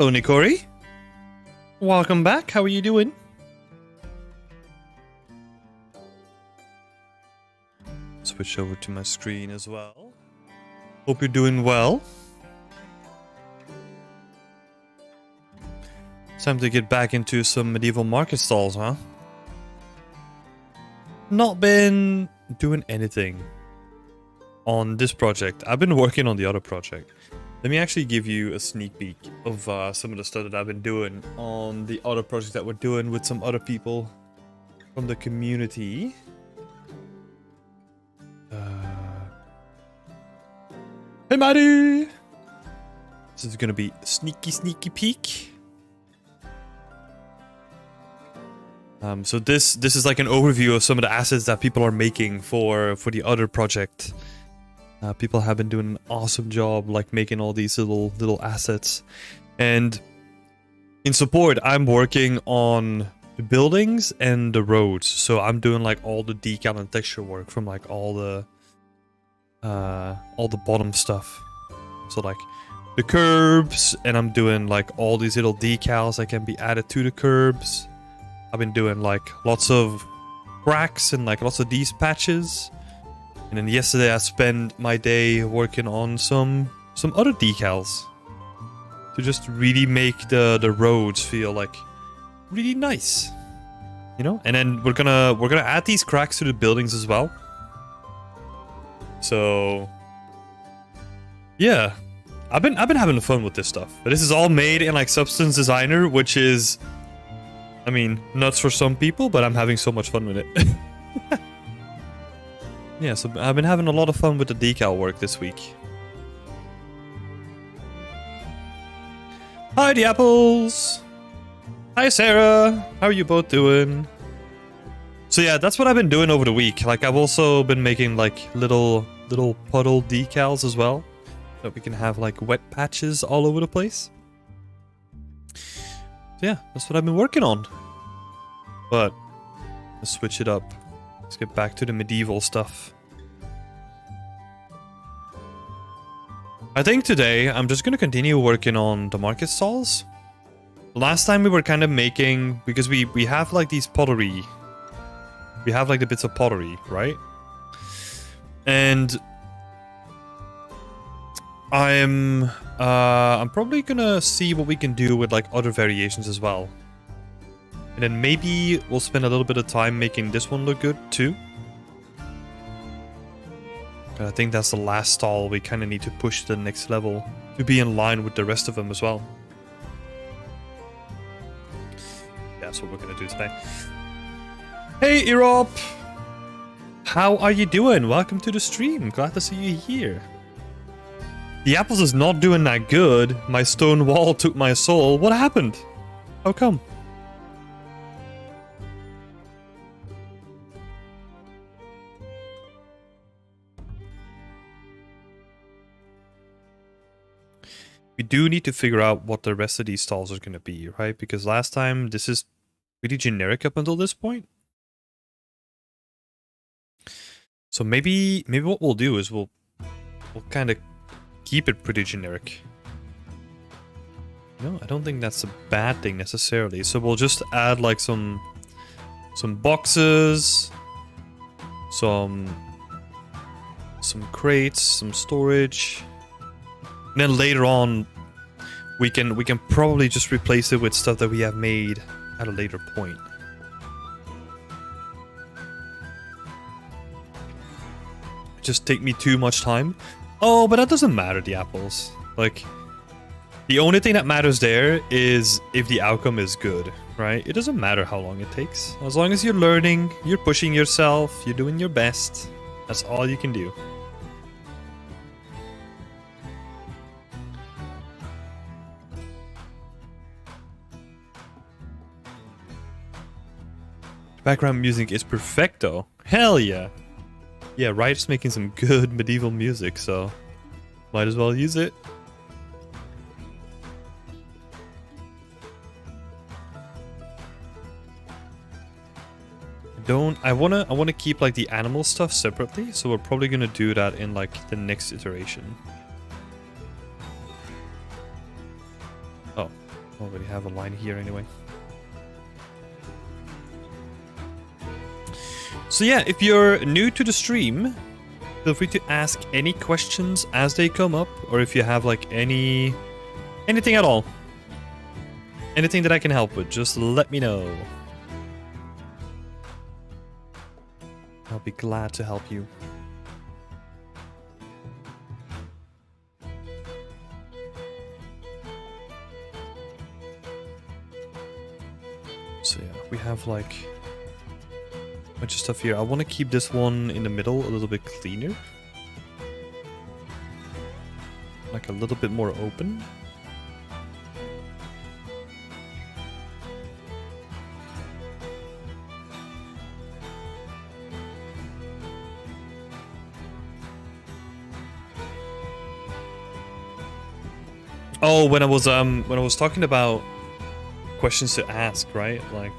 Hello, Nikori. Welcome back. How are you doing? Switch over to my screen as well. Hope you're doing well. It's time to get back into some medieval market stalls, huh? Not been doing anything on this project. I've been working on the other project. Let me actually give you a sneak peek of some of the stuff that I've been doing on the other project that we're doing with some other people from the community. Hey, Maddie! This is gonna be a sneaky peek. So this is like an overview of some of the assets that people are making for the other project. People have been doing an awesome job, like making all these little assets. And in support, I'm working on the buildings and the roads. So I'm doing like all the decal and texture work from like all the bottom stuff. So like the curbs, and I'm doing like all these little decals that can be added to the curbs. I've been doing like lots of cracks and like lots of these patches. And then yesterday I spent my day working on some other decals to just really make the roads feel like really nice, you know. And then we're gonna add these cracks to the buildings as well. So yeah, I've been having fun with this stuff. But this is all made in like Substance Designer, which is, I mean, nuts for some people, but I'm having so much fun with it. Yeah, so I've been having a lot of fun with the decal work this week. Hi, the apples! Hi, Sarah! How are you both doing? So yeah, that's what I've been doing over the week. Like, I've also been making like little puddle decals as well, so we can have like wet patches all over the place. So yeah, that's what I've been working on. But let's switch it up. Let's get back to the medieval stuff. I think today I'm just going to continue working on the market stalls. Last time we were kind of making, because we have like these pottery. We have like the bits of pottery, right? And I'm probably gonna see what we can do with like other variations as well. And then maybe we'll spend a little bit of time making this one look good too. But I think that's the last stall we kind of need to push to the next level to be in line with the rest of them as well. Yeah, that's what we're gonna do today. Hey, Erop! How are you doing? Welcome to the stream. Glad to see you here. The apples is not doing that good. My stone wall took my soul. What happened? How come? We do need to figure out what the rest of these stalls are going to be, right? Because last time, this is pretty generic up until this point. So maybe what we'll do is we'll kind of keep it pretty generic. No, I don't think that's a bad thing necessarily. So we'll just add like some boxes, some crates, some storage. And then later on, we can probably just replace it with stuff that we have made at a later point. Just take me too much time. Oh, but that doesn't matter, the apples. Like, the only thing that matters there is if the outcome is good, right? It doesn't matter how long it takes. As long as you're learning, you're pushing yourself, you're doing your best. That's all you can do. Background music is perfecto. Hell yeah. Yeah, Riot's making some good medieval music, so might as well use it. I wanna keep like the animal stuff separately, so we're probably gonna do that in like the next iteration. Oh, I already have a line here anyway. So yeah, if you're new to the stream, feel free to ask any questions as they come up, or if you have like anything at all. Anything that I can help with, just let me know. I'll be glad to help you. So yeah, we have like a bunch of stuff here. I want to keep this one in the middle a little bit cleaner. Like a little bit more open. Oh, when I was talking about questions to ask, right? Like,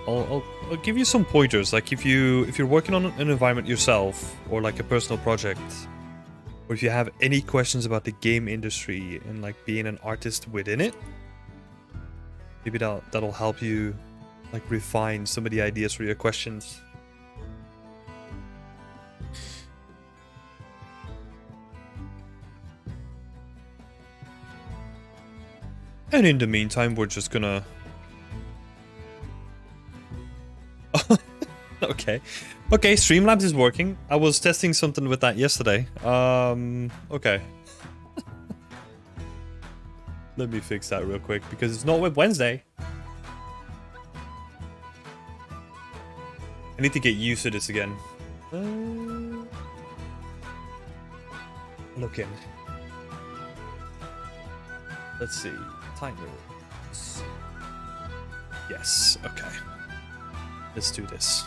I'll give you some pointers. Like, if you're working on an environment yourself, or like a personal project, or if you have any questions about the game industry and like being an artist within it, maybe that'll help you like refine some of the ideas for your questions. And in the meantime, we're just gonna... Okay. Okay, Streamlabs is working. I was testing something with that yesterday. Okay. Let me fix that real quick, because it's not Wednesday. I need to get used to this again. Look in. Let's see. Timer. Yes, okay. Let's do this.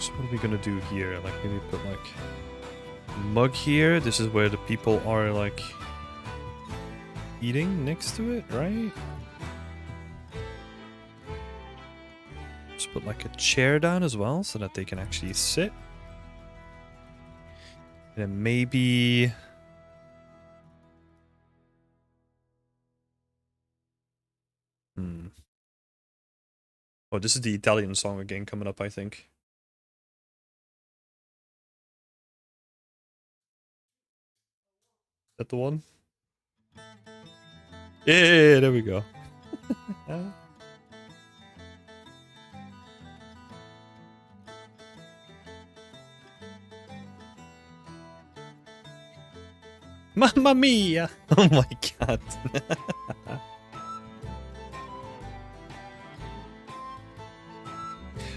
So what are we gonna do here? Like maybe put like a mug here. This is where the people are like eating next to it, right? Just put like a chair down as well so that they can actually sit. And then maybe... Oh, this is the Italian song again coming up, I think. Is that the one? Yeah, there we go. Mamma mia! Oh my god.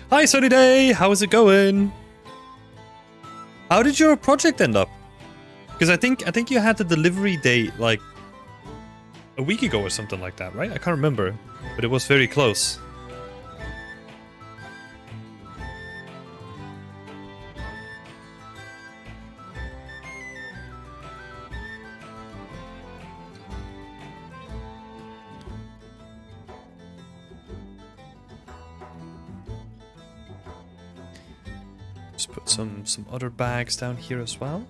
Hi Sunny Day, how is it going? How did your project end up? Because I think you had the delivery date like a week ago or something like that, right? I can't remember, but it was very close. Just put some other bags down here as well.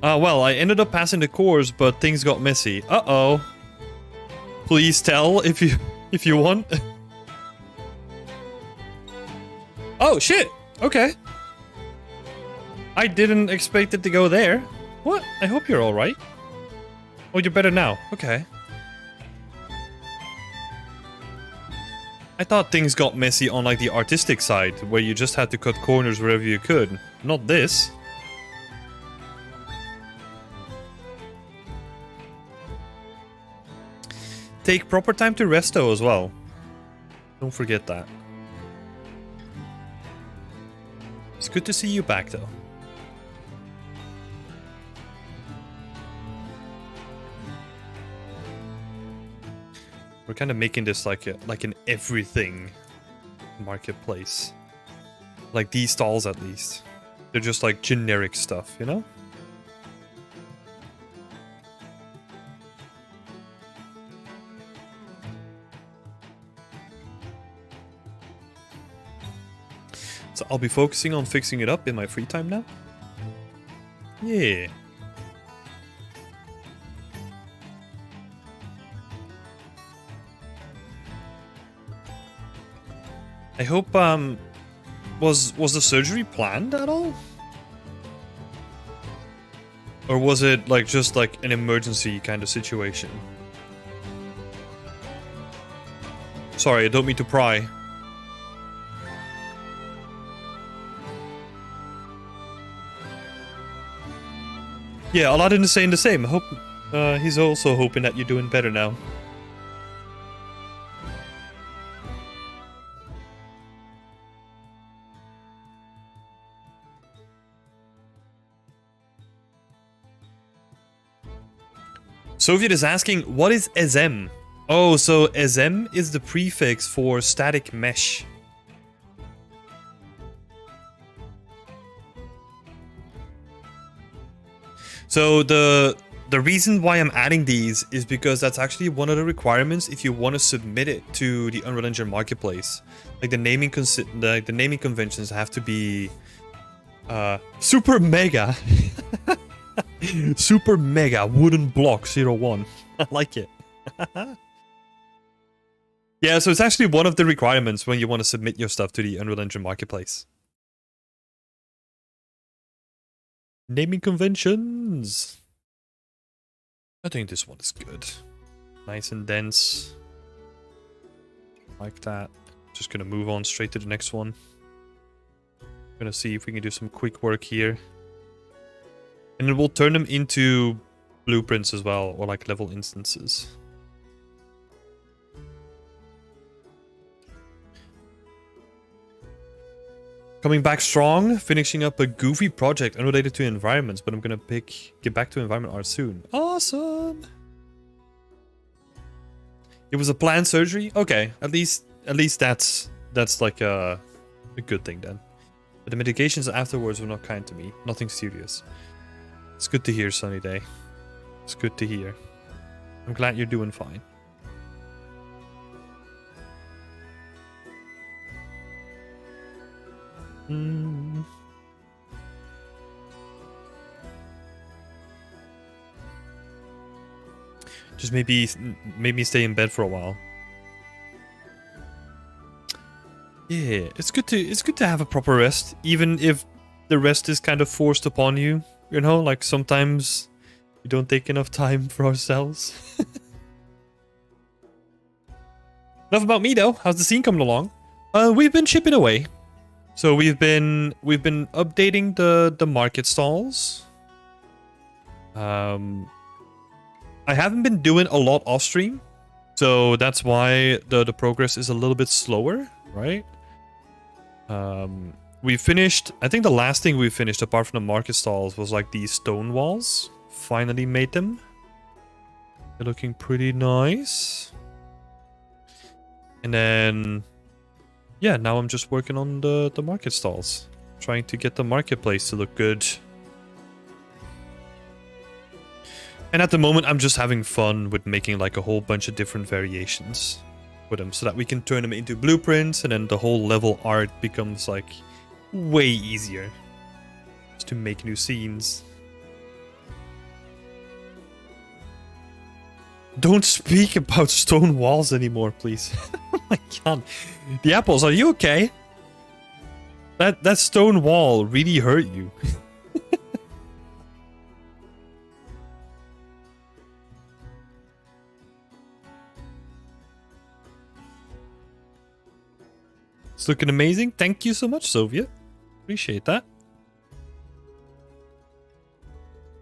Well, I ended up passing the course, but things got messy. Uh-oh. Please tell if you want. Oh, shit. Okay. I didn't expect it to go there. What? I hope you're alright. Oh, you're better now. Okay. I thought things got messy on like the artistic side, where you just had to cut corners wherever you could. Not this. Take proper time to rest though as well. Don't forget that. It's good to see you back though. We're kind of making this like an everything marketplace. Like these stalls, at least. They're just like generic stuff, you know? So I'll be focusing on fixing it up in my free time now. Yeah. I hope, was the surgery planned at all? Or was it like just like an emergency kind of situation? Sorry, I don't mean to pry. Yeah, Aladdin is saying the same. I hope he's also hoping that you're doing better now. Soviet is asking, what is SM? Oh, so SM is the prefix for static mesh. So the reason why I'm adding these is because that's actually one of the requirements if you want to submit it to the Unreal Engine Marketplace. Like the naming conventions have to be super mega. Super mega wooden block 01. I like it. Yeah, so it's actually one of the requirements when you want to submit your stuff to the Unreal Engine Marketplace. Naming conventions. I think this one is good. Nice and dense. Like that. Just gonna move on straight to the next one. Gonna see if we can do some quick work here. And then we'll turn them into blueprints as well, or like level instances. Coming back strong, finishing up a goofy project unrelated to environments, but I'm gonna get back to environment art soon. Awesome! It was a planned surgery? Okay, at least that's like a good thing then. But the medications afterwards were not kind to me. Nothing serious. It's good to hear, Sunny Day. It's good to hear. I'm glad you're doing fine. Just maybe stay in bed for a while. Yeah, it's good to have a proper rest, even if the rest is kind of forced upon you. You know, like sometimes we don't take enough time for ourselves. Enough about me though. How's the scene coming along? We've been chipping away. So we've been updating the market stalls. I haven't been doing a lot off stream, so that's why the progress is a little bit slower, right? We finished, I think the last thing we finished apart from the market stalls was like these stone walls. Finally made them. They're looking pretty nice. And then, yeah, now I'm just working on the market stalls. Trying to get the marketplace to look good. And at the moment, I'm just having fun with making like a whole bunch of different variations with them so that we can turn them into blueprints and then the whole level art becomes like way easier just to make new scenes. Don't speak about stone walls anymore, please. Oh my god. The apples, are you okay? That stone wall really hurt you. It's looking amazing. Thank you so much, Soviet. Appreciate that.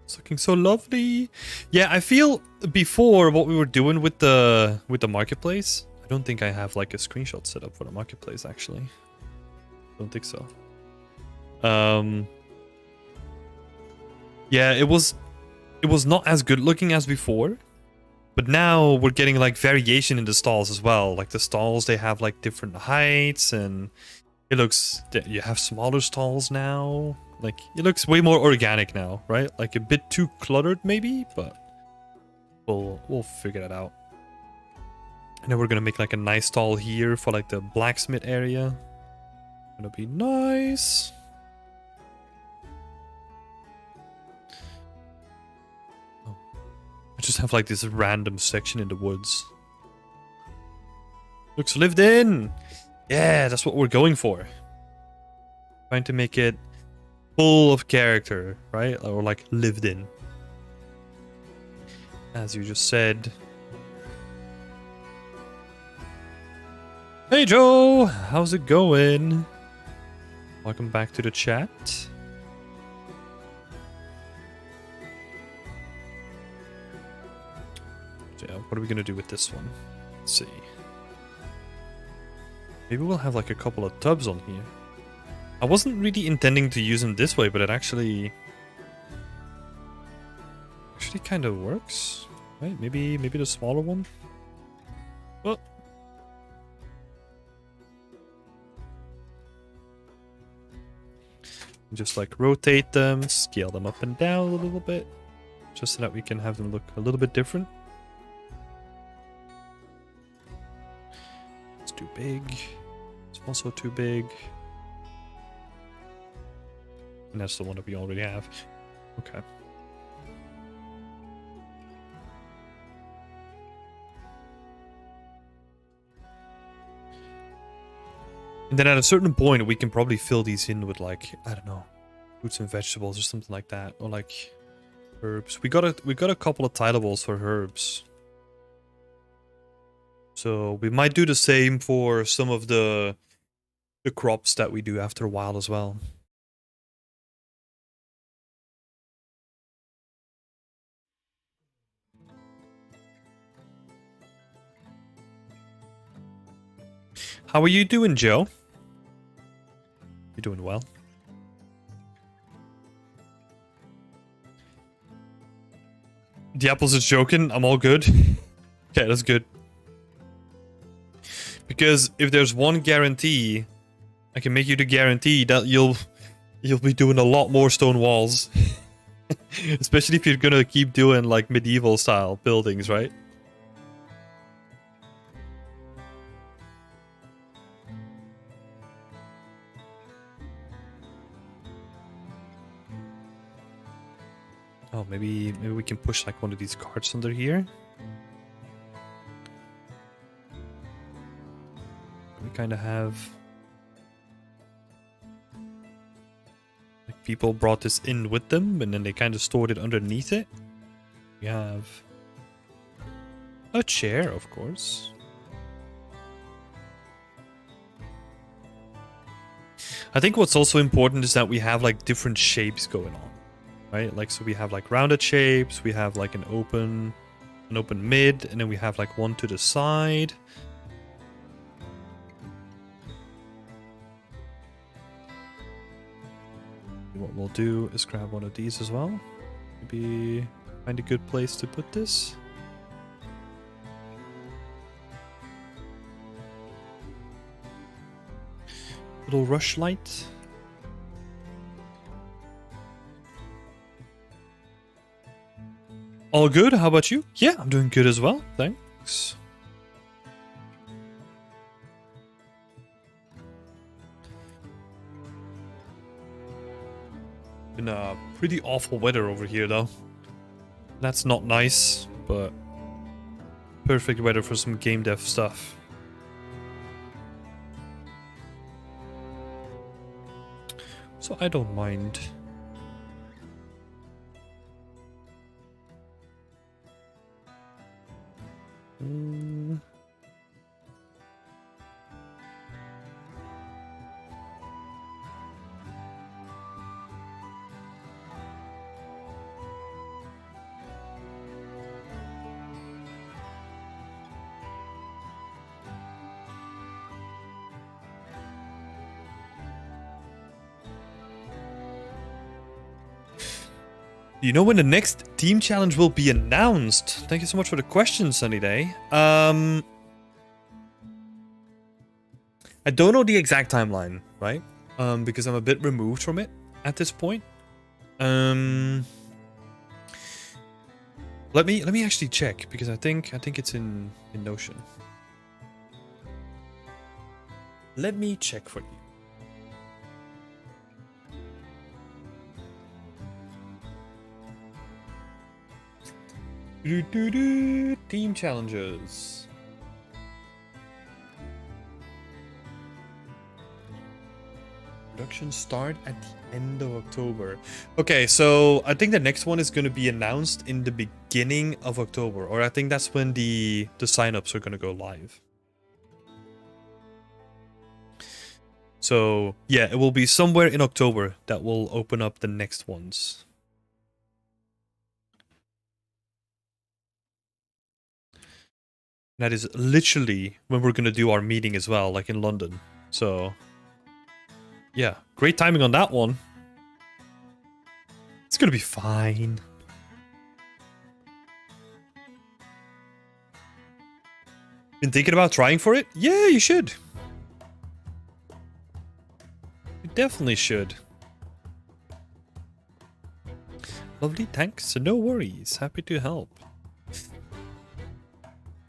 It's looking so lovely. Yeah, I feel before what we were doing with the marketplace, I don't think I have like a screenshot set up for the marketplace actually. Don't think so. Yeah, it was not as good looking as before. But now we're getting like variation in the stalls as well. Like the stalls, they have like different heights, and it looks, you have smaller stalls now. Like it looks way more organic now, right? Like a bit too cluttered maybe, but we'll figure that out. And then we're gonna make like a nice stall here for like the blacksmith area. Gonna be nice. Oh. I just have like this random section in the woods. Looks lived in. Yeah, that's what we're going for. Trying to make it full of character, right? Or like lived in. As you just said. Hey Joe, how's it going? Welcome back to the chat. So yeah, what are we gonna do with this one? Let's see. Maybe we'll have like a couple of tubs on here. I wasn't really intending to use them this way, but it actually kind of works, right? Maybe the smaller one. Oh. Just like rotate them, scale them up and down a little bit, just so that we can have them look a little bit different. It's too big. It's also too big. And that's the one that we already have. Okay. And then at a certain point, we can probably fill these in with like, I don't know, fruits and vegetables or something like that, or like herbs. We got a couple of tilables for herbs. So we might do the same for some of the crops that we do after a while as well. How are you doing, Joe? You're doing well. The apples is joking. I'm all good. Okay, that's good. Because if there's one guarantee, I can make you the guarantee that you'll be doing a lot more stone walls. Especially if you're gonna keep doing like medieval style buildings, right? Oh, maybe we can push like one of these carts under here. We kind of have like people brought this in with them, and then they kind of stored it underneath it. We have a chair, of course. I think what's also important is that we have like different shapes going on. Right, like so we have like rounded shapes, we have like an open mid, and then we have like one to the side. What we'll do is grab one of these as well. Maybe find a good place to put this. Little rush light. All good, how about you? Yeah, I'm doing good as well, thanks. Been pretty awful weather over here though. That's not nice, but perfect weather for some game dev stuff. So I don't mind. Do you know when the next team challenge will be announced? Thank you so much for the question, Sunny Day. I don't know the exact timeline, right? Because I'm a bit removed from it at this point. Let me actually check, because I think it's in Notion. Let me check for you. Team challenges. Production start at the end of October. Okay, so I think the next one is going to be announced in the beginning of October, or I think that's when the signups are going to go live. So yeah, it will be somewhere in October that will open up the next ones. That is literally when we're going to do our meeting as well, like in London. So yeah, great timing on that one. It's going to be fine. Been thinking about trying for it? Yeah, you should. You definitely should. Lovely, thanks. No worries. Happy to help.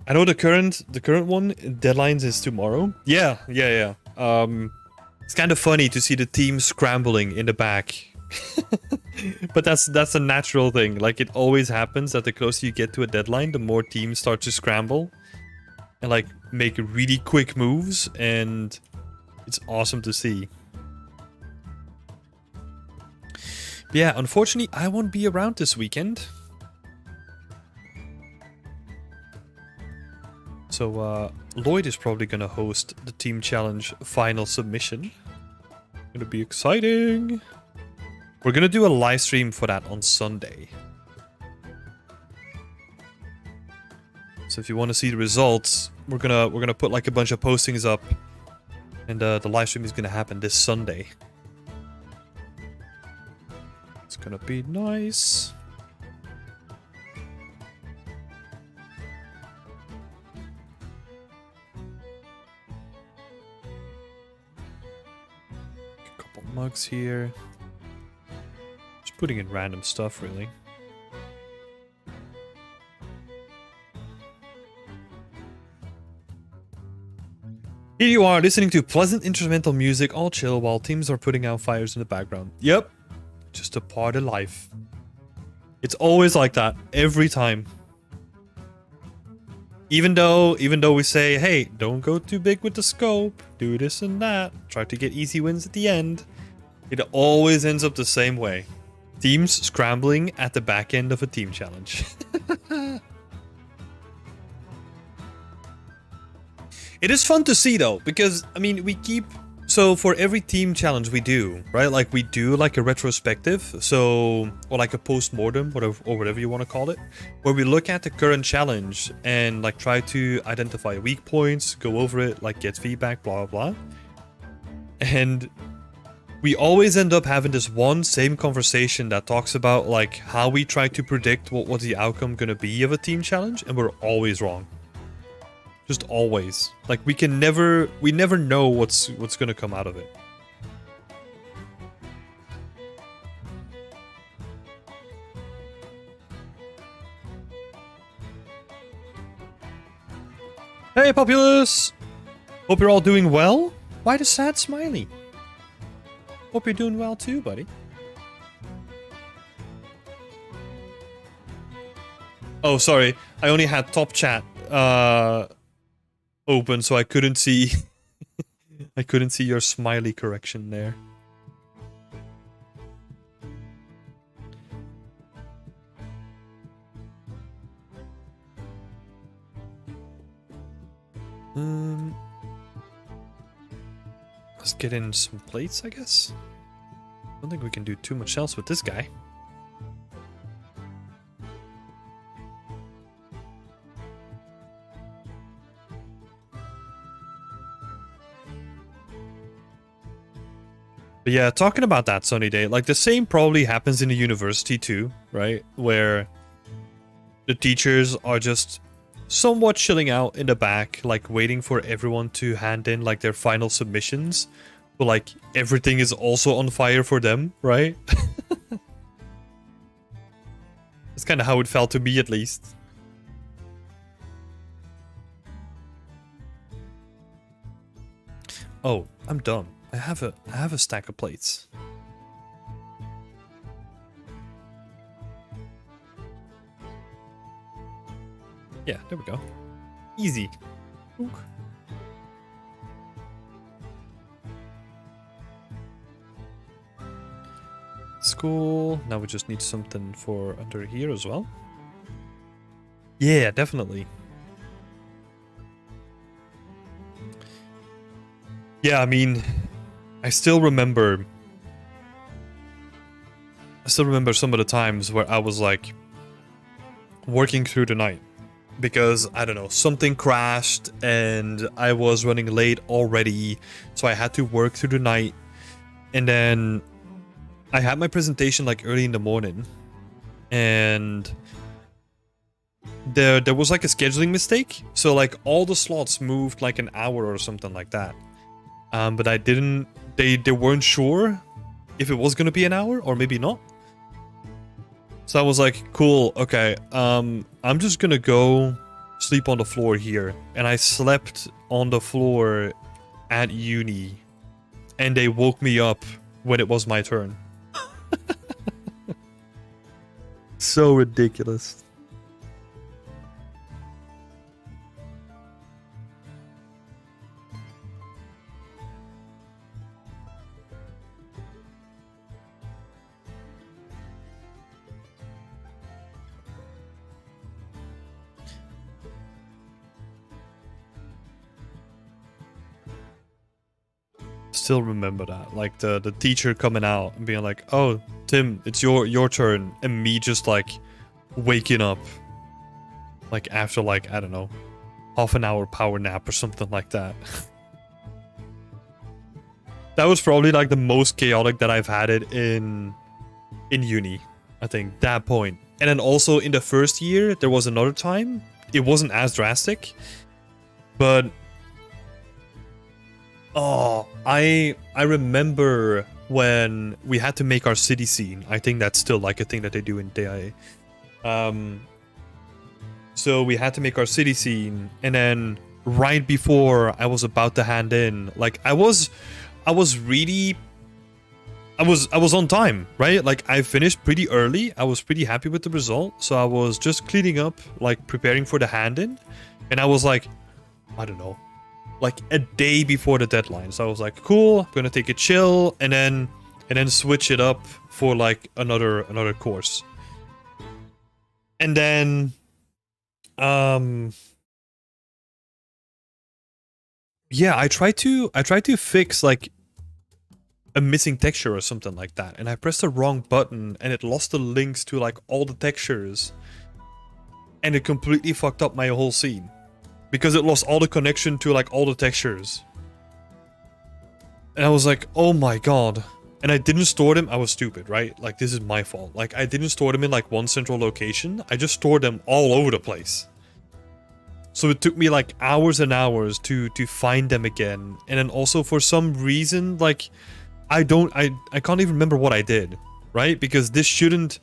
I know the current one, deadlines is tomorrow. Yeah. It's kind of funny to see the team scrambling in the back. But that's a natural thing. Like, it always happens that the closer you get to a deadline, the more teams start to scramble and like make really quick moves, and it's awesome to see. But yeah, unfortunately, I won't be around this weekend. So Lloyd is probably gonna host the team challenge final submission. Gonna be exciting. We're gonna do a live stream for that on Sunday. So if you want to see the results, we're gonna put like a bunch of postings up, and the live stream is gonna happen this Sunday. It's gonna be nice. A couple mugs here. Just putting in random stuff, really. Here you are, listening to pleasant instrumental music, all chill, while teams are putting out fires in the background. Yep. Just a part of life. It's always like that, every time. Even though we say, hey, don't go too big with the scope, do this and that, try to get easy wins at the end, it always ends up the same way. Teams scrambling at the back end of a team challenge. It is fun to see though, because, I mean, we keep... So for every team challenge we do, right? Like, we do like a retrospective, so... Or like a post-mortem, or whatever you want to call it. Where we look at the current challenge and like try to identify weak points, go over it, like get feedback, blah, blah, blah. And we always end up having this one same conversation that talks about like how we try to predict what was the outcome gonna be of a team challenge, and we're always wrong. Just always. Like, we never know what's gonna come out of it. Hey, Populous! Hope you're all doing well. Why the sad smiley? Hope you're doing well too, buddy. Oh, sorry. I only had top chat open, so I couldn't see I couldn't see your smiley correction there. Let's get in some plates, I guess. I don't think we can do too much else with this guy. But yeah, talking about that sunny day, like the same probably happens in the university too, right? Where the teachers are just somewhat chilling out in the back, like waiting for everyone to hand in like their final submissions. But like everything is also on fire for them, right? That's kind of how it felt to me, at least. Oh, I'm dumb. I have a stack of plates. Yeah, there we go. Easy. Ook. School. Now we just need something for under here as well. Yeah, definitely. Yeah, I mean, I still remember some of the times where I was like working through the night because I don't know, something crashed and I was running late already, so I had to work through the night. And then I had my presentation like early in the morning, and there was like a scheduling mistake, so like all the slots moved like an hour or something like that. But I didn't. They weren't sure if it was gonna be an hour or maybe not. So I was like, cool, okay. I'm just gonna go sleep on the floor here, and I slept on the floor at uni, and they woke me up when it was my turn. So ridiculous. Still remember that, like the teacher coming out and being like, "Oh, Tim, it's your turn," and me just like waking up, like after like I don't know, half an hour power nap or something like that. That was probably like the most chaotic that I've had it in uni. I think that point, and then also in the first year there was another time. It wasn't as drastic, but. Oh, I remember when we had to make our city scene. I think that's still like a thing that they do in DIA. So we had to make our city scene, and then right before I was about to hand in, like I was on time, right? Like I finished pretty early. I was pretty happy with the result, so I was just cleaning up, like preparing for the hand in, and I was like, I don't know, like a day before the deadline. So I was like, cool, I'm gonna take a chill and then switch it up for like another course. And then yeah, I tried to fix like a missing texture or something like that, and I pressed the wrong button and it lost the links to like all the textures, and it completely fucked up my whole scene. Because it lost all the connection to like all the textures. And I was like, oh my god. And I didn't store them. I was stupid, right? Like this is my fault. Like I didn't store them in like one central location. I just stored them all over the place. So it took me like hours and hours to find them again. And then also for some reason, like I can't even remember what I did, right? Because this shouldn't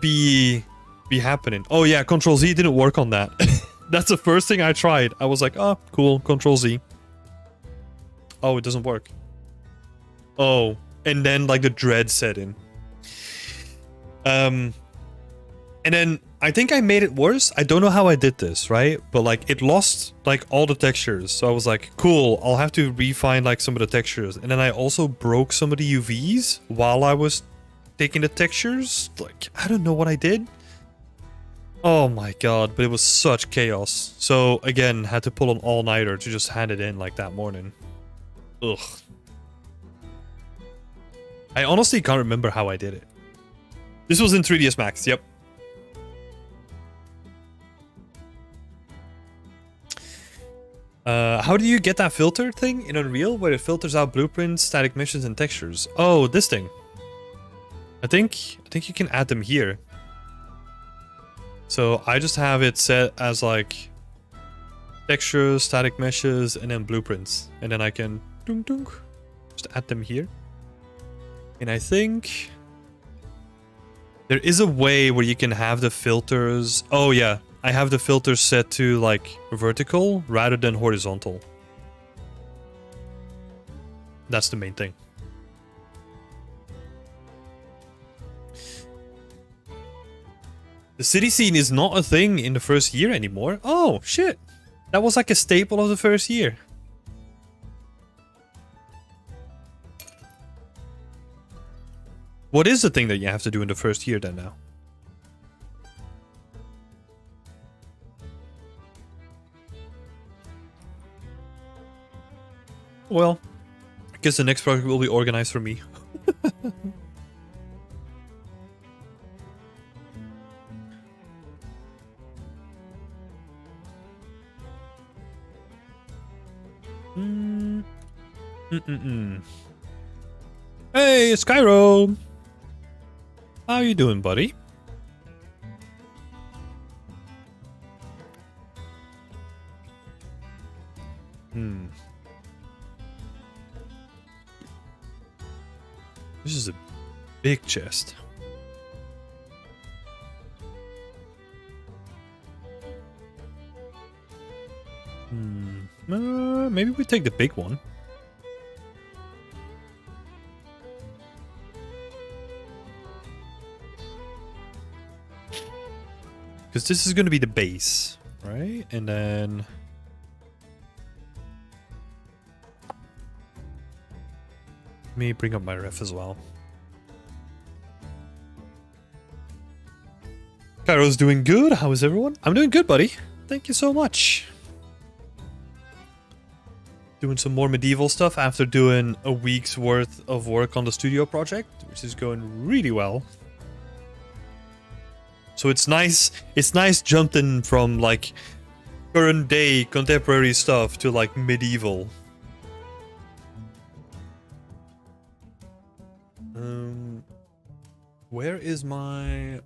be happening. Oh yeah, Control Z didn't work on that. That's the first thing I tried. I was like, oh, cool, Control Z. Oh, it doesn't work. Oh, and then like the dread set in. And then I think I made it worse. I don't know how I did this, right? But like it lost like all the textures. So I was like, cool, I'll have to refine like some of the textures. And then I also broke some of the UVs while I was taking the textures. Like, I don't know what I did. Oh my god, but it was such chaos. So again, had to pull an all-nighter to just hand it in like that morning. Ugh. I honestly can't remember how I did it. This was in 3ds Max, yep. How do you get that filter thing in Unreal where it filters out blueprints, static missions, and textures? Oh, this thing. I think you can add them here. So I just have it set as like textures, static meshes, and then blueprints. And then I can just add them here. And I think there is a way where you can have the filters. Oh yeah, I have the filters set to like vertical rather than horizontal. That's the main thing. The city scene is not a thing in the first year anymore. Oh shit. That was like a staple of the first year. What is the thing that you have to do in the first year then now? Well, I guess the next project will be organized for me. Hey, it's Cairo. How you doing, buddy? This is a big chest. Maybe we take the big one. Because this is going to be the base, right? And then... let me bring up my ref as well. Cairo's doing good. How is everyone? I'm doing good, buddy. Thank you so much. Doing some more medieval stuff after doing a week's worth of work on the studio project, which is going really well. So it's nice jumping from like current day contemporary stuff to like medieval. Where is my...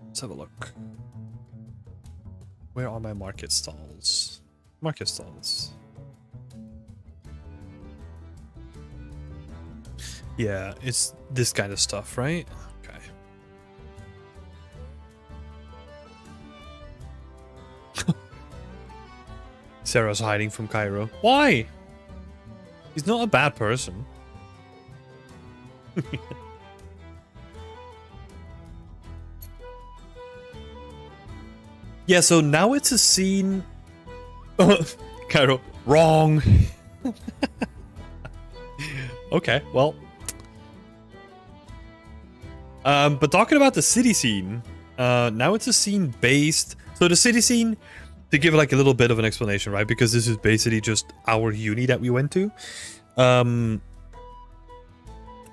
let's have a look. Where are my market stalls? Market stalls. Yeah, it's this kind of stuff, right? Okay. Sarah's hiding from Cairo. Why? He's not a bad person. Yeah, so now it's a scene... Cairo, wrong. Okay, well. But talking about the city scene, now it's a scene based... so the city scene, to give like a little bit of an explanation, right? Because this is basically just our uni that we went to.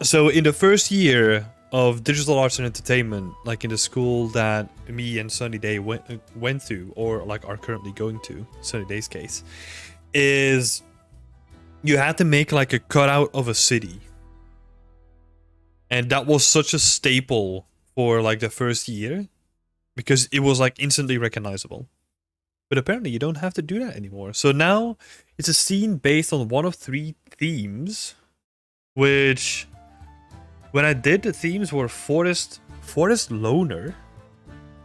So in the first year of digital arts and entertainment, like in the school that me and Sunny Day went to, or like are currently going to, Sunny Day's case, is you had to make like a cutout of a city. And that was such a staple for like the first year, because it was like instantly recognizable. But apparently you don't have to do that anymore. So now it's a scene based on one of 3 themes, which... when I did, the themes were forest loner,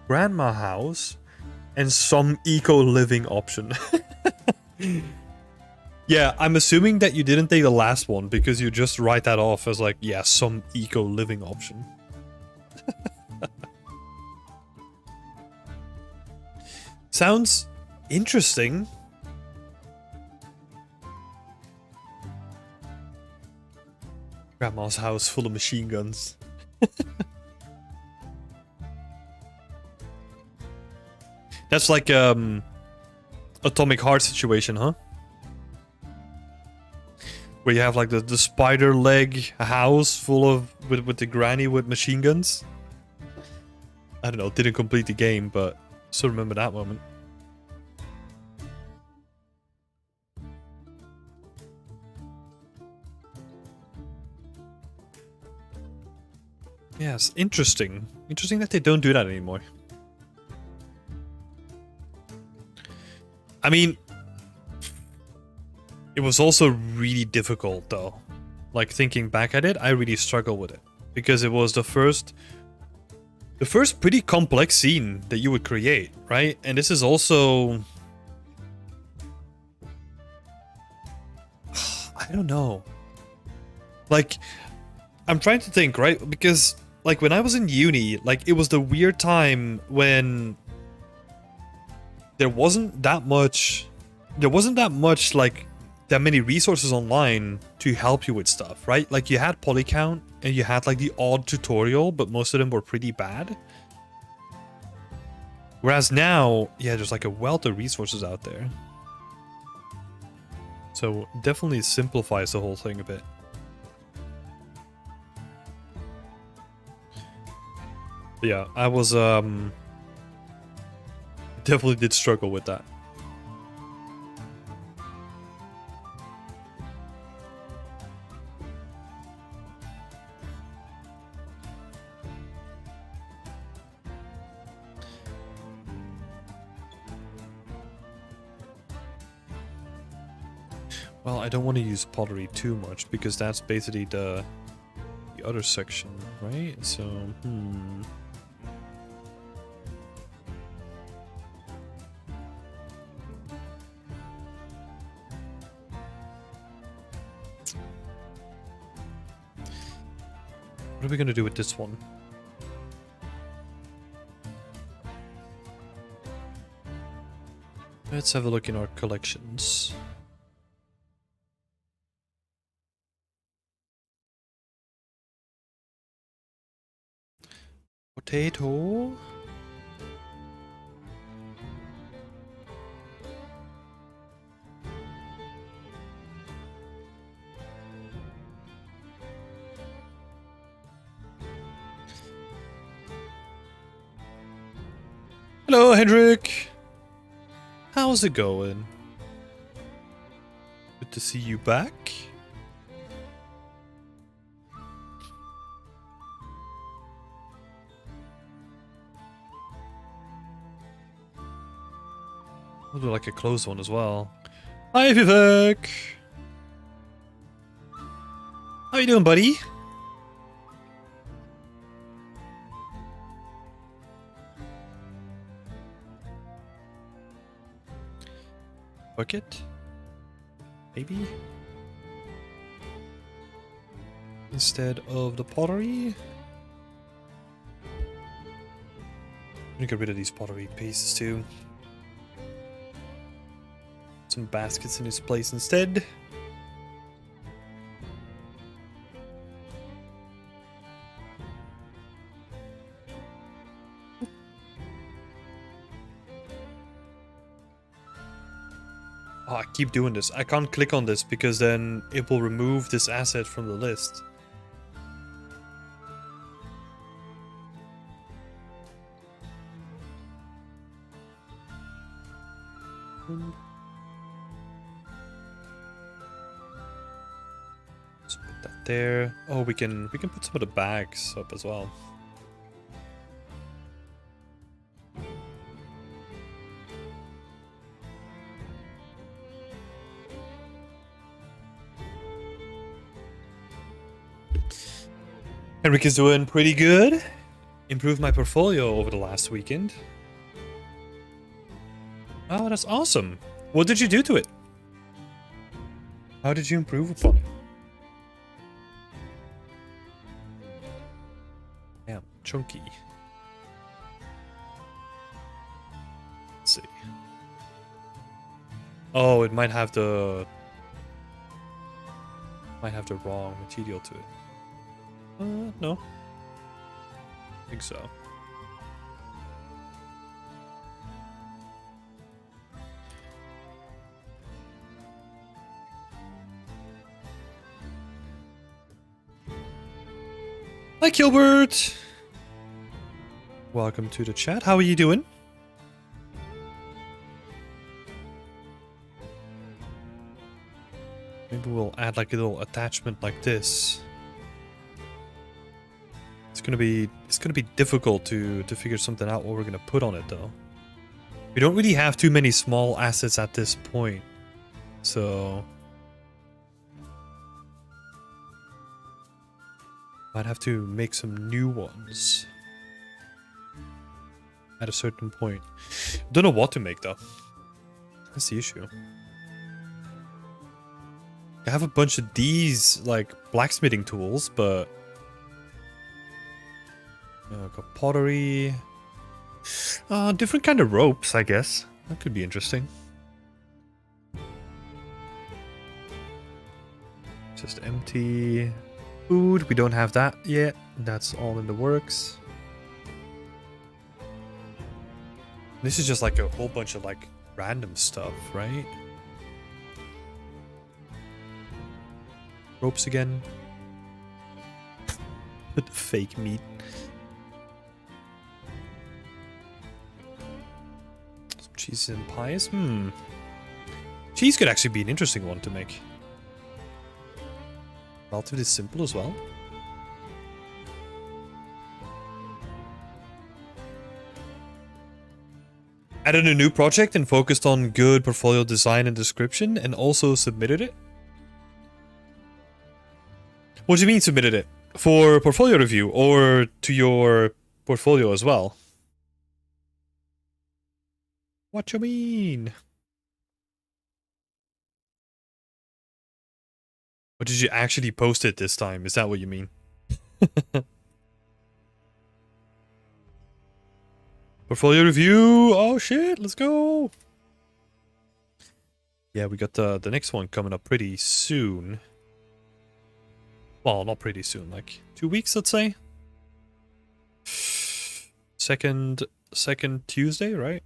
grandma house, and some eco-living option. Yeah, I'm assuming that you didn't take the last one because you just write that off as like, yeah, some eco-living option. Sounds interesting. Grandma's house full of machine guns. That's like Atomic Heart situation, huh? Where you have like the spider leg house full of with the granny with machine guns. I don't know, didn't complete the game, but still remember that moment. Yes, interesting. Interesting that they don't do that anymore. I mean, it was also really difficult though. Like thinking back at it, I really struggled with it because it was the first pretty complex scene that you would create, right? And this is also, I don't know. Like, I'm trying to think, right? Because like when I was in uni, like it was the weird time when there wasn't that much like that many resources online to help you with stuff, right? Like you had Polycount and you had like the odd tutorial, but most of them were pretty bad. Whereas now, yeah, there's like a wealth of resources out there. So definitely simplifies the whole thing a bit. But yeah, I was definitely did struggle with that. Well, I don't want to use pottery too much because that's basically the other section, right? So, what are we going to do with this one? Let's have a look in our collections. Potato. Hello, Hendrik. How's it going? Good to see you back. We'll do like a closed one as well. Hi, Vivek. How you doing, buddy? Bucket? Maybe? Instead of the pottery? I'm gonna get rid of these pottery pieces too. Some baskets in its place instead. Oh, I keep doing this. I can't click on this because then it will remove this asset from the list. Let's put that there. Oh, we can put some of the bags up as well. Henrik is doing pretty good. Improved my portfolio over the last weekend. Oh, that's awesome. What did you do to it? How did you improve upon it? Damn, chunky. Let's see. Oh, it might have the wrong material to it. No. I think so. Hi, Gilbert. Welcome to the chat. How are you doing? Maybe we'll add like a little attachment like this. Let's It's gonna be difficult to figure something out what we're gonna put on it though. We don't really have too many small assets at this point, so might have to make some new ones at a certain point. Don't know what to make though. That's the issue. I have a bunch of these like blacksmithing tools, but got pottery. Different kind of ropes, I guess. That could be interesting. Just empty. Food, we don't have that yet. That's all in the works. This is just like a whole bunch of like random stuff, right? Ropes again. Fake meat. Some cheese and pies. Cheese could actually be an interesting one to make. Relatively simple as well. Added a new project and focused on good portfolio design and description and also submitted it. What do you mean submitted it? For portfolio review or to your portfolio as well? What you mean? Or did you actually post it this time? Is that what you mean? Portfolio review! Oh shit, let's go! Yeah, we got the next one coming up pretty soon. Well, not pretty soon, like 2 weeks, let's say. Second Tuesday, right?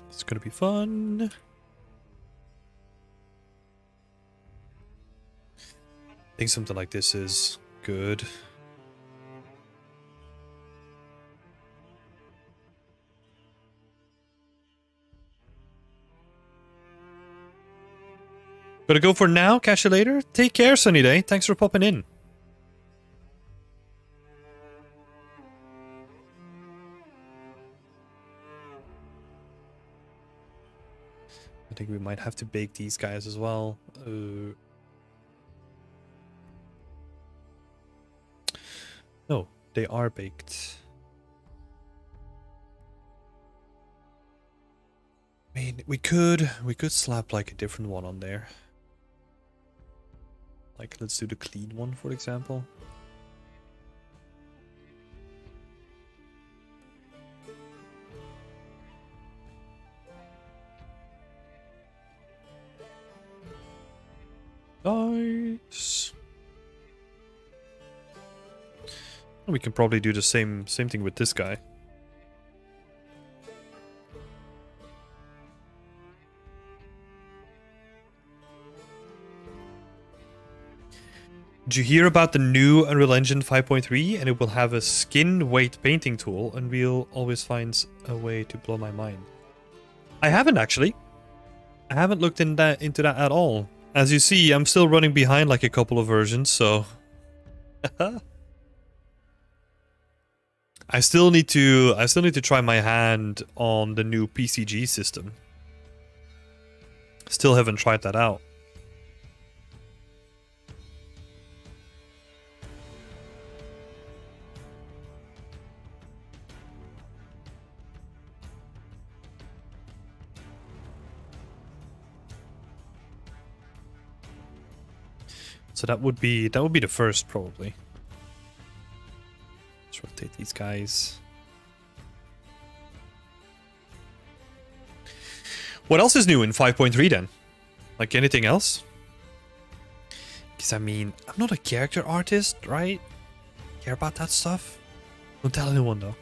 It's gonna be fun. I think something like this is good. Gotta go for now, catch you later. Take care, Sunny Day. Thanks for popping in. I think we might have to bake these guys as well. No, they are baked. I mean, we could slap like a different one on there. Like, let's do the clean one, for example. Nice. We can probably do the same thing with this guy. Did you hear about the new Unreal Engine 5.3? And it will have a skin weight painting tool. Unreal always finds a way to blow my mind. I haven't actually. I haven't looked into that at all. As you see, I'm still running behind like a couple of versions, so I still need to try my hand on the new PCG system. Still haven't tried that out. So that would be the first probably. Let's rotate these guys. What else is new in 5.3 then? Like anything else? Because I mean, I'm not a character artist, right? Care about that stuff? Don't tell anyone though.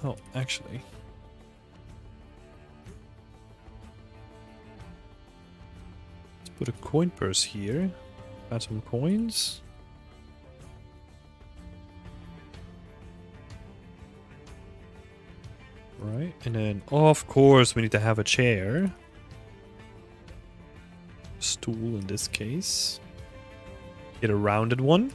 Oh, actually. Let's put a coin purse here. Add some coins. Right, and then of course we need to have a chair. Stool in this case. Get a rounded one.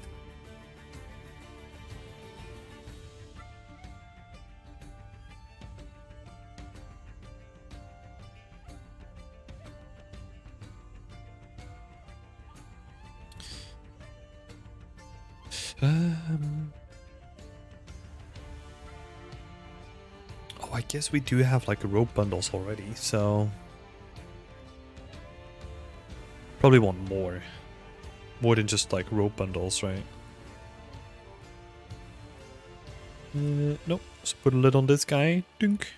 Oh, I guess we do have like rope bundles already, so probably want more. More than just like rope bundles, right? Nope. Let's put a lid on this guy. Dunk.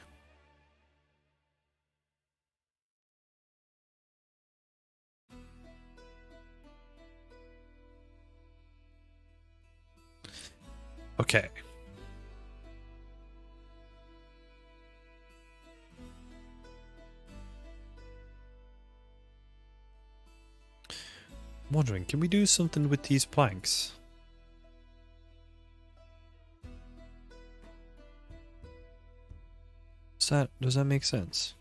Okay. I'm wondering, can we do something with these planks? Does that make sense?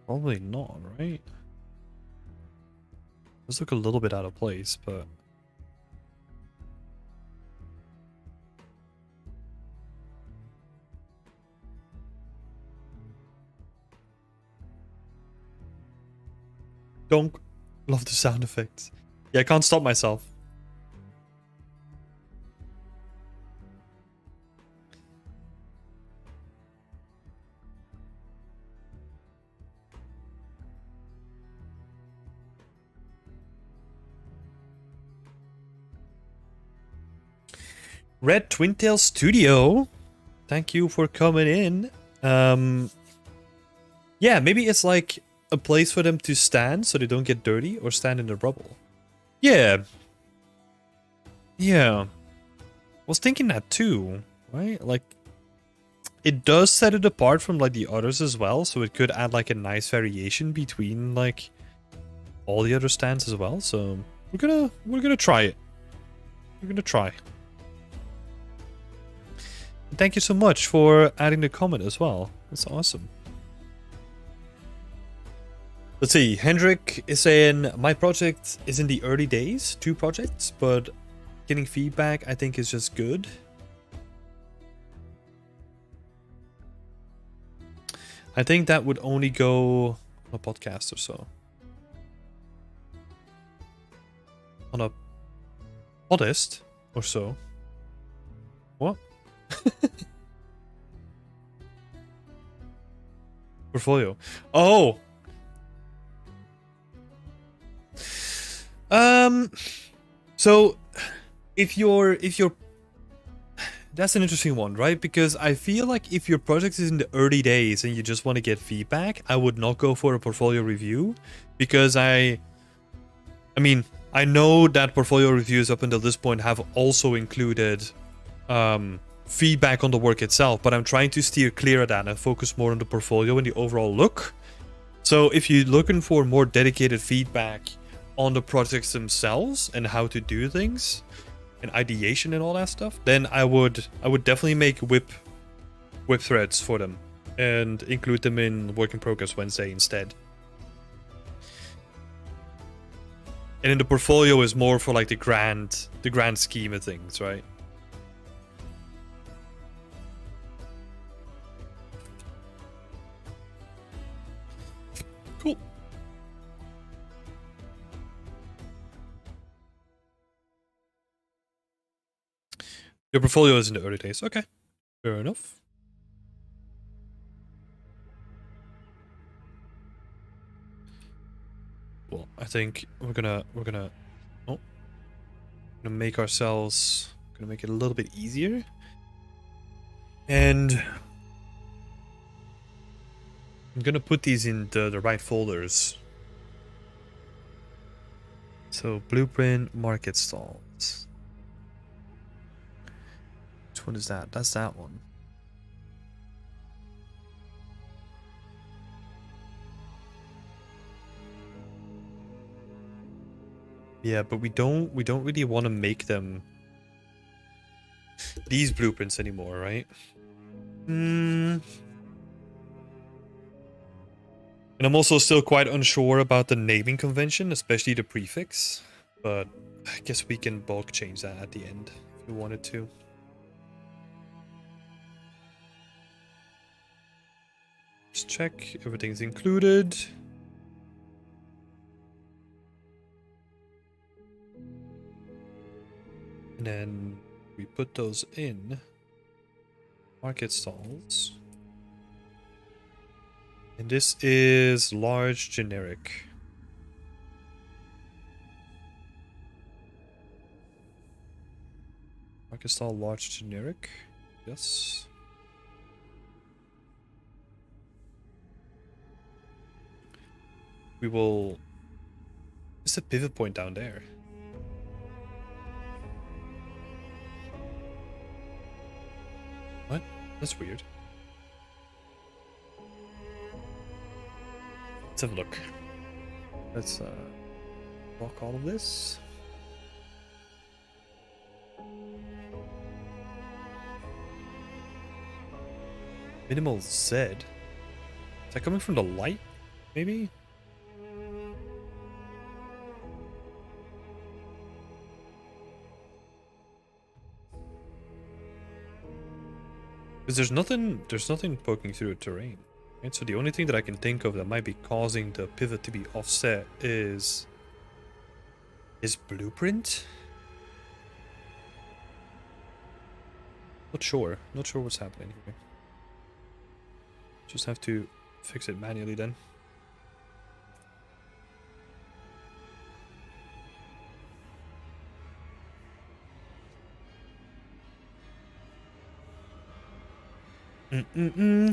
Probably not, right? Those look a little bit out of place, but don't love the sound effects. Yeah, I can't stop myself. Red Twintail Studio, thank you for coming in. Yeah, maybe it's like a place for them to stand so they don't get dirty or stand in the rubble. Yeah. Yeah. I was thinking that too, right? Like, it does set it apart from like the others as well, so it could add like a nice variation between like all the other stands as well. So we're gonna try it. We're gonna try. Thank you so much for adding the comment as well. That's awesome. Let's see. Hendrik is saying, my project is in the early days, 2 projects, but getting feedback I think is just good. I think that would only go on a podcast or so. On a podcast or so. What? Portfolio. Oh. So if you're that's an interesting one, right? Because I feel like if your project is in the early days and you just want to get feedback, I would not go for a portfolio review, because I mean, I know that portfolio reviews up until this point have also included feedback on the work itself, but I'm trying to steer clear of that and focus more on the portfolio and the overall look. So if you're looking for more dedicated feedback on the projects themselves and how to do things and ideation and all that stuff, then I would definitely make whip threads for them and include them in Work in Progress Wednesday instead. And then the portfolio is more for like the grand scheme of things, right? Cool. Your portfolio is in the early days. Okay, fair enough. Well, I think we're gonna make ourselves, gonna make it a little bit easier, and I'm gonna put these in the right folders. So blueprint, Marketstalls. Which one is that? That's that one. Yeah, but we don't really want to make them these blueprints anymore, right? And I'm also still quite unsure about the naming convention, especially the prefix. But I guess we can bulk change that at the end if we wanted to. Just check everything's included. And then we put those in Marketstalls. And this is large generic. Marketstall large generic. Yes. We will. There's a pivot point down there. What? That's weird. Let's have a look. Let's lock all of this. Minimal Z. Is that coming from the light? Maybe? Because there's nothing poking through the terrain. Right? So the only thing that I can think of that might be causing the pivot to be offset is blueprint? Not sure what's happening here. Just have to fix it manually then.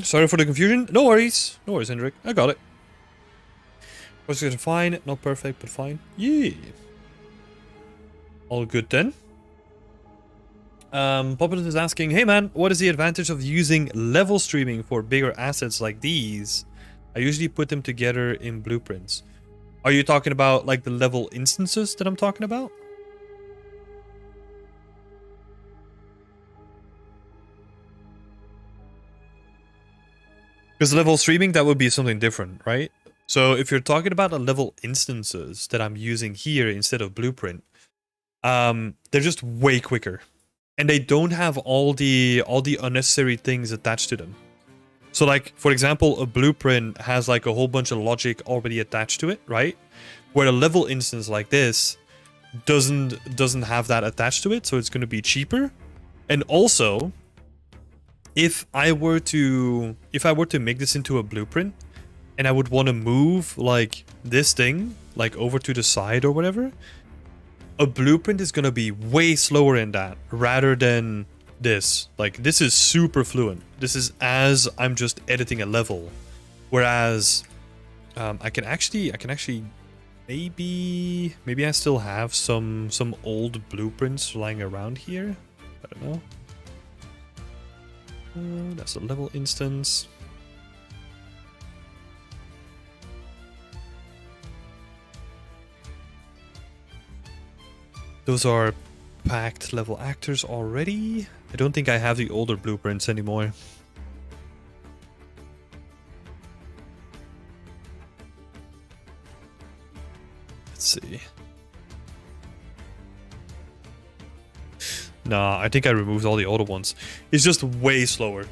Sorry for the confusion. No worries, Hendrik. I got it. Was getting fine, not perfect, but fine. Yeah. All good then. Populus is asking, hey man, what is the advantage of using level streaming for bigger assets like these? I usually put them together in blueprints. Are you talking about like the level instances that I'm talking about? Because level streaming, that would be something different, right? So if you're talking about the level instances that I'm using here instead of blueprint, they're just way quicker. And they don't have all the unnecessary things attached to them. So like, for example, a blueprint has like a whole bunch of logic already attached to it, right? Where a level instance like this doesn't have that attached to it, so it's going to be cheaper. And also, if I were to make this into a blueprint and I would want to move like this thing like over to the side or whatever, a blueprint is going to be way slower in that rather than this. Like, this is super fluent. This is as I'm just editing a level. Whereas I can actually maybe I still have some old blueprints lying around here. I don't know. That's a level instance. Those are packed level actors already. I don't think I have the older blueprints anymore. Let's see. Nah, I think I removed all the older ones. It's just way slower.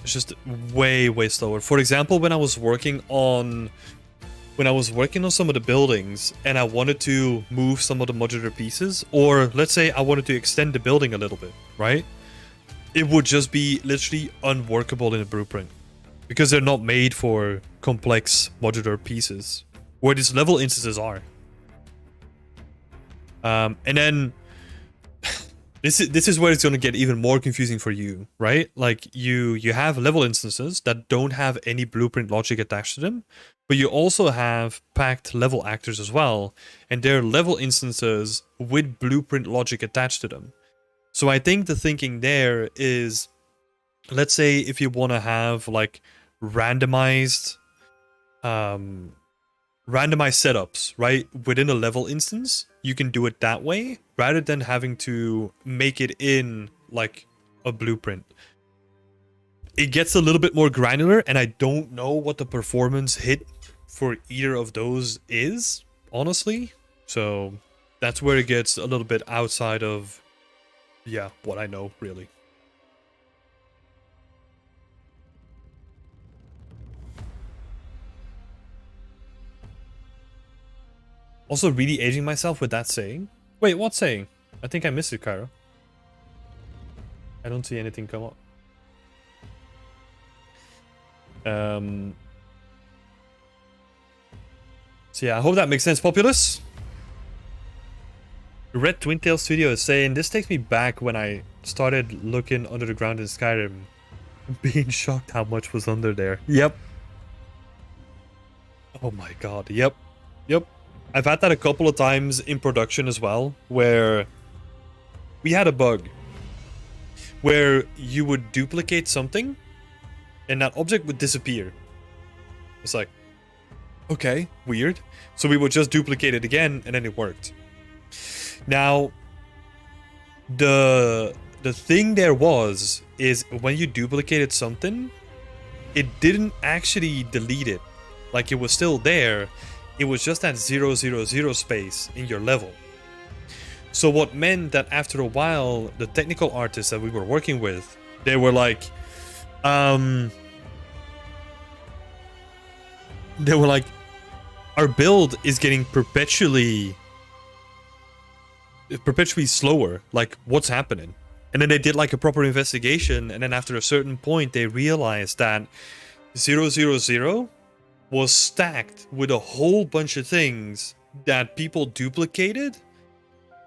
It's just way slower. For example, when I was working on some of the buildings and I wanted to move some of the modular pieces, or let's say I wanted to extend the building a little bit, right? It would just be literally unworkable in a blueprint because they're not made for complex modular pieces, where these level instances are. And then This is where it's going to get even more confusing for you, right? Like you have level instances that don't have any blueprint logic attached to them, but you also have packed level actors as well, and they're level instances with blueprint logic attached to them. So I think the thinking there is, let's say if you want to have like randomized randomized setups, right? Within a level instance, you can do it that way rather than having to make it in like a blueprint. It gets a little bit more granular, and I don't know what the performance hit for either of those is, honestly. So that's where it gets a little bit outside of, yeah, what I know, really. Also, really aging myself with that saying. Wait, what saying? I think I missed it, Cairo. I don't see anything come up. So yeah, I hope that makes sense, Populous. Red Twintail Studio is saying, this takes me back when I started looking under the ground in Skyrim. Being shocked how much was under there. Yep. Oh my god, yep. Yep. I've had that a couple of times in production as well, where we had a bug where you would duplicate something and that object would disappear. It's like, okay, weird. So we would just duplicate it again and then it worked. Now, the thing there is when you duplicated something, it didn't actually delete it. Like, it was still there. It was just that 000 space in your level. So what meant that after a while, the technical artists that we were working with, they were like, our build is getting perpetually slower. Like, what's happening? And then they did like a proper investigation, and then after a certain point, they realized that 000 was stacked with a whole bunch of things that people duplicated,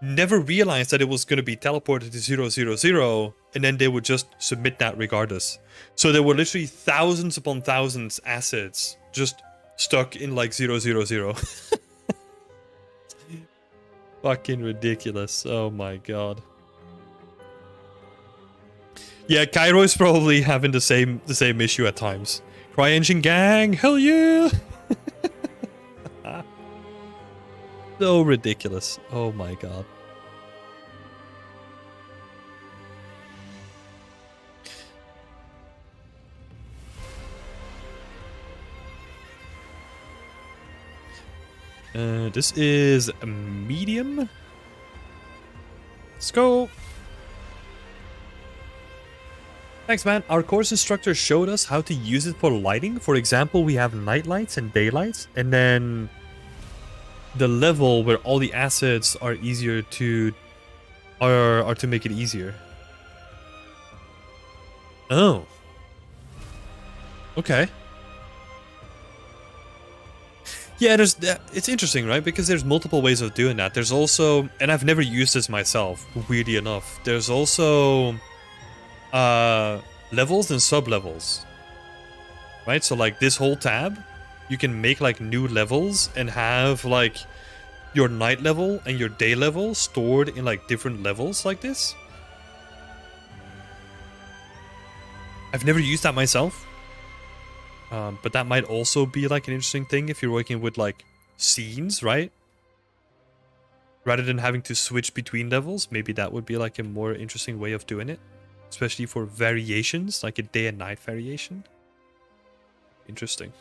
never realized that it was going to be teleported to 000, and then they would just submit that regardless. So there were literally thousands upon thousands assets just stuck in like 000. Fucking ridiculous. Oh my god. Yeah, Cairo is probably having the same issue at times. CryEngine gang, hell yeah! So ridiculous. Oh my god. This is a medium. Let's go. Thanks, man. Our course instructor showed us how to use it for lighting. For example, we have night lights and daylights, and then the level where all the assets are easier to are to make it easier. Oh. Okay. Yeah, it's interesting, right? Because there's multiple ways of doing that. There's also, and I've never used this myself, weirdly enough. There's also levels and sub-levels, right? So like this whole tab, you can make like new levels and have like your night level and your day level stored in like different levels like this. I've never used that myself, but that might also be like an interesting thing if you're working with like scenes, right? Rather than having to switch between levels, maybe that would be like a more interesting way of doing it. Especially for variations, like a day and night variation. Interesting.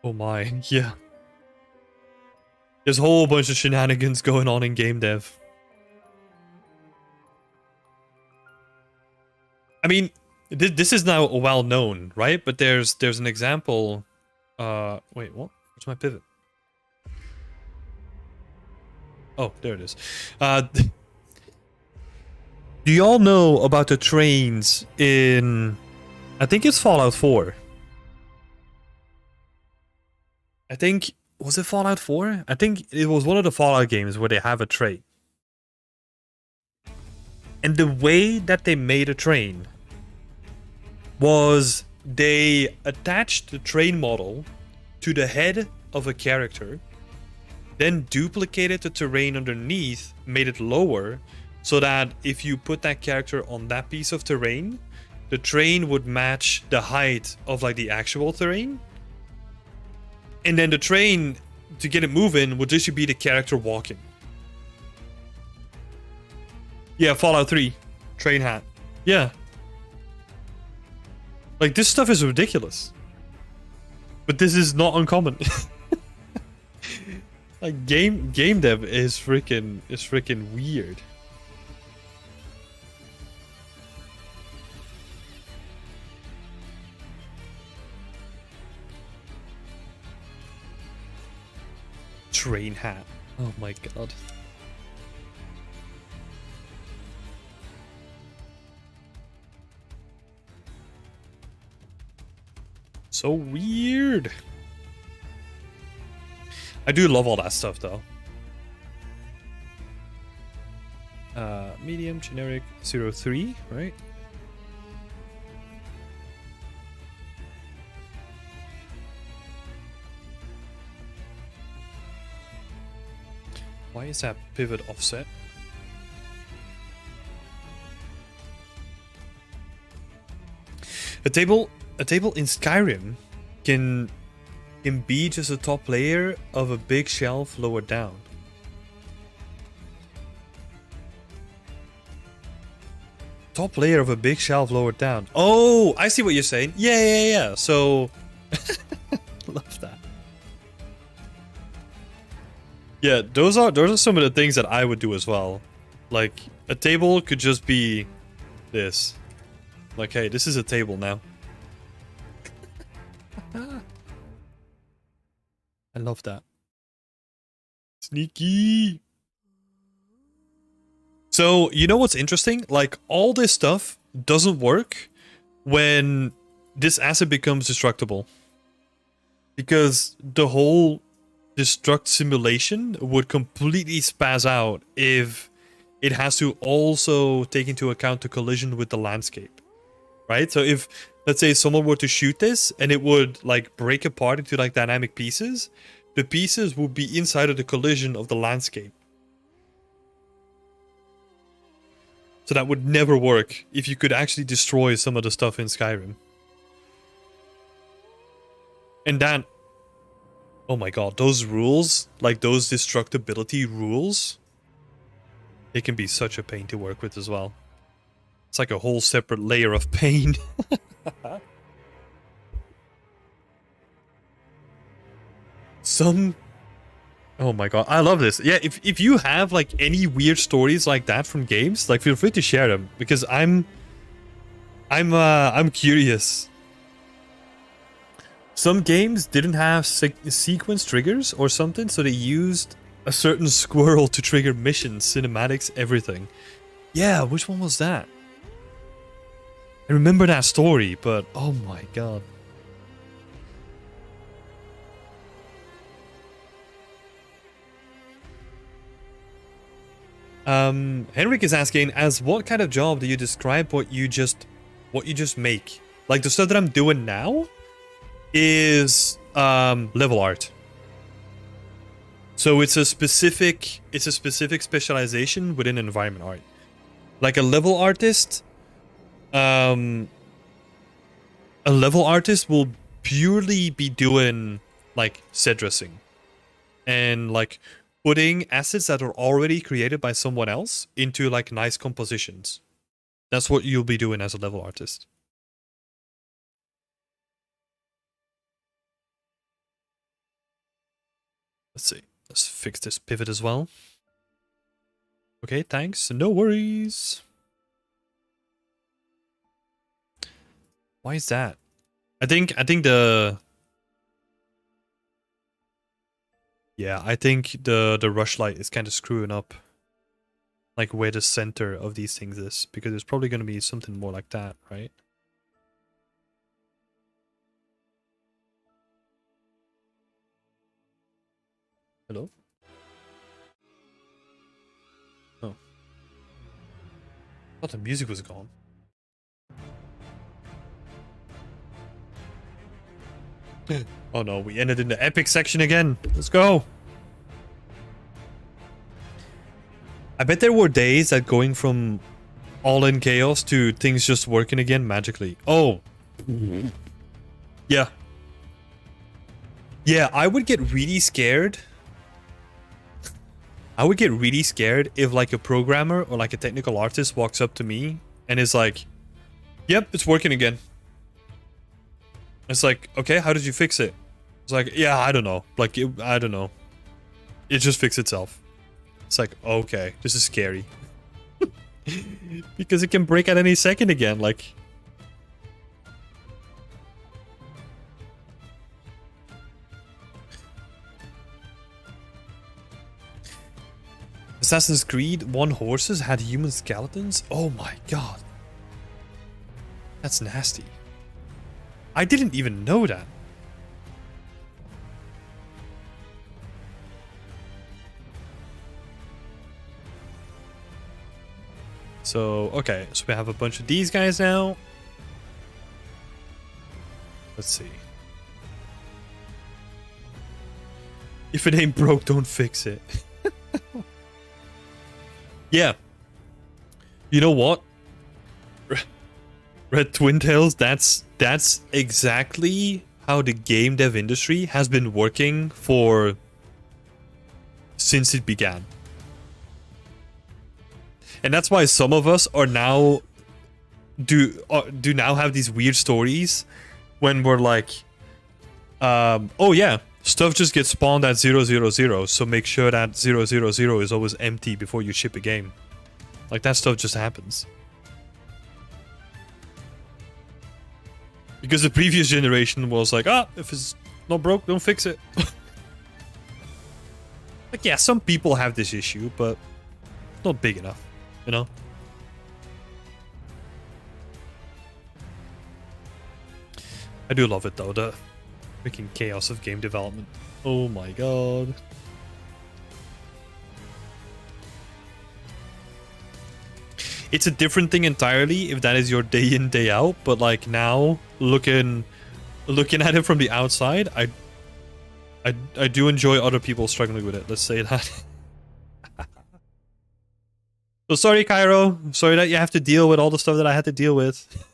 Oh my, yeah. There's a whole bunch of shenanigans going on in game dev. I mean, this is now well known, right? But there's an example. Wait, what? Where's my pivot? Oh, there it is. Do y'all know about the trains in, I think it's Fallout 4? I think, was it Fallout 4? I think it was one of the Fallout games where they have a train. And the way that they made a train was they attached the train model to the head of a character, then duplicated the terrain underneath, made it lower, so that if you put that character on that piece of terrain, the train would match the height of like the actual terrain. And then the train, to get it moving, would just be the character walking. Yeah, Fallout 3. Train hat. Yeah. Like, this stuff is ridiculous. But this is not uncommon. Like, game dev is freaking weird. Train hat. Oh my god. So weird. I do love all that stuff though. Medium, generic, 03, right? Why is that pivot offset? A table in Skyrim can be just a top layer of a big shelf lower down. Top layer of a big shelf lower down. Oh, I see what you're saying. Yeah. So, love that. Yeah, those are some of the things that I would do as well. Like, a table could just be this. Like, hey, this is a table now. I love that. Sneaky. So, you know what's interesting? Like, all this stuff doesn't work when this asset becomes destructible. Because the whole destruct simulation would completely spaz out if it has to also take into account the collision with the landscape. Right? So if, let's say, someone were to shoot this and it would, like, break apart into, like, dynamic pieces, the pieces would be inside of the collision of the landscape. So that would never work if you could actually destroy some of the stuff in Skyrim. And that... Oh my god, those rules, like those destructibility rules, it can be such a pain to work with as well. It's like a whole separate layer of pain. Oh my god, I love this. Yeah, if you have like any weird stories like that from games, like feel free to share them because I'm curious. Some games didn't have sequence triggers or something, so they used a certain squirrel to trigger missions, cinematics, everything. Yeah, which one was that? I remember that story, but oh my god. Henrik is asking, as what kind of job do you describe what you just make? Like the stuff that I'm doing now is level art. So it's a specific specialization within environment art. Like a level artist will purely be doing like set dressing and like putting assets that are already created by someone else into like nice compositions. That's what you'll be doing as a level artist. Let's see. Let's fix this pivot as well. Okay, thanks. No worries. Why is that? I think the... Yeah, I think the rush light is kind of screwing up like where the center of these things is, because it's probably going to be something more like that, right? Hello? Oh. I thought the music was gone. Oh no, we ended in the epic section again. Let's go. I bet there were days that going from all in chaos to things just working again magically. Oh. Yeah. Yeah, I would get really scared. I would get really scared if like a programmer or like a technical artist walks up to me and is like, yep, it's working again. It's like, okay, how did you fix it? It's like, yeah, I don't know. Like, I don't know. It just fixed itself. It's like, okay, this is scary. Because it can break at any second again, like... Assassin's Creed 1 horses had human skeletons? Oh my god. That's nasty. I didn't even know that. So, okay, so we have a bunch of these guys now. Let's see. If it ain't broke, don't fix it. Yeah. You know what? Red Twin Tails, that's exactly how the game dev industry has been working for since it began. And that's why some of us are now do now have these weird stories when we're like, oh yeah, stuff just gets spawned at 000, so make sure that 000 is always empty before you ship a game. Like, that stuff just happens. Because the previous generation was like, ah, if it's not broke, don't fix it. Like, yeah, some people have this issue, but it's not big enough, you know? I do love it, though, the freaking chaos of game development. Oh my god. It's a different thing entirely if that is your day in, day out, but like now, looking at it from the outside, I do enjoy other people struggling with it, let's say that. So sorry, Cairo. Sorry that you have to deal with all the stuff that I had to deal with.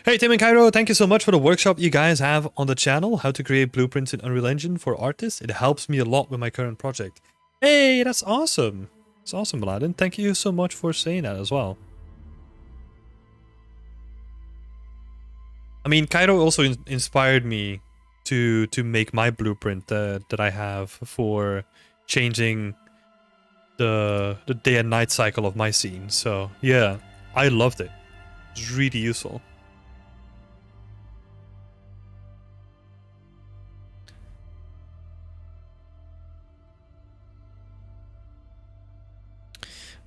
Hey, Tim and Cairo, thank you so much for the workshop you guys have on the channel, how to create blueprints in Unreal Engine for artists. It helps me a lot with my current project. Hey, that's awesome. That's awesome, Aladdin. Thank you so much for saying that as well. I mean, Cairo also inspired me to make my blueprint that I have for changing the day and night cycle of my scene. So, yeah, I loved it. It's really useful.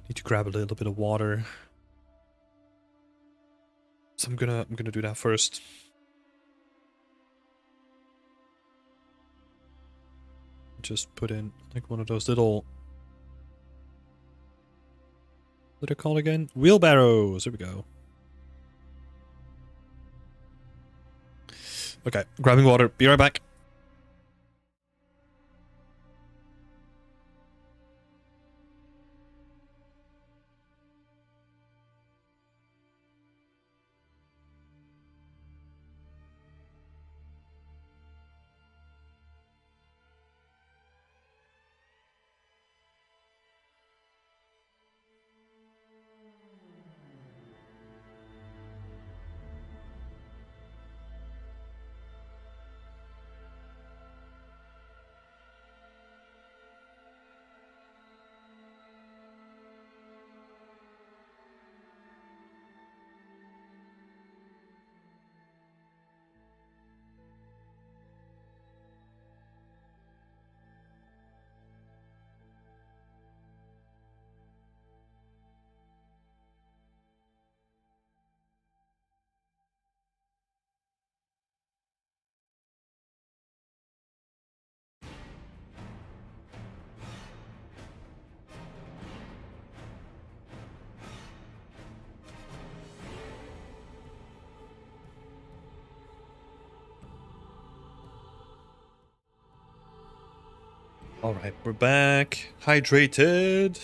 Need to grab a little bit of water. So I'm gonna do that first. Just put in like one of those little, what are they called again? Wheelbarrows. There we go. Okay, grabbing water. Be right back. All right, we're back. Hydrated.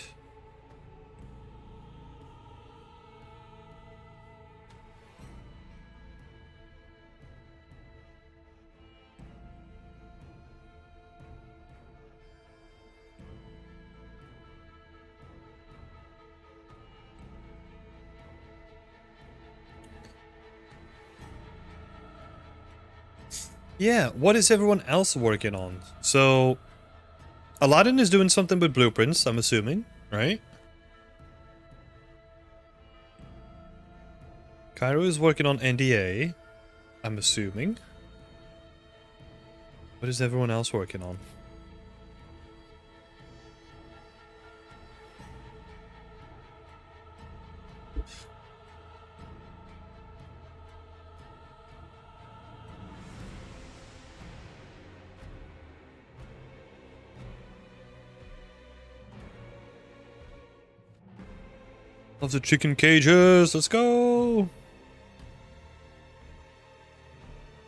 Yeah, what is everyone else working on? So, Aladdin is doing something with blueprints, I'm assuming, right? Cairo is working on NDA, I'm assuming. What is everyone else working on? Love the chicken cages, let's go!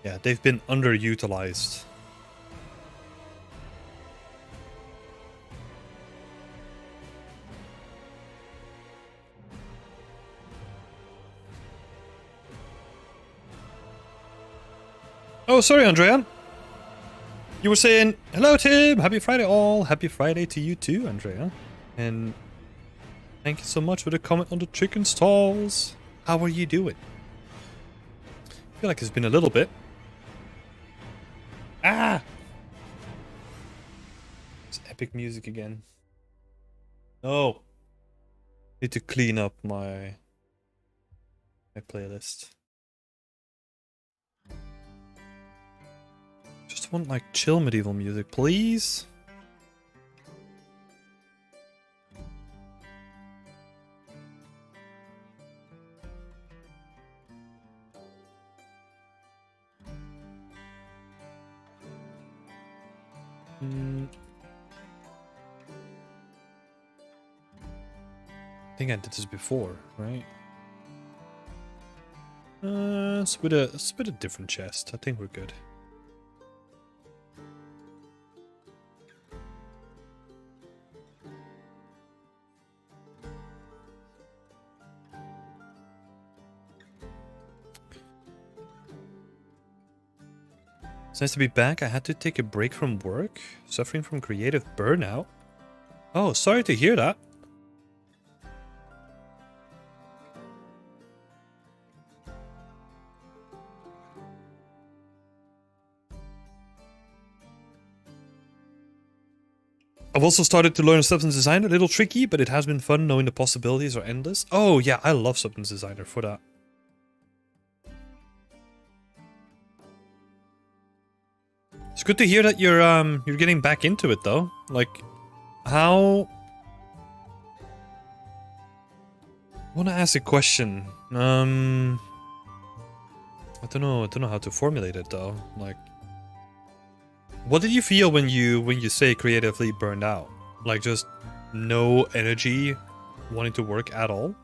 Yeah, they've been underutilized. Oh, sorry, Andrea. You were saying, hello, Tim! Happy Friday, all! Happy Friday to you too, Andrea. And thank you so much for the comment on the chicken stalls. How are you doing? I feel like it's been a little bit. Ah! It's epic music again. No. Need to clean up my playlist. Just want like chill medieval music, please. I think I did this before, right? It's with a different chest. I think we're good. It's nice to be back. I had to take a break from work, suffering from creative burnout. Oh, sorry to hear that. I've also started to learn Substance Designer. A little tricky, but it has been fun knowing the possibilities are endless. Oh yeah, I love Substance Designer for that. It's good to hear that you're getting back into it though. Like, how? I want to ask a question. I don't know how to formulate it though. Like, what did you feel when you say creatively burned out? Like, just no energy, wanting to work at all?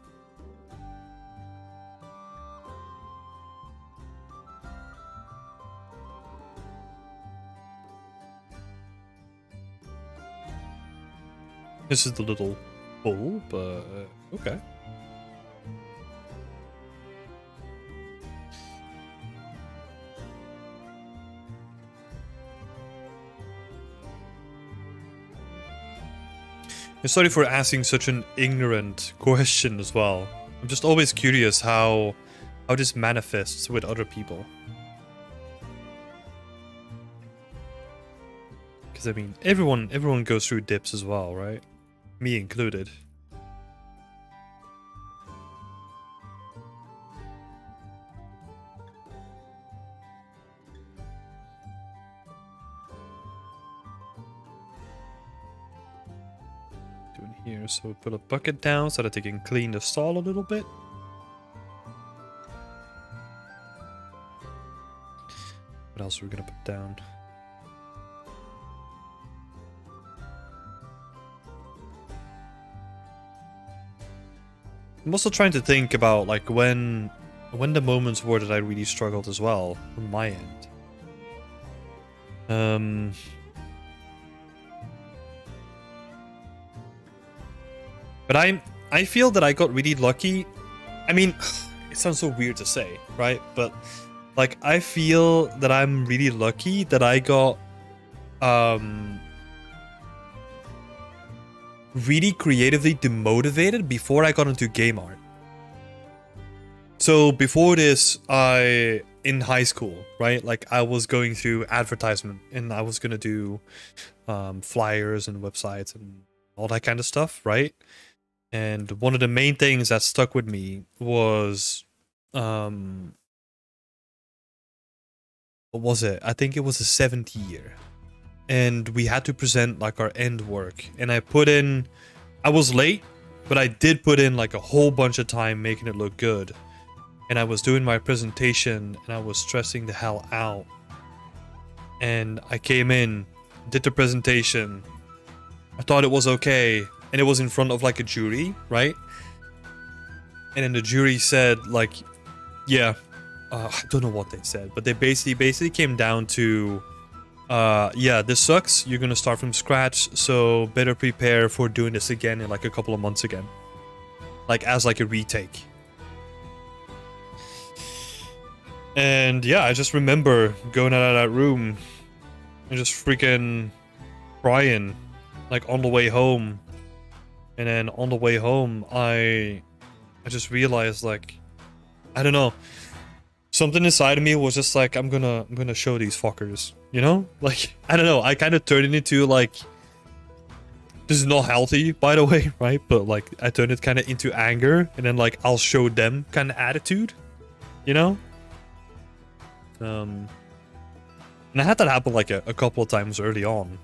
This is the little bowl, but okay. And sorry for asking such an ignorant question as well. I'm just always curious how this manifests with other people. Because I mean, everyone goes through dips as well, right? Me included. Doing here, so we put a bucket down so that they can clean the stall a little bit. What else are we gonna put down? I'm also trying to think about like when the moments were that I really struggled as well on my end. But I feel that I got really lucky. I mean, it sounds so weird to say, right? But like I feel that I'm really lucky that I got really creatively demotivated before I got into game art. So before this, in high school, right? Like I was going through advertisement and I was gonna do flyers and websites and all that kind of stuff, right? And one of the main things that stuck with me was what was it? I think it was a 7th year. And we had to present like our end work. And I was late, but I did put in like a whole bunch of time making it look good. And I was doing my presentation and I was stressing the hell out. And I came in, did the presentation. I thought it was okay. And it was in front of like a jury, right? And then the jury said like, yeah, I don't know what they said, but they basically came down to, yeah, this sucks. You're gonna start from scratch, so better prepare for doing this again in like a couple of months again, like as like a retake. And yeah, I just remember going out of that room and just freaking crying, like on the way home. And then on the way home, I just realized like, I don't know. Something inside of me was just like, I'm gonna show these fuckers, you know? Like, I don't know, I kind of turned it into like, this is not healthy, by the way, right? But like, I turned it kind of into anger, and then like, I'll show them kind of attitude, you know? And I had that happen like a couple of times early on.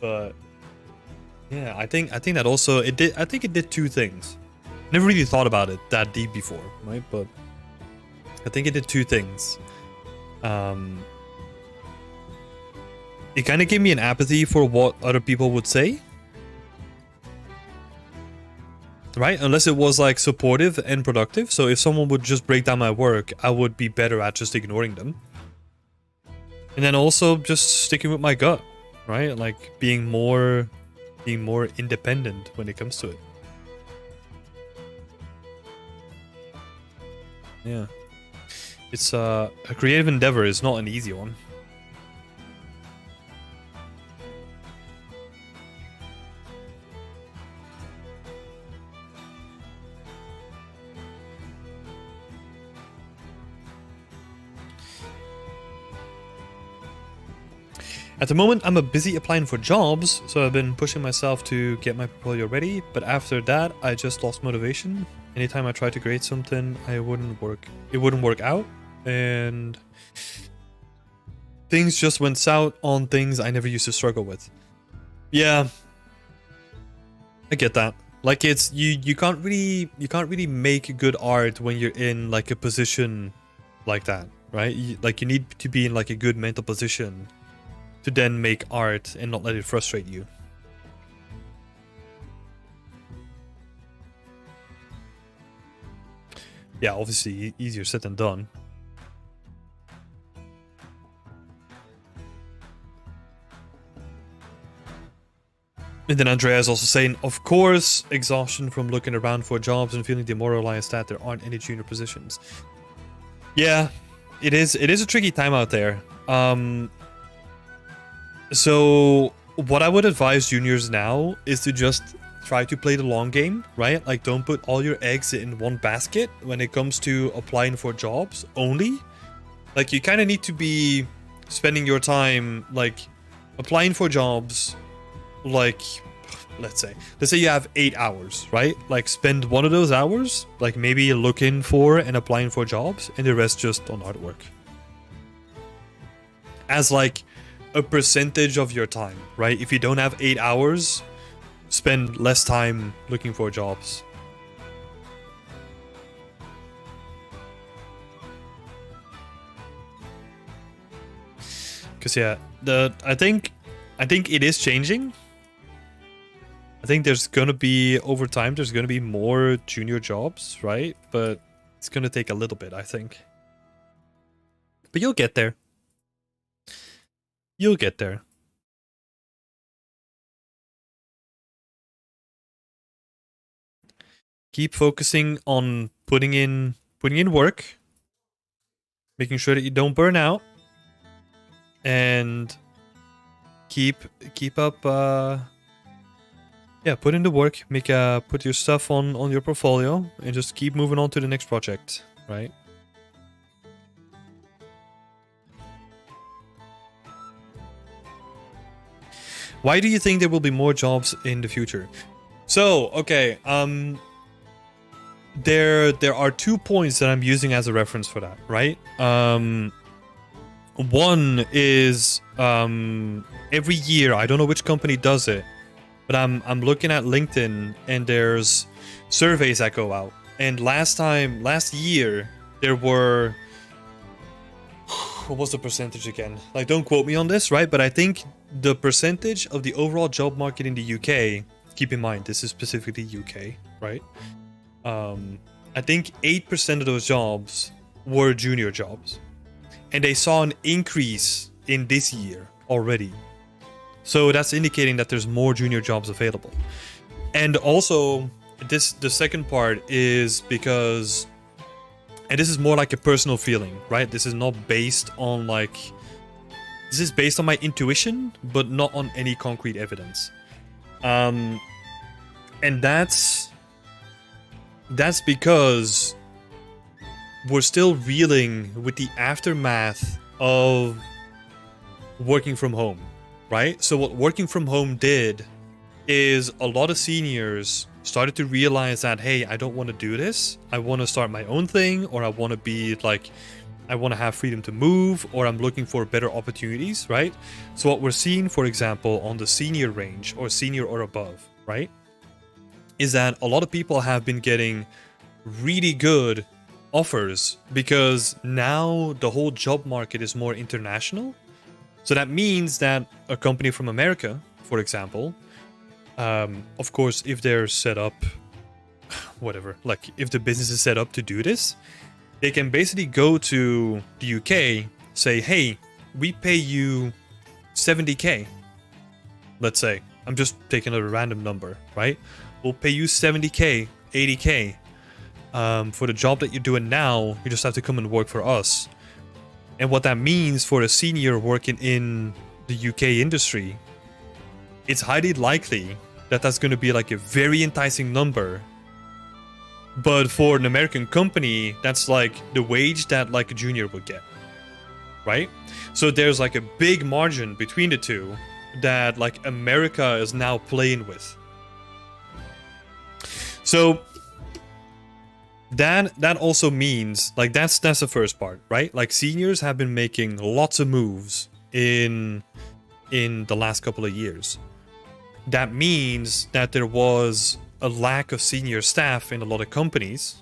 But yeah, I think that also, I think it did two things. Never really thought about it that deep before, right? But I think it did two things. It kind of gave me an apathy for what other people would say, right? Unless it was like supportive and productive. So if someone would just break down my work, I would be better at just ignoring them. And then also just sticking with my gut, right? Like being more independent when it comes to it. Yeah. It's a creative endeavor is not an easy one. At the moment, I'm busy applying for jobs, so I've been pushing myself to get my portfolio ready, but after that, I just lost motivation. Anytime I tried to create something, it wouldn't work out, and things just went south on things I never used to struggle with. Yeah, I get that. Like it's you can't really make good art when you're in like a position like that, right? You need to be in like a good mental position to then make art and not let it frustrate you. Yeah, obviously easier said than done. And then Andrea is also saying, of course, exhaustion from looking around for jobs and feeling demoralized that there aren't any junior positions. Yeah, it is a tricky time out there. So what I would advise juniors now is to just try to play the long game, right? Like don't put all your eggs in one basket when it comes to applying for jobs only. Like you kind of need to be spending your time like applying for jobs, like let's say you have 8 hours, right? Like spend one of those hours like maybe looking for and applying for jobs and the rest just on artwork. As like a percentage of your time, right? If you don't have 8 hours, spend less time looking for jobs. Because yeah, I think it is changing. I think there's gonna be over time there's gonna be more junior jobs, right? But it's gonna take a little bit, I think. But you'll get there. You'll get there. keep focusing on putting in work, making sure that you don't burn out, and keep up. Put in the work. Put your stuff on your portfolio, and just keep moving on to the next project. Right. Why do you think there will be more jobs in the future? So, okay, there are 2 points that I'm using as a reference for that, right? One is every year, I don't know which company does it, but I'm looking at LinkedIn and there's surveys that go out. And last year, there were, what was the percentage again? Like, don't quote me on this, right? But I think the percentage of the overall job market in the UK, keep in mind, this is specifically UK, right? I think 8% of those jobs were junior jobs. And they saw an increase in this year already. So that's indicating that there's more junior jobs available. And also, the second part is because, and this is more like a personal feeling, right? This is not based on like, this is based on my intuition, but not on any concrete evidence. And that's because we're still reeling with the aftermath of working from home, right? So what working from home did is a lot of seniors started to realize that, hey, I don't want to do this. I want to start my own thing, or I want to be like, I want to have freedom to move, or I'm looking for better opportunities, right? So what we're seeing, for example, on the senior range or senior or above, right, is that a lot of people have been getting really good offers because now the whole job market is more international. So that means that a company from America, for example, of course, if they're set up, whatever, like if the business is set up to do this, they can basically go to the UK, say, hey, we pay you 70k. Let's say, I'm just taking a random number, right? We'll pay you 70k, 80k. For the job that you're doing now, you just have to come and work for us. And what that means for a senior working in the UK industry, it's highly likely that that's going to be like a very enticing number. But for an American company, that's like the wage that like a junior would get, right? So there's like a big margin between the two that like America is now playing with. So that also means like that's the first part, right? Like seniors have been making lots of moves in the last couple of years. That means that there was a lack of senior staff in a lot of companies.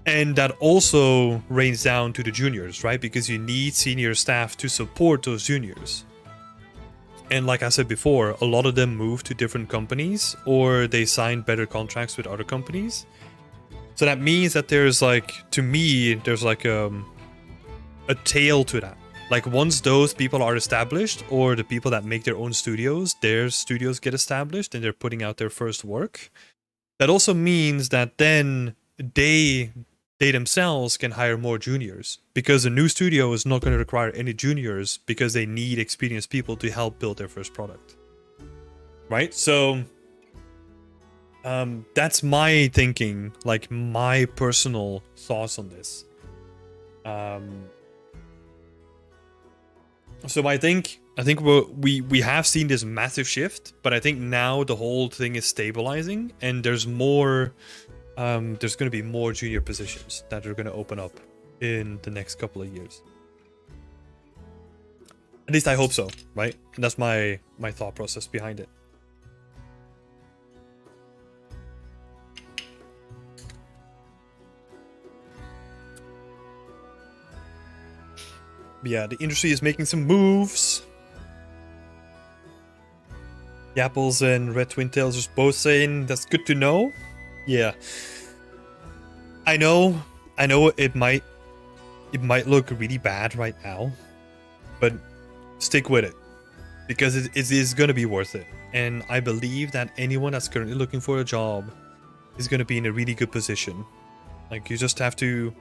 And that also rains down to the juniors, right? Because you need senior staff to support those juniors. And like I said before, a lot of them moved to different companies or they signed better contracts with other companies. So that means that there's like, to me, there's like a tail to that. Like once those people are established, or the people that make their own studios, their studios get established and they're putting out their first work. That also means that then they themselves can hire more juniors, because a new studio is not going to require any juniors because they need experienced people to help build their first product. Right? So that's my thinking, like my personal thoughts on this. So I think we have seen this massive shift, but I think now the whole thing is stabilizing, and there's more. There's going to be more junior positions that are going to open up in the next couple of years. At least I hope so, right? And that's my thought process behind it. But yeah, the industry is making some moves. Yapples and Red Twin Tails are both saying that's good to know. Yeah, I know it might look really bad right now, but stick with it. because it is going to be worth it. And I believe that anyone that's currently looking for a job is going to be in a really good position. Like, you just have to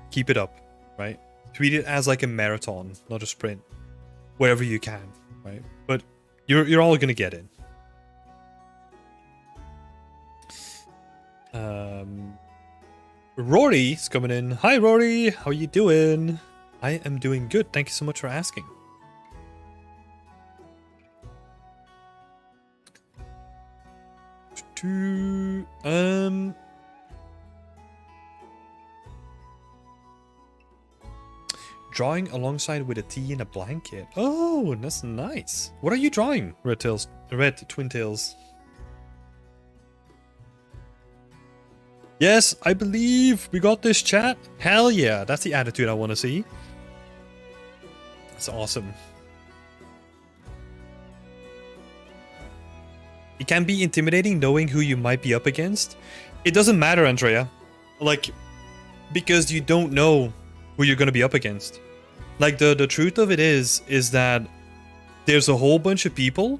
keep it up, right? Treat it as like a marathon, not a sprint, wherever you can, right? But you're all going to get it. Rory's coming in. Hi, Rory. How are you doing? I am doing good. Thank you so much for asking. Drawing alongside with a tea and a blanket. Oh, that's nice. What are you drawing, Red Twin Tails? Yes, I believe we got this, chat. Hell yeah, that's the attitude I want to see. That's awesome. It can be intimidating knowing who you might be up against. It doesn't matter, Andrea. Like, because you don't know who you're going to be up against. Like, the truth of it is that there's a whole bunch of people.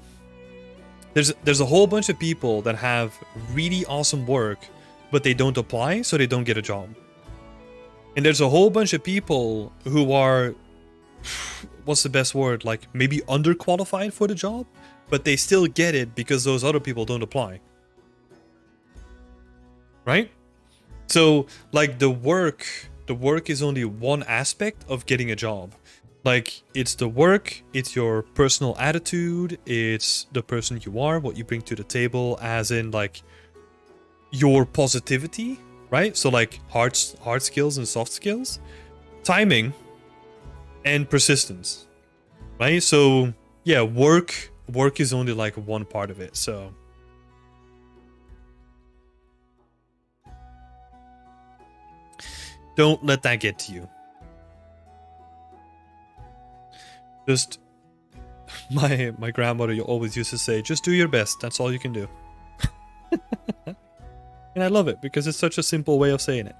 There's a whole bunch of people that have really awesome work, but they don't apply, so they don't get a job. And there's a whole bunch of people who are, what's the best word? Like, maybe underqualified for the job, but they still get it because those other people don't apply. Right? So, like, the work is only one aspect of getting a job. Like, it's the work, it's your personal attitude, it's the person you are, what you bring to the table, as in, like, your positivity, right? So, like, hard skills and soft skills, timing, and persistence, right? So, yeah, work is only, like, one part of it, so... Don't let that get to you. Just, my grandmother always used to say, just do your best, that's all you can do. And I love it, because it's such a simple way of saying it.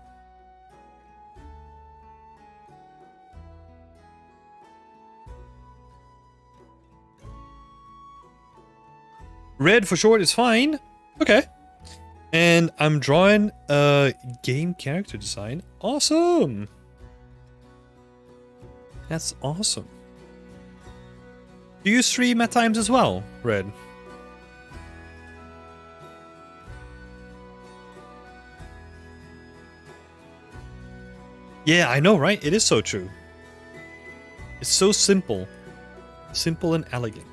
Red for short is fine. Okay. And I'm drawing a game character design. Awesome. That's awesome. Do you stream at times as well, Red? Yeah, I know, right? It is so true. It's so simple. Simple and elegant.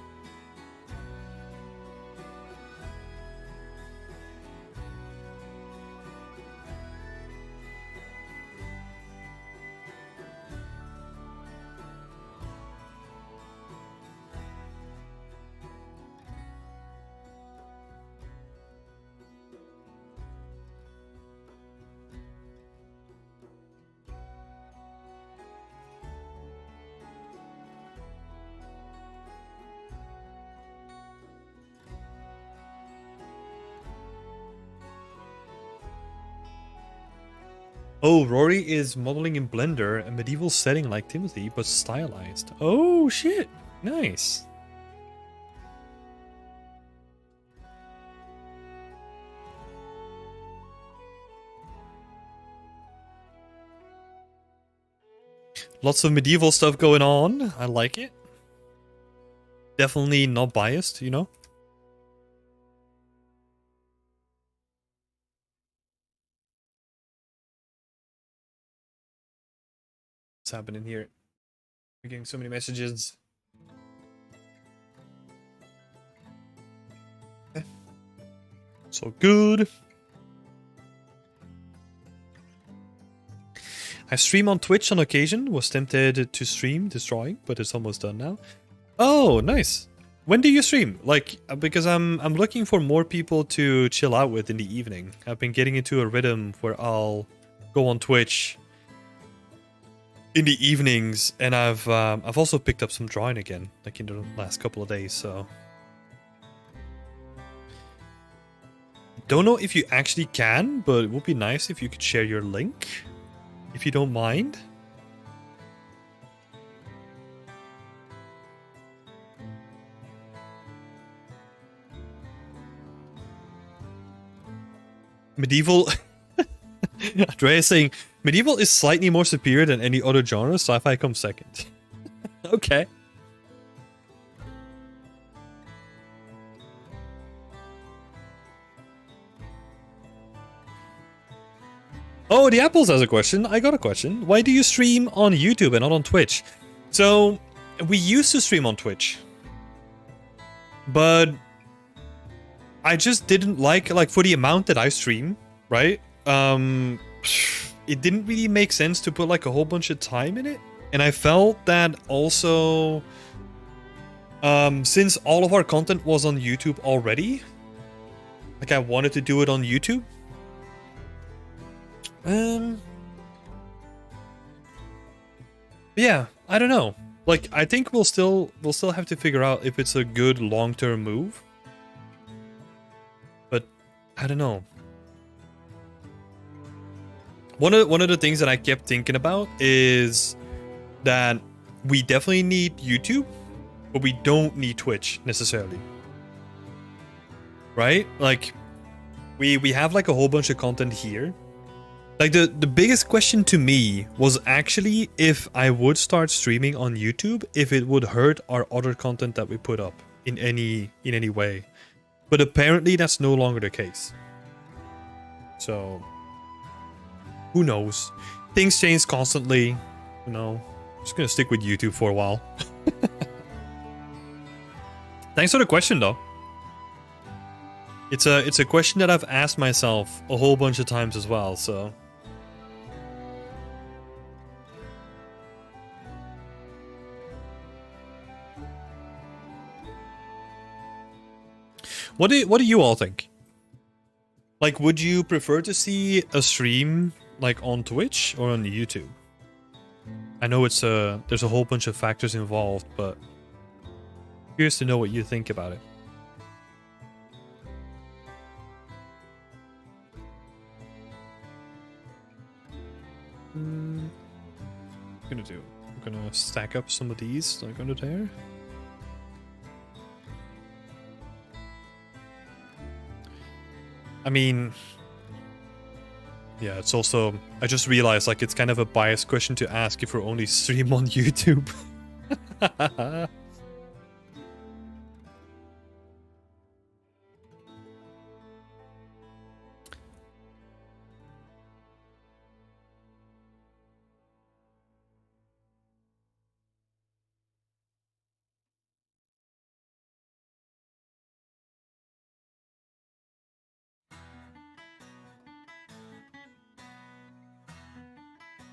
Oh, Rory is modeling in Blender, a medieval setting like Timothy, but stylized. Oh, shit. Nice. Lots of medieval stuff going on. I like it. Definitely not biased, you know? What's happening here? We're getting so many messages. Okay. So good. I stream on Twitch on occasion. Was tempted to stream this drawing, but it's almost done now. Oh, nice. When do you stream? Like, because I'm looking for more people to chill out with in the evening. I've been getting into a rhythm where I'll go on Twitch in the evenings, and I've also picked up some drawing again, like in the last couple of days. So, don't know if you actually can, but it would be nice if you could share your link, if you don't mind. Medieval. Andrea is saying medieval is slightly more superior than any other genre. Sci-fi comes second. Okay. Oh, the Apples has a question. I got a question. Why do you stream on YouTube and not on Twitch? So, we used to stream on Twitch. But I just didn't like for the amount that I stream, right? It didn't really make sense to put like a whole bunch of time in it. And I felt that also, since all of our content was on YouTube already, like I wanted to do it on YouTube. Yeah, I don't know. Like, I think we'll still have to figure out if it's a good long-term move. But I don't know. One of the things that I kept thinking about is that we definitely need YouTube, but we don't need Twitch necessarily. Right? Like, we have like a whole bunch of content here. Like the biggest question to me was actually if I would start streaming on YouTube, if it would hurt our other content that we put up in any way. But apparently that's no longer the case. So who knows? Things change constantly, you know. I'm just gonna stick with YouTube for a while. Thanks for the question though. It's a question that I've asked myself a whole bunch of times as well, so. What do you all think? Like, would you prefer to see a stream like on Twitch or on YouTube? I know it's there's a whole bunch of factors involved, but curious to know what you think about it. I'm gonna stack up some of these like under there. I mean, yeah, it's also, I just realized like it's kind of a biased question to ask if we're only stream on YouTube.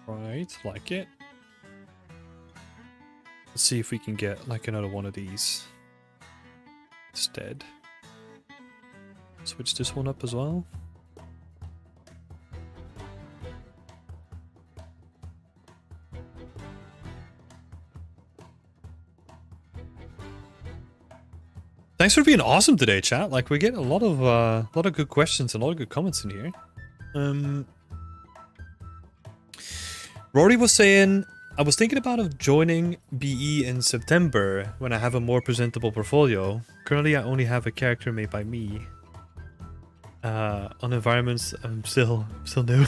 Right, like it. Let's see if we can get like another one of these instead. Switch this one up as well. Thanks for being awesome today, chat. Like, we get a lot of good questions and a lot of good comments in here. Rory was saying, I was thinking about joining BE in September when I have a more presentable portfolio. Currently, I only have a character made by me. On environments, I'm still new.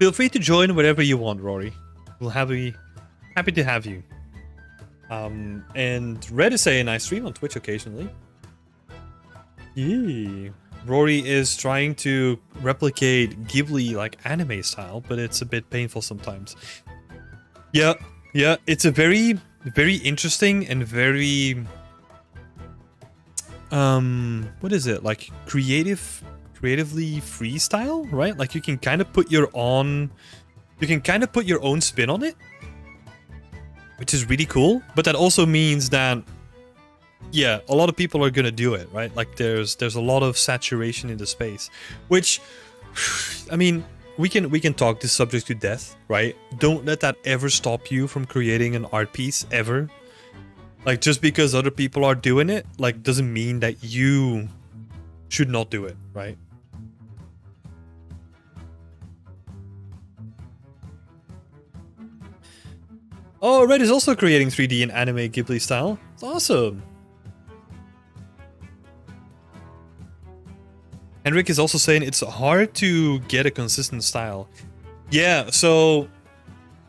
Feel free to join wherever you want, Rory. We'll happy to have you. And Red is saying I stream on Twitch occasionally. Yeah. Rory is trying to replicate Ghibli like anime style, but it's a bit painful sometimes. Yeah, it's a very interesting and very what is it? Like creatively freestyle, right? Like you can kind of put your own spin on it, which is really cool, but that also means that yeah, a lot of people are gonna do it, right? Like there's a lot of saturation in the space, which I mean, we can talk this subject to death, right? Don't let that ever stop you from creating an art piece ever. Like just because other people are doing it, like doesn't mean that you should not do it, right? Oh, Red is also creating 3D in anime Ghibli style. It's awesome. Henrik is also saying it's hard to get a consistent style. Yeah, so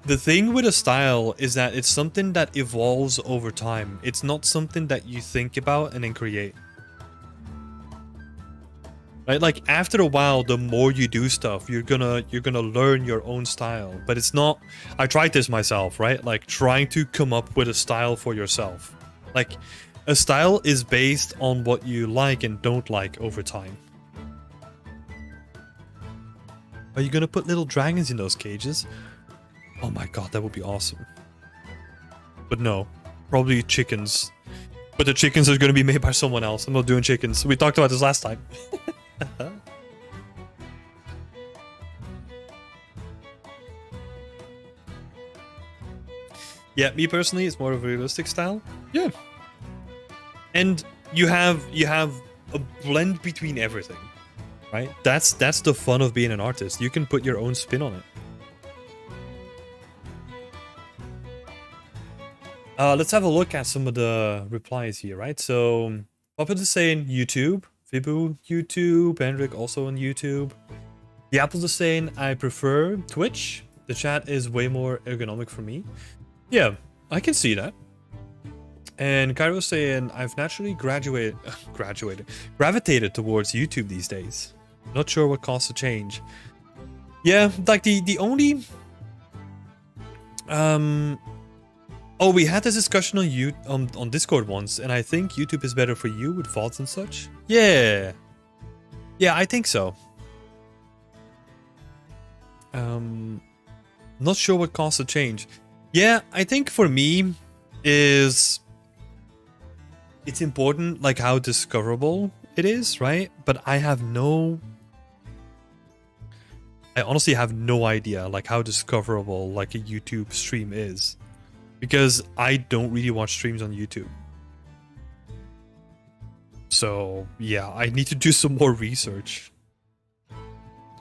the thing with a style is that it's something that evolves over time. It's not something that you think about and then create. Right? Like after a while, the more you do stuff, you're gonna learn your own style. But it's not. I tried this myself, right? Like trying to come up with a style for yourself. Like a style is based on what you like and don't like over time. Are you gonna put little dragons in those cages? Oh my god, that would be awesome. But no, probably chickens. But the chickens are gonna be made by someone else. I'm not doing chickens. We talked about this last time. Yeah, me personally, it's more of a realistic style. Yeah. And you have a blend between everything. Right? That's the fun of being an artist. You can put your own spin on it. Let's have a look at some of the replies here, right? So, Puppet is saying YouTube, Vibu, YouTube, Hendrik also on YouTube. The Apples is saying I prefer Twitch. The chat is way more ergonomic for me. Yeah, I can see that. And Kairo's saying I've naturally gravitated towards YouTube these days. Not sure what caused the change. Yeah, like the only oh, we had this discussion on Discord once, and I think YouTube is better for you with VODs and such. Yeah. Yeah, I think so. Not sure what caused the change. Yeah, I think for me is it's important like how discoverable it is, right? But I honestly have no idea like how discoverable like a YouTube stream is. Because I don't really watch streams on YouTube. So yeah, I need to do some more research.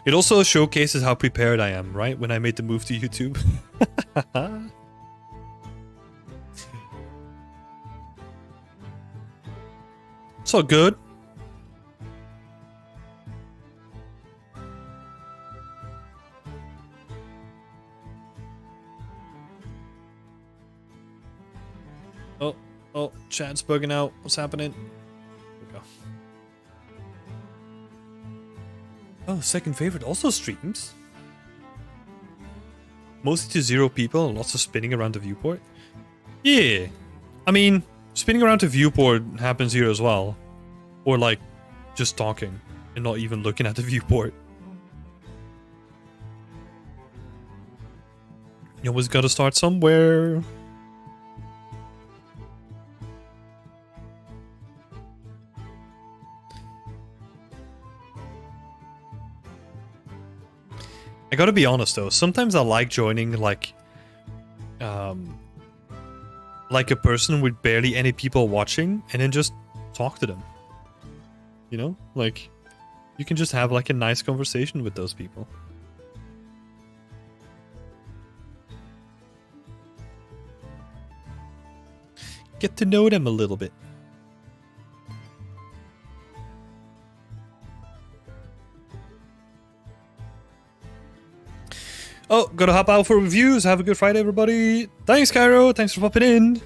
It also showcases how prepared I am, right? When I made the move to YouTube. It's all good. Oh, chat's bugging out. What's happening? Here we go. Oh, second favorite also streams. Mostly to 0 people and lots of spinning around the viewport. Yeah. I mean, spinning around the viewport happens here as well. Or like, just talking and not even looking at the viewport. You always gotta start somewhere. I gotta be honest though, sometimes I like joining like a person with barely any people watching and then just talk to them. You know? Like, you can just have like a nice conversation with those people. Get to know them a little bit. Oh, gotta hop out for reviews. Have a good Friday, everybody. Thanks, Cairo. Thanks for popping in.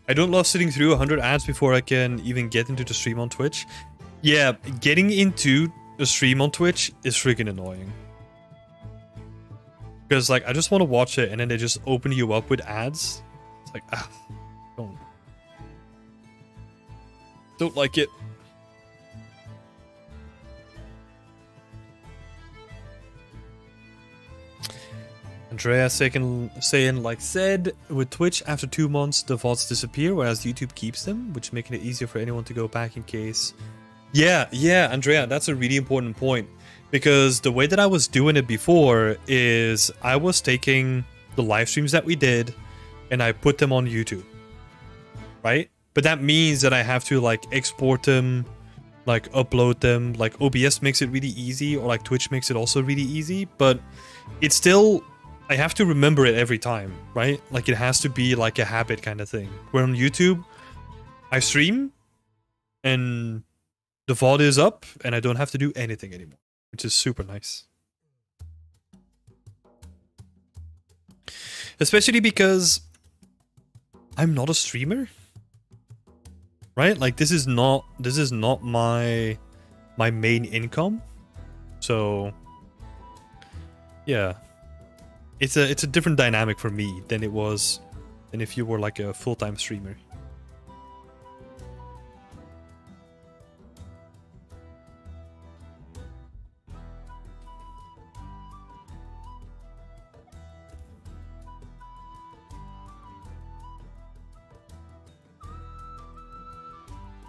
I don't love sitting through 100 ads before I can even get into the stream on Twitch. Yeah, getting into the stream on Twitch is freaking annoying. Because, like, I just want to watch it and then they just open you up with ads. It's like, don't like it. Andrea saying, like said, with Twitch, after 2 months, the VODs disappear, whereas YouTube keeps them, which making it easier for anyone to go back in case. Yeah, Andrea, that's a really important point. Because the way that I was doing it before is I was taking the live streams that we did and I put them on YouTube. Right? But that means that I have to like export them, like upload them. Like OBS makes it really easy, or like Twitch makes it also really easy. But it's still I have to remember it every time, right? Like it has to be like a habit kind of thing. Where on YouTube, I stream and the VOD is up and I don't have to do anything anymore, which is super nice. Especially because I'm not a streamer, right? Like this is not my main income. So yeah, it's a different dynamic for me than it was than if you were like a full-time streamer.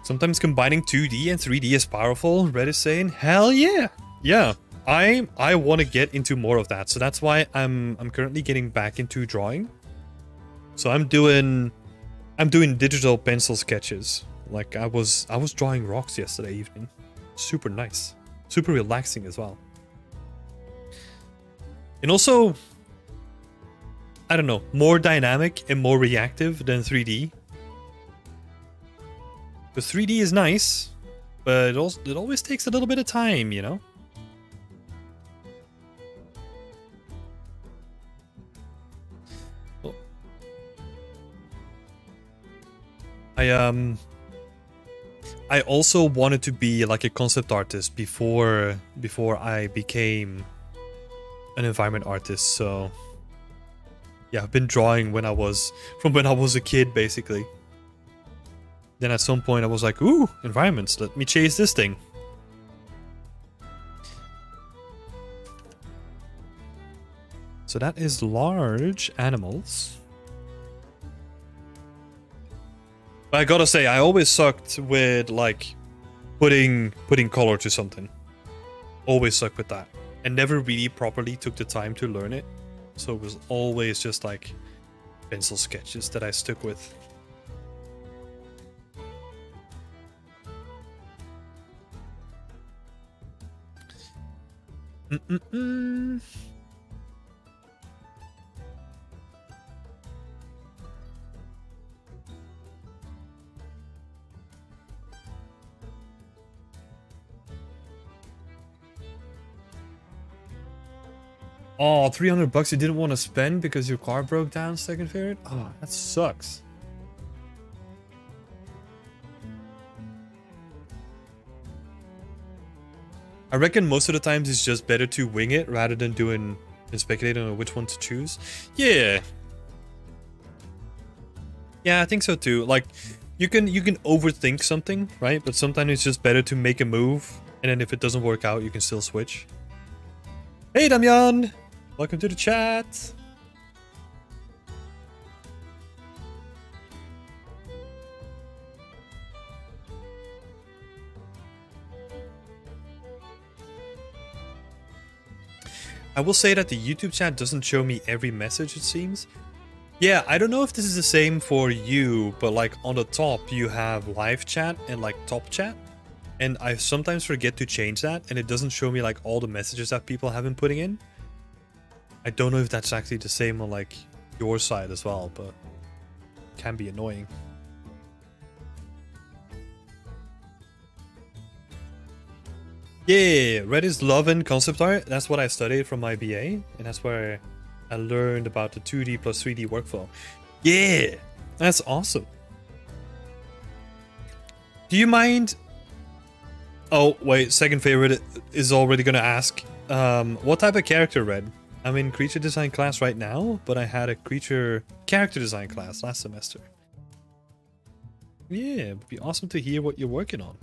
Sometimes combining 2D and 3D is powerful. Red is saying, hell yeah. Yeah, I want to get into more of that. So that's why I'm currently getting back into drawing. So I'm doing digital pencil sketches. Like I was drawing rocks yesterday evening. Super nice. Super relaxing as well. And also, I don't know, more dynamic and more reactive than 3D. Because 3D is nice, but it always takes a little bit of time, you know? Oh. I also wanted to be like a concept artist before I became an environment artist, so yeah, I've been drawing when I was a kid, basically. Then at some point I was like, ooh, environments, let me chase this thing. So that is large animals. But I gotta say, I always sucked with like putting color to something. Always sucked with that. And never really properly took the time to learn it. So it was always just like pencil sketches that I stuck with. Oh, $300 you didn't want to spend because your car broke down, second favorite? Oh, that sucks. I reckon most of the times it's just better to wing it rather than doing and speculating on which one to choose. Yeah. Yeah, I think so too. Like you can overthink something, right? But sometimes it's just better to make a move, and then if it doesn't work out, you can still switch. Hey Damian! Welcome to the chat. I will say that the YouTube chat doesn't show me every message, it seems. Yeah, I don't know if this is the same for you, but like on the top you have live chat and like top chat. And I sometimes forget to change that, and it doesn't show me like all the messages that people have been putting in. I don't know if that's actually the same on like your side as well, but it can be annoying. Yeah, Red is love and concept art. That's what I studied from my BA, and that's where I learned about the 2D plus 3D workflow. Yeah, that's awesome. Do you mind? Oh, wait, second favorite is already gonna ask. What type of character, Red? I'm in creature design class right now, but I had a creature character design class last semester. Yeah, it'd be awesome to hear what you're working on.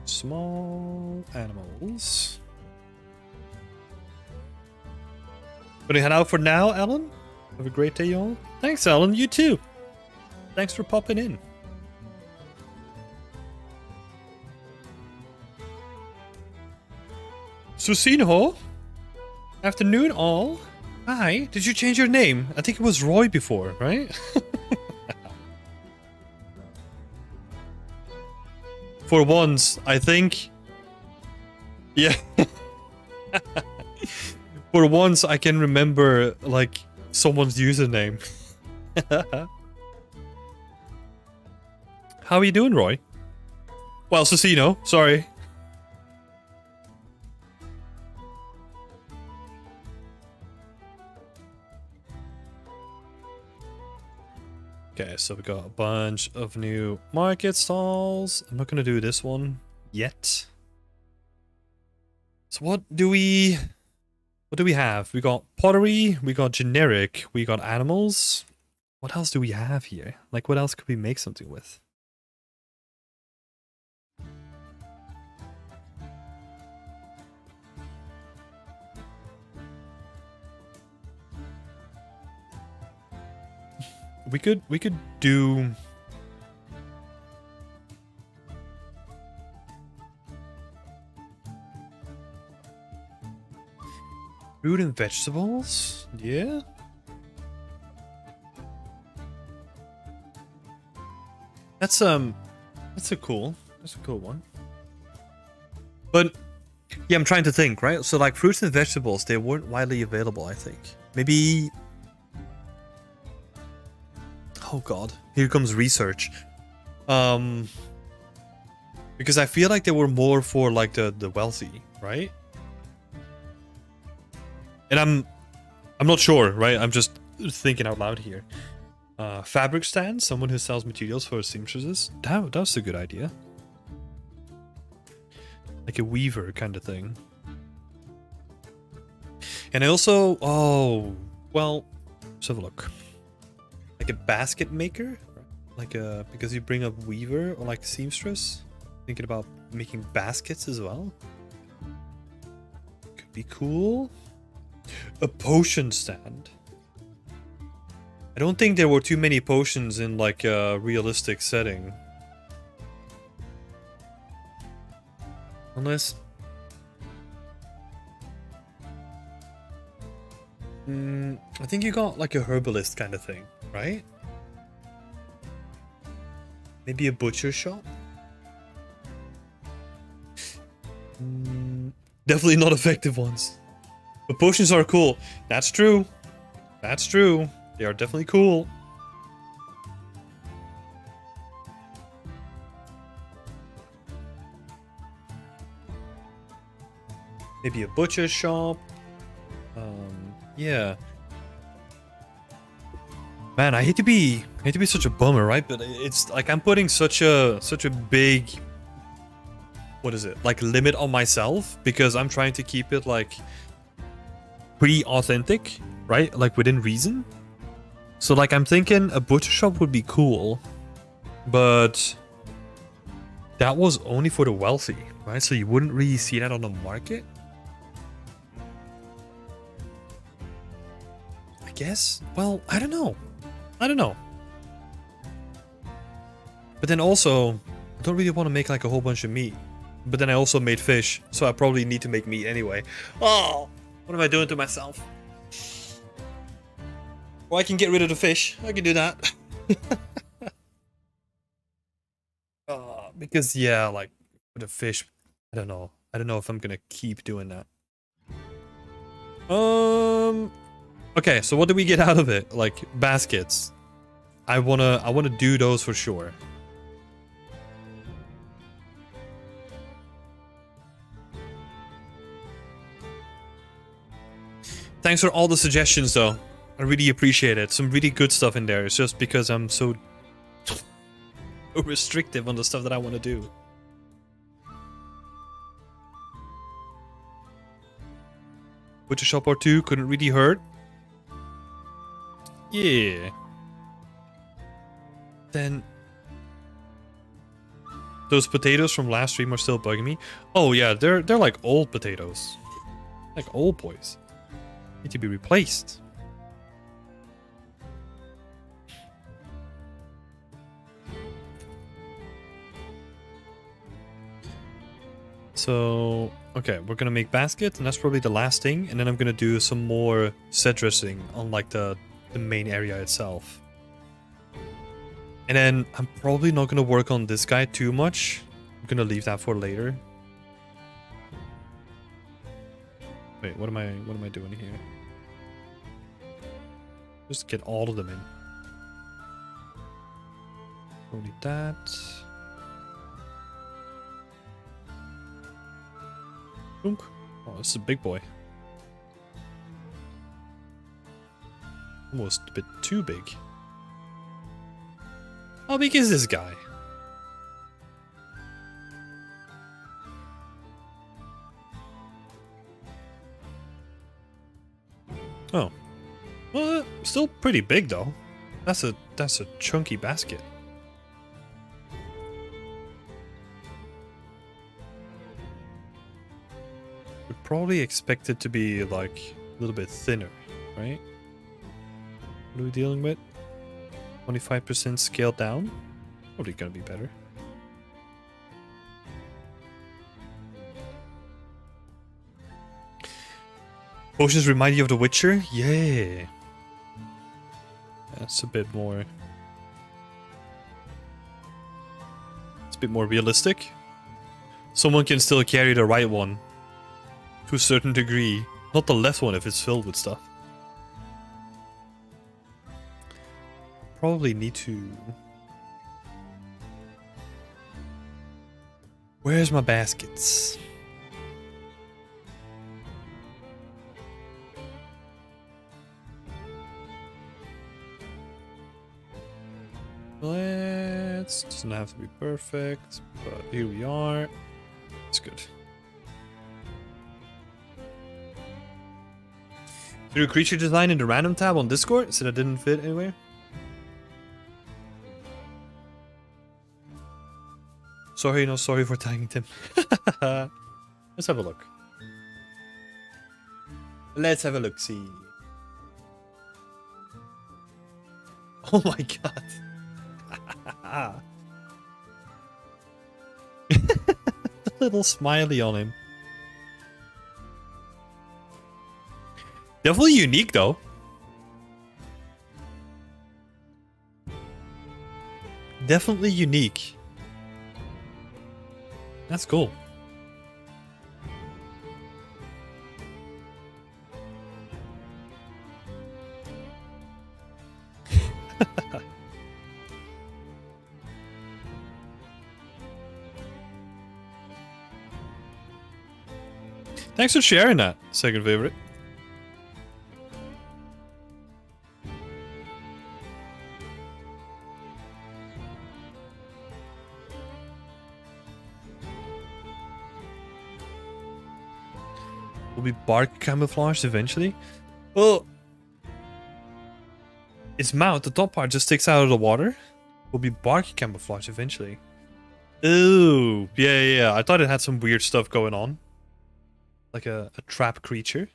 Small animals. Gonna head out for now, Alan? Have a great day, y'all. Thanks, Alan. You too. Thanks for popping in. Susinho? Afternoon, all. Hi. Did you change your name? I think it was Roy before, right? for once, I think... Yeah. For once, I can remember, like, someone's username. How are you doing, Roy? Well, Cecino, sorry. Okay, so we got a bunch of new market stalls. I'm not gonna do this one yet. So what do we have? We got pottery, we got generic, we got animals. What else do we have here? Like, what else could we make something with? We could do... Fruit and vegetables? Yeah. That's a cool one. But yeah, I'm trying to think, right? So like fruits and vegetables, they weren't widely available, I think. Maybe... Oh god, here comes research. Because I feel like they were more for like the wealthy, right? And I'm not sure, right? I'm just thinking out loud here. Fabric stand, someone who sells materials for seamstresses. That's a good idea. Like a weaver kind of thing. And I also, oh, well, let's have a look. Like a basket maker, like a, because you bring up weaver or like seamstress. Thinking about making baskets as well. Could be cool. A potion stand. I don't think there were too many potions in like a realistic setting. Unless... I think you got like a herbalist kind of thing, right? Maybe a butcher shop? Definitely not effective ones. But potions are cool. That's true. That's true. They are definitely cool. Maybe a butcher shop. Yeah. Man, I hate to be such a bummer, right? But it's like I'm putting such a big, what is it? Like limit on myself because I'm trying to keep it like pretty authentic, right? Like within reason. So like I'm thinking a butcher shop would be cool, but that was only for the wealthy, right? So you wouldn't really see that on the market. I guess. Well, I don't know. But then also, I don't really want to make like a whole bunch of meat. But then I also made fish, so I probably need to make meat anyway. Oh, what am I doing to myself? Well, I can get rid of the fish. I can do that. Because yeah, like for the fish, I don't know. I don't know if I'm gonna keep doing that. Okay, so what do we get out of it? Like baskets. I wanna do those for sure. Thanks for all the suggestions though. I really appreciate it. Some really good stuff in there. It's just because I'm so restrictive on the stuff that I want to do. Butcher shop or two couldn't really hurt. Yeah. Then those potatoes from last stream are still bugging me. Oh yeah, they're like old potatoes. Like old boys. Need to be replaced. So, okay, we're gonna make baskets, and that's probably the last thing, and then I'm gonna do some more set dressing on like the main area itself. And then I'm probably not gonna work on this guy too much, I'm gonna leave that for later. Wait, what am I doing here? Just get all of them in. Don't need that. Dunk. Oh, this is a big boy. Almost a bit too big. How big is this guy? Oh. Well, still pretty big though. That's a chunky basket. Would probably expect it to be like a little bit thinner, right? What are we dealing with? 25% scaled down? Probably gonna be better. Potions remind you of The Witcher? Yeah. That's a bit more... It's a bit more realistic. Someone can still carry the right one. To a certain degree. Not the left one if it's filled with stuff. Probably need to... Where's my baskets? Let's... Doesn't have to be perfect, but here we are. It's good. Threw creature design in the random tab on Discord, so that didn't fit anywhere. Sorry, no sorry for tagging Tim. Let's have a look. Let's have a look, see. Oh my god. The little smiley on him. Definitely unique though. Definitely unique. That's cool. Thanks for sharing that, second favorite. Will be bark camouflaged eventually. Well, its mouth, the top part, just sticks out of the water. Will be bark camouflaged eventually. Ooh, yeah. I thought it had some weird stuff going on. Like a trap creature.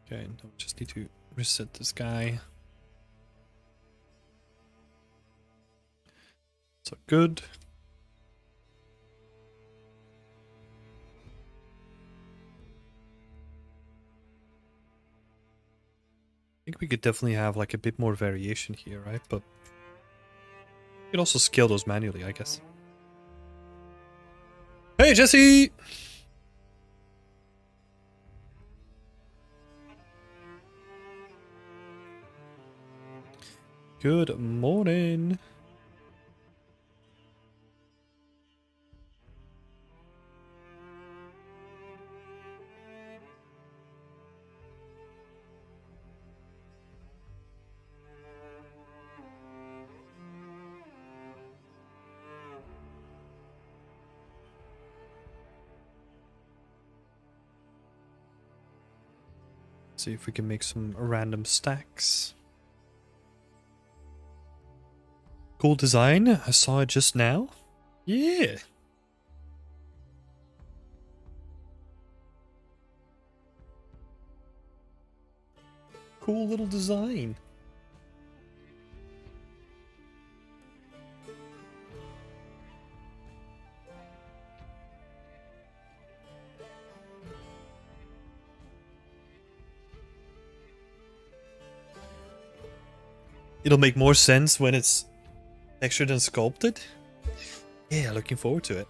Okay, no, just need to reset this guy. So good. I think we could definitely have like a bit more variation here, right? But we could also scale those manually, I guess. Hey, Jesse! Good morning. See if we can make some random stacks. Cool design. I saw it just now. Yeah. Cool little design. it'll make more sense when it's textured and sculpted. Yeah, looking forward to it.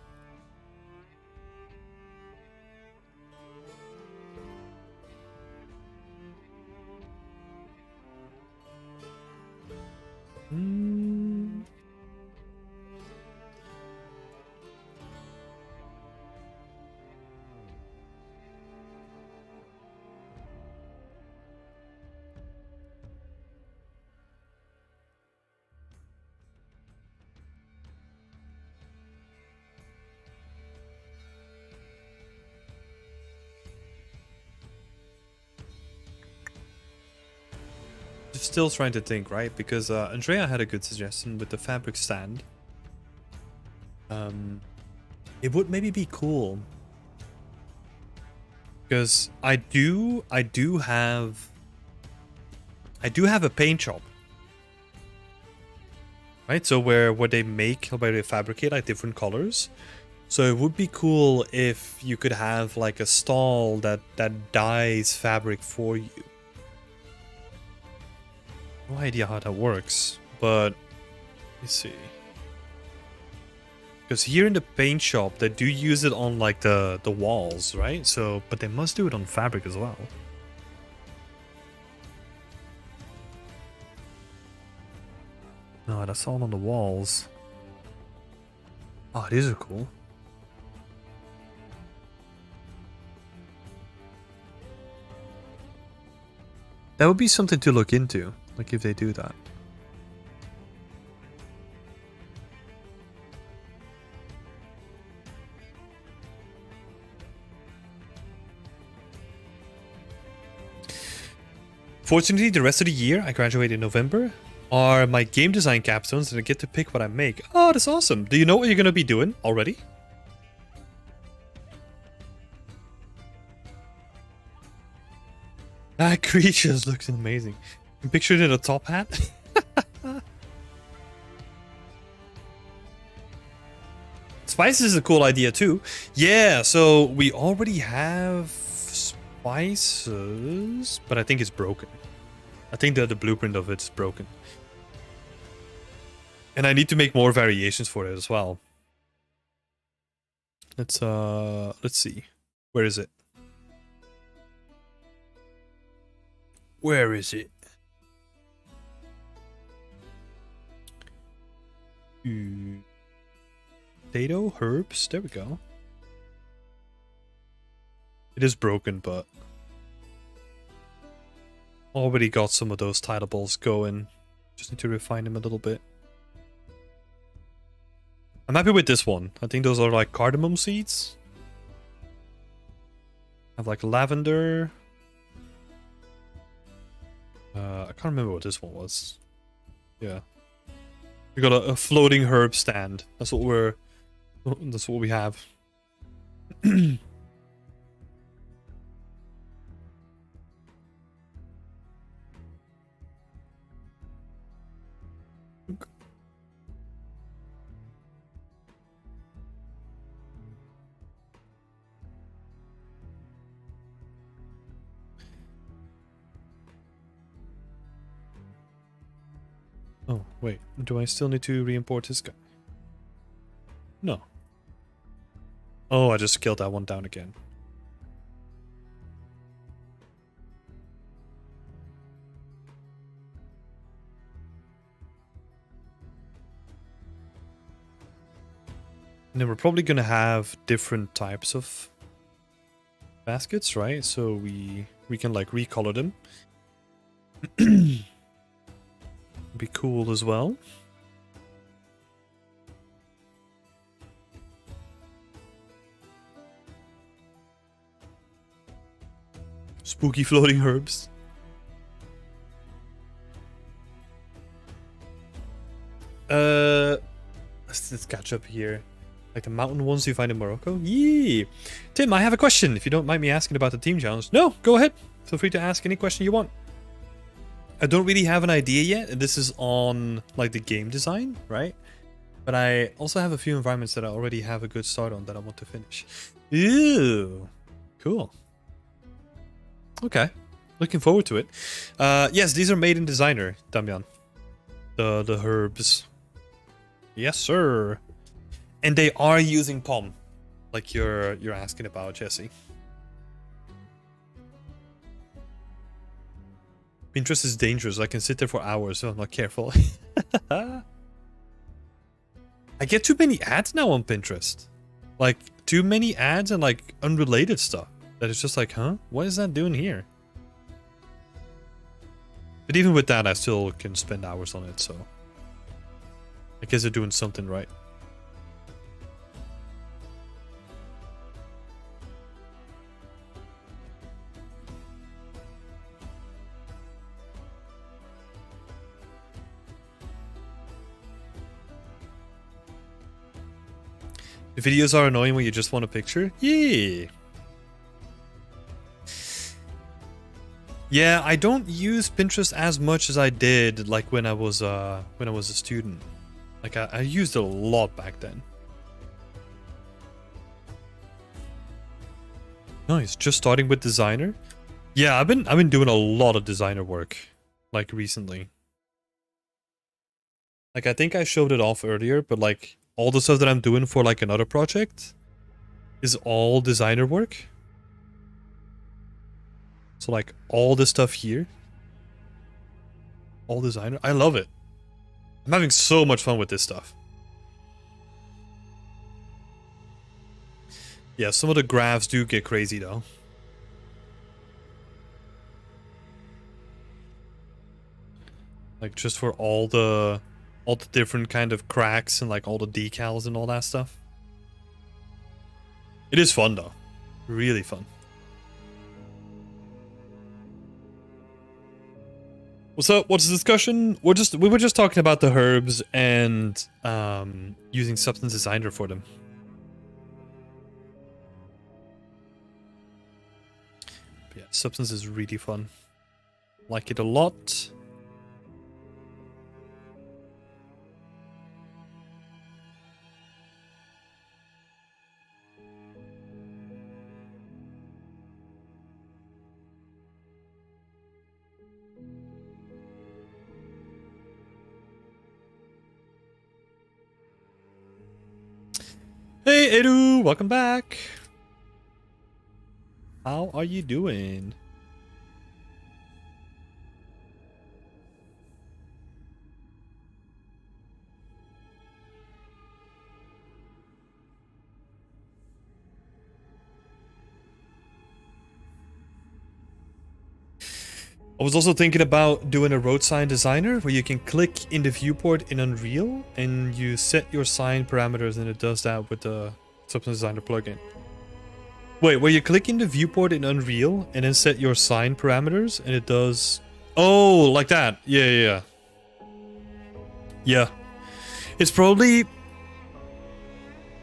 Still trying to think, right? Because Andrea had a good suggestion with the fabric stand. It would maybe be cool because I do have a paint shop, right? So where they make, where they fabricate like different colors. So it would be cool if you could have like a stall that dyes fabric for you. No idea how that works, but let's see. Because here in the paint shop, they do use it on like the walls, right? So, but they must do it on fabric as well. No, that's all on the walls. Oh, these are cool. That would be something to look into, like if they do that. Fortunately, the rest of the year, I graduate in November, are my game design capstones and I get to pick what I make. Oh, that's awesome. Do you know what you're going to be doing already? That creature looks amazing. I'm pictured in a top hat. Spices is a cool idea too. Yeah, so we already have spices, but I think it's broken. I think that the blueprint of it's broken. And I need to make more variations for it as well. Let's see. Where is it? Where is it? Potato, herbs, there we go. It is broken, but already got some of those tilables going. Just need to refine them a little bit. I'm happy with this one. I think those are like cardamom seeds. I have like lavender. I can't remember what this one was. Yeah. We got a floating herb stand. That's what we have. Oh, wait. Do I still need to re-import this guy? No. Oh, I just scaled that one down again. And then we're probably going to have different types of baskets, right? So we can like recolor them. Be cool as well. Spooky floating herbs. Let's catch up here. Like the mountain ones you find in Morocco? Yee! Tim, I have a question, if you don't mind me asking about the team challenge. No, go ahead. Feel free to ask any question you want. I don't really have an idea yet, and this is on like the game design, right? But I also have a few environments that I already have a good start on that I want to finish. Ew. Cool. Okay. Looking forward to it. Yes, these are made in Designer, Damian. the herbs. Yes, sir. And they are using POM, like you're asking about, Jesse. Pinterest is dangerous. I can sit there for hours if I'm not careful. I get too many ads now on Pinterest. Like, too many ads and, like, unrelated stuff. That is just like, huh? What is that doing here? But even with that, I still can spend hours on it, so... I guess they're doing something right. The videos are annoying when you just want a picture? Yeah. Yeah, I don't use Pinterest as much as I did like when I was a student. Like I used it a lot back then. Nice, just starting with designer? Yeah, I've been doing a lot of designer work like recently. Like I think I showed it off earlier, but like all the stuff that I'm doing for like another project is all designer work. So like all this stuff here, all designer. I love it. I'm having so much fun with this stuff. Yeah, some of the graphs do get crazy though. Like just for all the different kind of cracks and like all the decals and all that stuff. It is fun though. Really fun. What's up? What's the discussion? We were just talking about the herbs and using Substance Designer for them. But yeah, Substance is really fun. Like it a lot. Hey Edu, welcome back. How are you doing? I was also thinking about doing a road sign designer where you can click in the viewport in Unreal and you set your sign parameters and it does that with the Substance Designer plugin. Wait, where you click in the viewport in Unreal and then set your sign parameters and it does... Oh, like that. Yeah. Yeah. It's probably...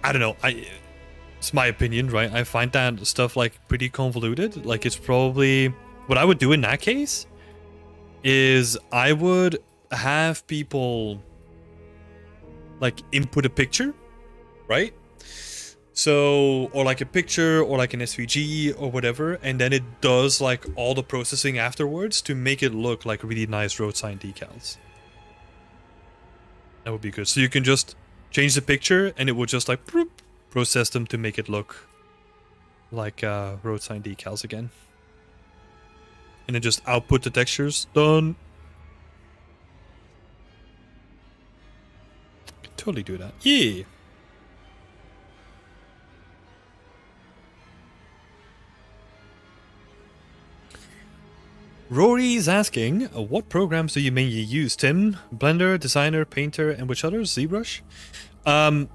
I don't know. It's my opinion, right? I find that stuff like pretty convoluted. Like it's probably... What I would do in that case is I would have people like input a picture, right? So, or like a picture or like an SVG or whatever, and then it does like all the processing afterwards to make it look like really nice road sign decals. That would be good. So you can just change the picture and it will just like process them to make it look like road sign decals again. And then just output the textures. Done. Can totally do that. Yeah. Rory is asking, what programs do you mainly use, Tim? Blender, Designer, Painter, and which others? ZBrush? No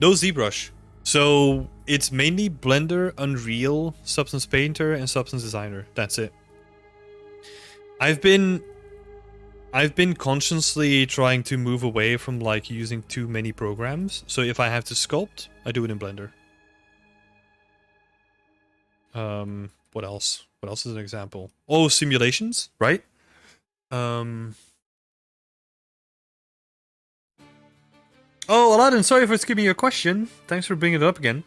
ZBrush. So it's mainly Blender, Unreal, Substance Painter, and Substance Designer. That's it. I've been consciously trying to move away from like using too many programs. So if I have to sculpt, I do it in Blender. What else? What else is an example? Oh, simulations, right? Oh, Aladdin, sorry for skipping your question. Thanks for bringing it up again.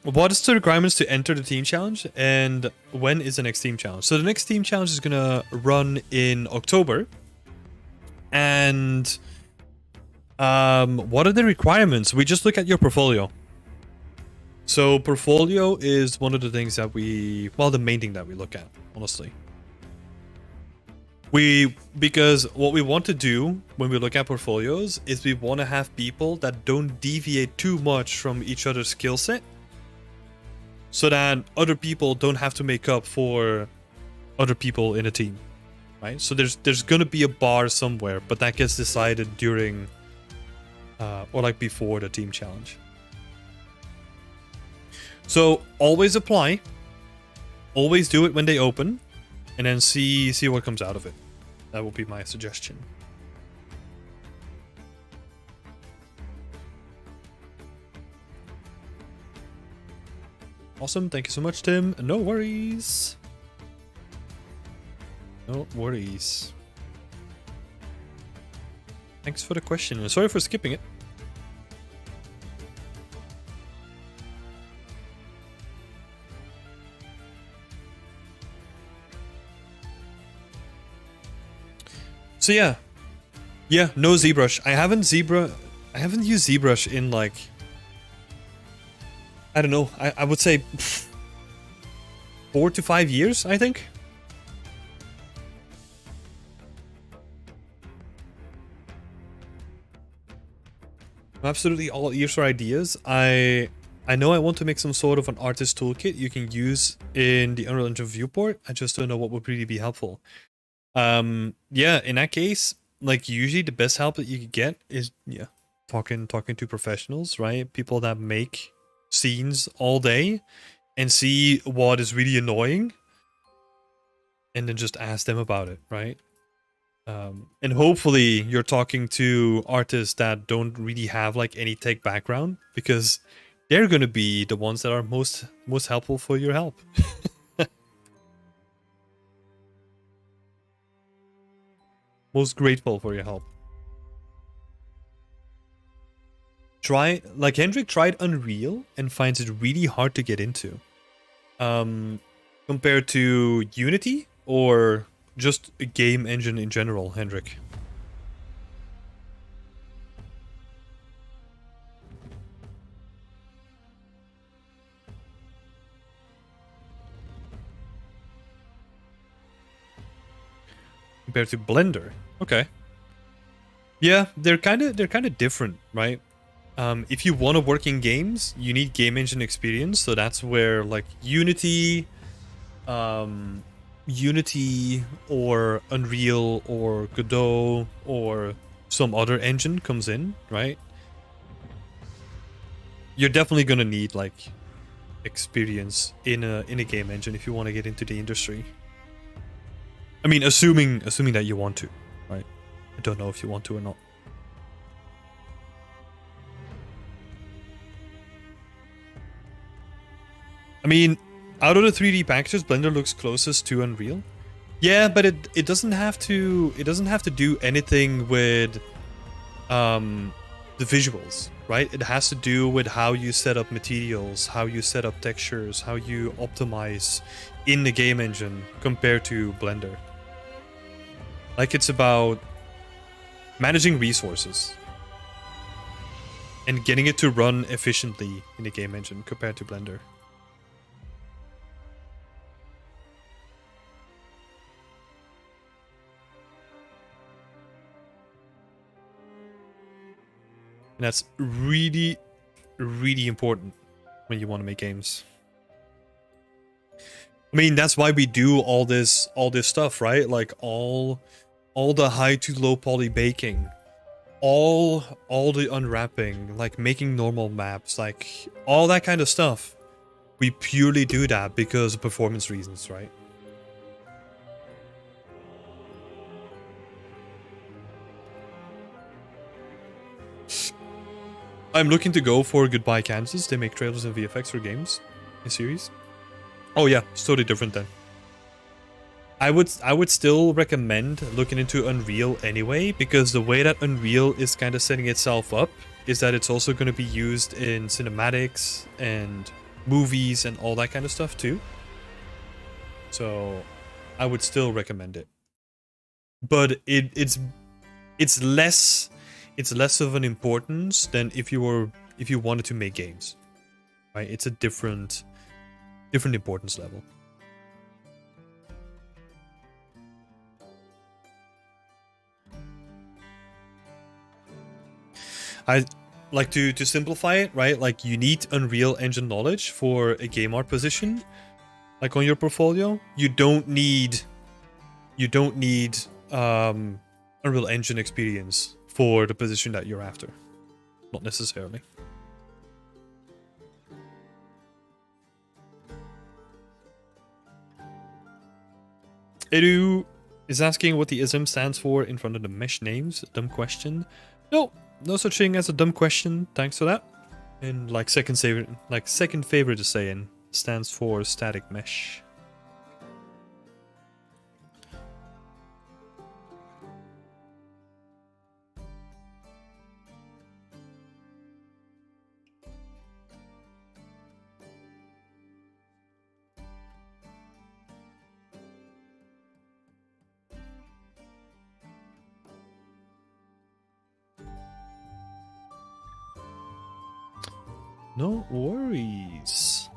What is the requirements to enter the team challenge, and when is the next team challenge? So the next team challenge is gonna run in October. And what are the requirements? We just look at your portfolio. So portfolio is one of the things that the main thing that we look at, honestly. Because what we want to do when we look at portfolios is we want to have people that don't deviate too much from each other's skill set, so that other people don't have to make up for other people in a team, right? So there's gonna be a bar somewhere, but that gets decided during or like before the team challenge. So always apply, always do it when they open, and then see what comes out of it. That will be my suggestion. Awesome, thank you so much, Tim. No worries. No worries. Thanks for the question. Sorry for skipping it. So yeah, no ZBrush. I haven't used ZBrush in like, I don't know, I would say 4 to 5 years, I think. I'm absolutely all ears for ideas. I know I want to make some sort of an artist toolkit you can use in the Unreal Engine viewport. I just don't know what would really be helpful. Yeah, in that case, like usually the best help that you could get is talking to professionals, right? People that make scenes all day and see what is really annoying, and then just ask them about it, right? And hopefully you're talking to artists that don't really have like any tech background, because they're gonna be the ones that are most helpful for your help. Most grateful for your help. Hendrik tried Unreal and finds it really hard to get into. Compared to Unity or just a game engine in general, Hendrik? Compared to Blender. Okay. Yeah, they're kind of different, right? If you want to work in games, you need game engine experience, so that's where like Unity or Unreal or Godot or some other engine comes in, right? You're definitely gonna need like experience in a game engine if you want to get into the industry. I mean, assuming that you want to, right? I don't know if you want to or not. I mean, out of the 3D packages, Blender looks closest to Unreal. Yeah, but it doesn't have to do anything with the visuals, right? It has to do with how you set up materials, how you set up textures, how you optimize in the game engine compared to Blender. Like, it's about managing resources and getting it to run efficiently in the game engine compared to Blender. And that's really, really important when you want to make games. I mean, that's why we do all this stuff, right? Like all the high to low poly baking, all the unwrapping, like making normal maps, like all that kind of stuff. We purely do that because of performance reasons, right? I'm looking to go for Goodbye Kansas. They make trailers and VFX for games in series. Oh yeah, it's totally different then. I would still recommend looking into Unreal anyway, because the way that Unreal is kind of setting itself up is that it's also going to be used in cinematics and movies and all that kind of stuff too. So I would still recommend it. But it's it's less of an importance than if you wanted to make games, right? It's a different importance level. I like to simplify it, right? Like, you need Unreal Engine knowledge for a game art position, like on your portfolio. You don't need Unreal Engine experience for the position that you're after. Not necessarily. Edu is asking what the ism stands for in front of the mesh names. Dumb question. No such thing as a dumb question. Thanks for that. And like second favorite to say in stands for static mesh. No worries.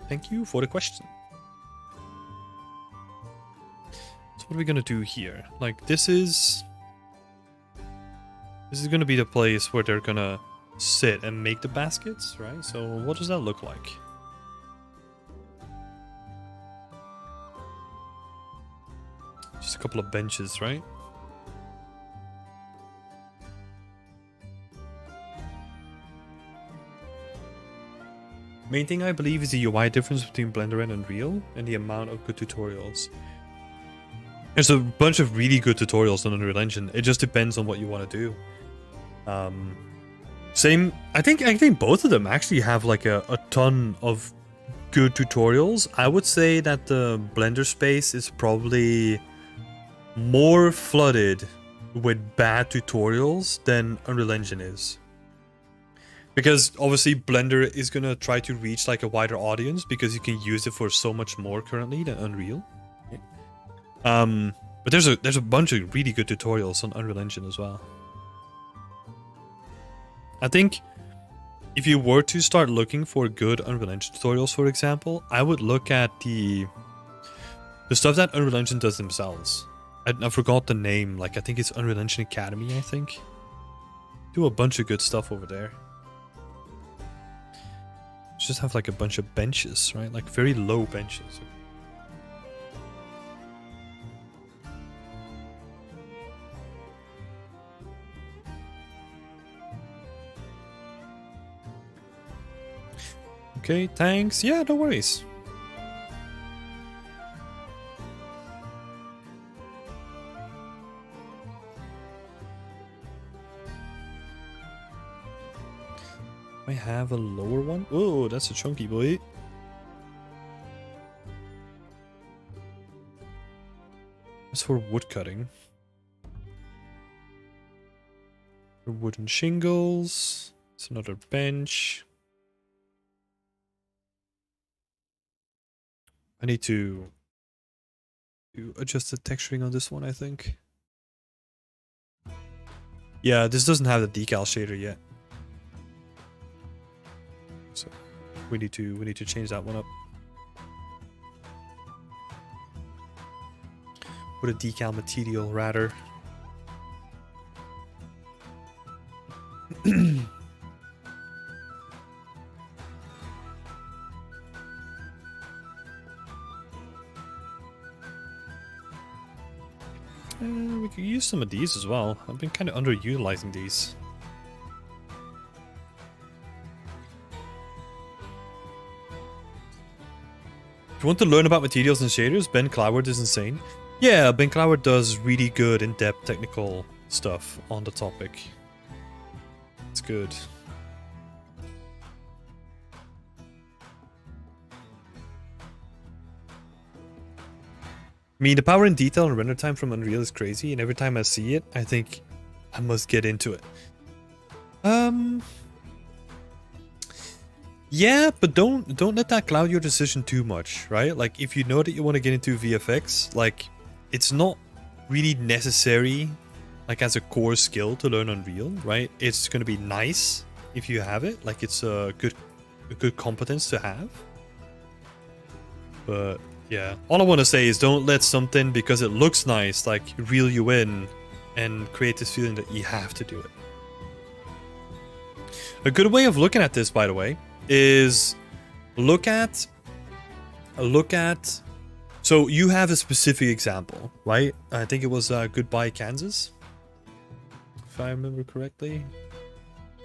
Thank you for the question. So what are we gonna do here? Like, this is gonna be the place where they're gonna sit and make the baskets, right? So what does that look like? Just a couple of benches, right? Main thing I believe is the UI difference between Blender and Unreal and the amount of good tutorials. There's a bunch of really good tutorials on Unreal Engine. It just depends on what you want to do. I think both of them actually have like a ton of good tutorials. I would say that the Blender space is probably more flooded with bad tutorials than Unreal Engine is. Because obviously Blender is going to try to reach like a wider audience because you can use it for so much more currently than Unreal. But there's a bunch of really good tutorials on Unreal Engine as well. I think if you were to start looking for good Unreal Engine tutorials, for example, I would look at the stuff that Unreal Engine does themselves. I forgot the name. Like, I think it's Unreal Engine Academy, I think. Do a bunch of good stuff over there. Just have like a bunch of benches, right? Like very low benches. Okay, thanks. Yeah, no worries. I have a lower one. Oh, that's a chunky boy. That's for wood cutting. For wooden shingles. It's another bench. I need to adjust the texturing on this one, I think. Yeah, this doesn't have the decal shader yet. So we need to change that one up. With a decal material rather. We could use some of these as well. I've been kind of underutilizing these. If you want to learn about materials and shaders, Ben Cloward is insane. Yeah, Ben Cloward does really good in-depth technical stuff on the topic. It's good. I mean, the power and detail and render time from Unreal is crazy, and every time I see it, I think I must get into it. Yeah, but don't let that cloud your decision too much, right? Like, if you know that you want to get into VFX, like, it's not really necessary, like as a core skill to learn Unreal, right? It's gonna be nice if you have it, like it's a good competence to have. But yeah, all I want to say is don't let something because it looks nice like reel you in and create this feeling that you have to do it. A good way of looking at this, by the way, is look at. So you have a specific example, right? I think it was Goodbye Kansas, if I remember correctly.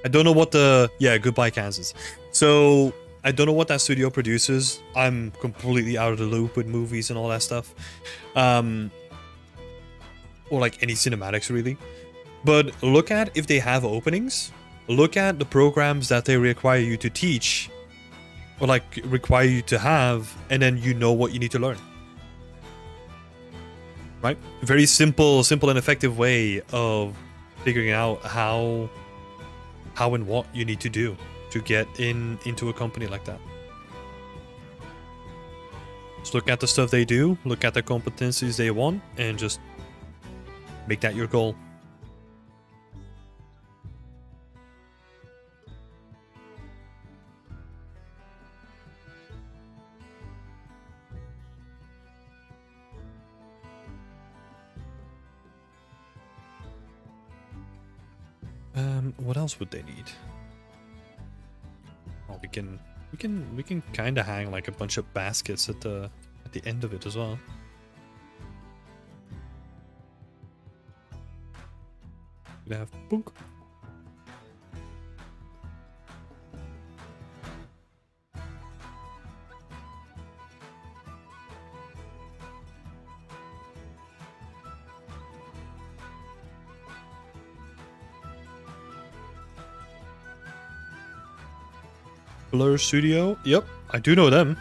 I don't know what Goodbye Kansas. So I don't know what that studio produces. I'm completely out of the loop with movies and all that stuff. Or like any cinematics really. But look at if they have openings. Look at the programs that they require you to teach. Or like require you to have. And then you know what you need to learn. Right? Very simple and effective way of figuring out how and what you need to do to get into a company like that. Just look at the stuff they do, look at the competencies they want, and just make that your goal. What else would they need? Oh, we can kind of hang like a bunch of baskets at the end of it as well. We have book. Blur Studio. Yep, I do know them.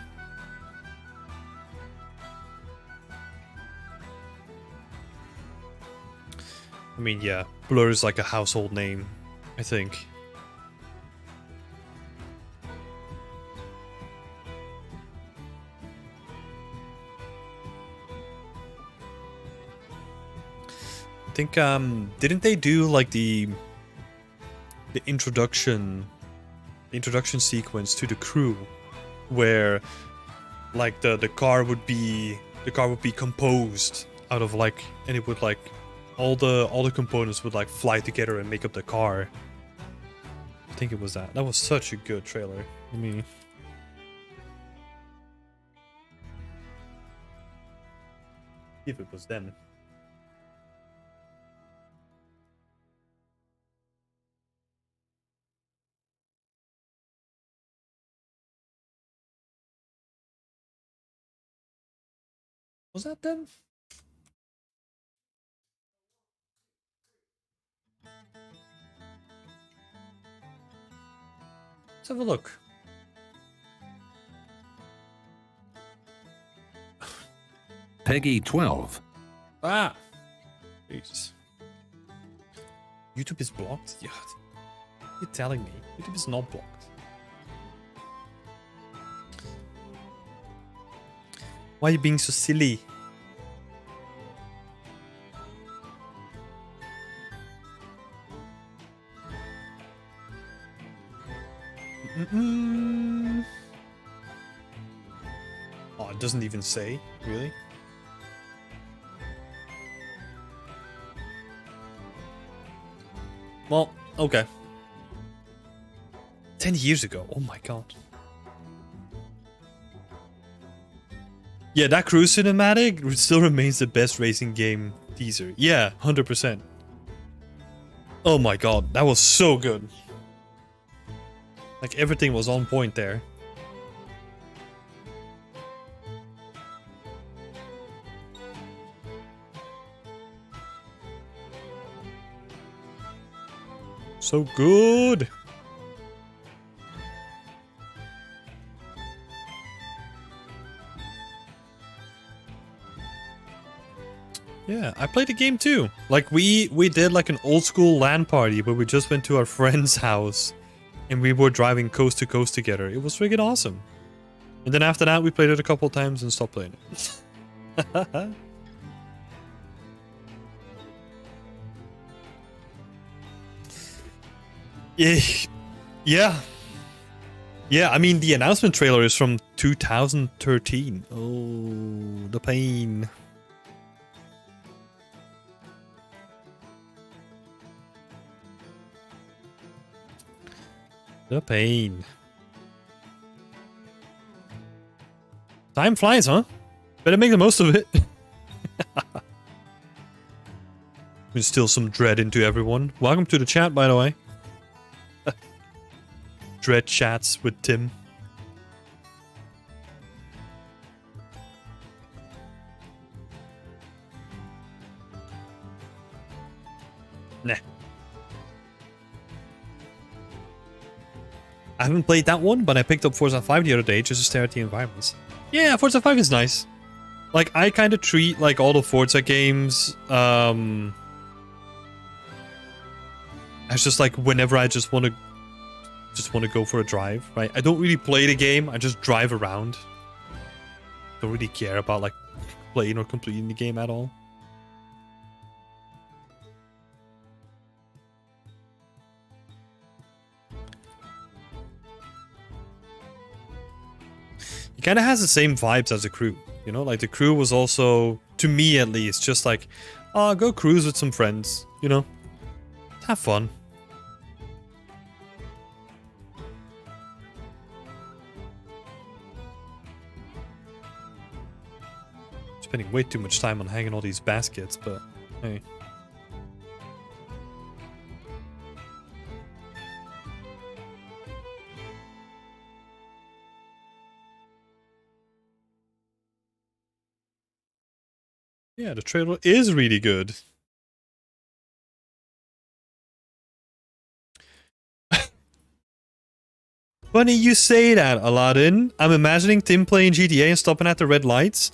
I mean, yeah, Blur is like a household name, I think. I think, didn't they do like the introduction sequence to the crew, where like the car would be composed out of like, and it would like all the components would like fly together and make up the car. I think it was that. That was such a good trailer. Let me see if it was them. Was that them? Let's have a look. Peggy 12. Ah! Jesus. YouTube is blocked? Yeah. You're telling me. YouTube is not blocked. Why are you being so silly? Oh, it doesn't even say, really? Well, okay. 10 years ago, oh my god. Yeah, that cruise cinematic still remains the best racing game teaser. Yeah, 100%. Oh my god, that was so good. Like, everything was on point there. So good. Yeah, I played the game too. Like we did like an old school LAN party where we just went to our friend's house and we were driving coast to coast together. It was freaking awesome. And then after that we played it a couple times and stopped playing it. Yeah, yeah, yeah. I mean, the announcement trailer is from 2013. Oh, the pain. The pain. Time flies, huh? Better make the most of it. Instill some dread into everyone. Welcome to the chat, by the way. Dread chats with Tim. Nah. I haven't played that one, but I picked up Forza 5 the other day just to stare at the environments. Yeah, Forza 5 is nice. Like, I kind of treat, like, all the Forza games, as just, like, whenever I just want to go for a drive, right? I don't really play the game, I just drive around. Don't really care about, like, playing or completing the game at all. It kind of has the same vibes as the crew, you know? Like, the crew was also, to me at least, just like, oh, go cruise with some friends, you know? Have fun. Spending way too much time on hanging all these baskets, but hey. Yeah, the trailer is really good. Funny you say that, Aladdin. I'm imagining Tim playing GTA and stopping at the red lights.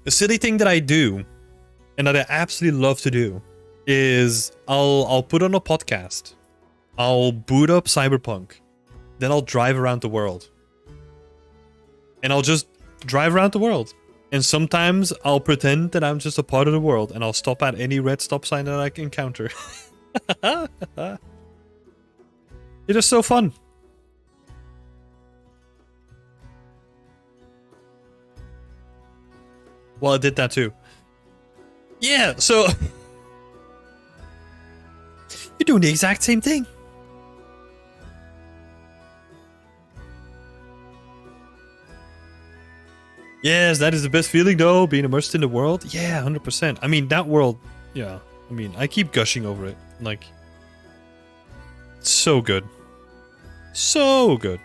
The silly thing that I do, and that I absolutely love to do, is I'll put on a podcast. I'll boot up Cyberpunk. Then I'll drive around the world. And I'll just drive around the world. And sometimes I'll pretend that I'm just a part of the world and I'll stop at any red stop sign that I can encounter. It is so fun. Well, I did that too. Yeah, so... You're doing the exact same thing. Yes, that is the best feeling though, being immersed in the world. Yeah, 100%. I mean, that world, yeah. I mean, I keep gushing over it. Like, it's so good. So good.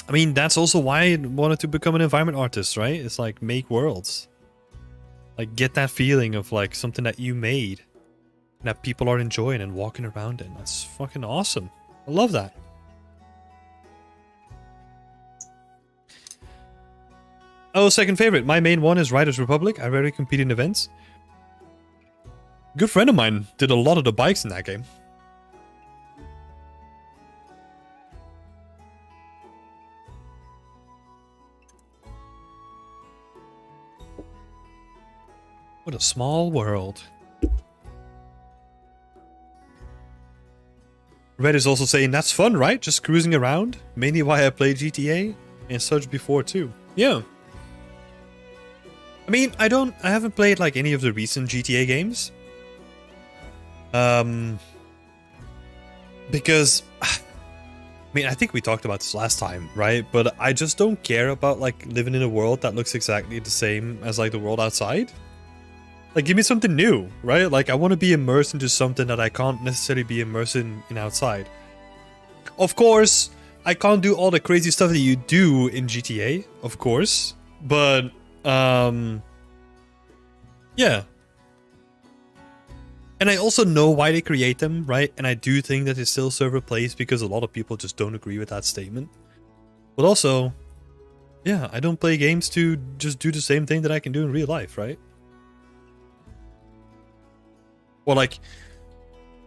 I mean, that's also why I wanted to become an environment artist, right? It's like, make worlds. Like, get that feeling of like something that you made. That people are enjoying and walking around in. That's fucking awesome. I love that. Oh, second favorite. My main one is Riders Republic. I rarely compete in events. Good friend of mine did a lot of the bikes in that game. What a small world. Red is also saying, that's fun, right? Just cruising around. Mainly why I played GTA and such before too. Yeah. I mean, I haven't played like any of the recent GTA games. Because, I mean, I think we talked about this last time, right? But I just don't care about like living in a world that looks exactly the same as like the world outside. Like, give me something new, right? Like, I want to be immersed into something that I can't necessarily be immersed in outside. Of course, I can't do all the crazy stuff that you do in GTA, of course. But, yeah. And I also know why they create them, right? And I do think that they still serve a place because a lot of people just don't agree with that statement. But also, yeah, I don't play games to just do the same thing that I can do in real life, right? Or like,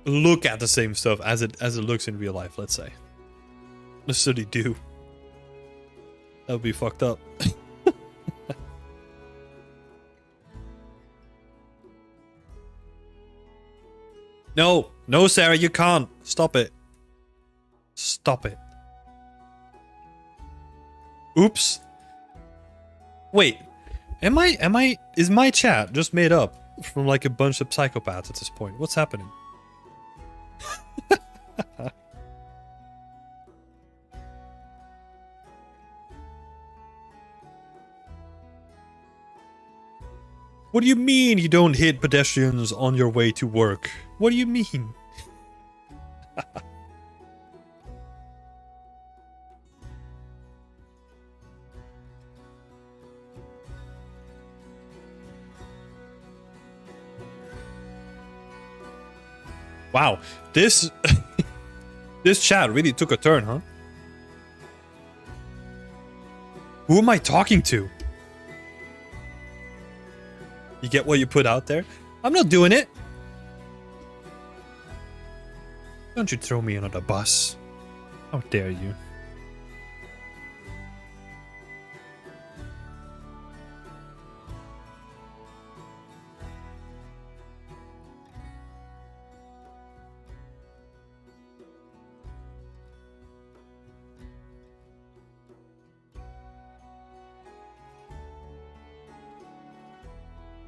look at the same stuff as it looks in real life, let's say. Necessarily do. That would be fucked up. No, no, Sarah, you can't. Stop it. Stop it. Oops. Wait, is my chat just made up from like a bunch of psychopaths at this point? What's happening? What do you mean you don't hit pedestrians on your way to work? What do you mean? Wow, this this chat really took a turn, huh? Who am I talking to? You get what you put out there? I'm not doing it. Don't you throw me under the bus. How dare you?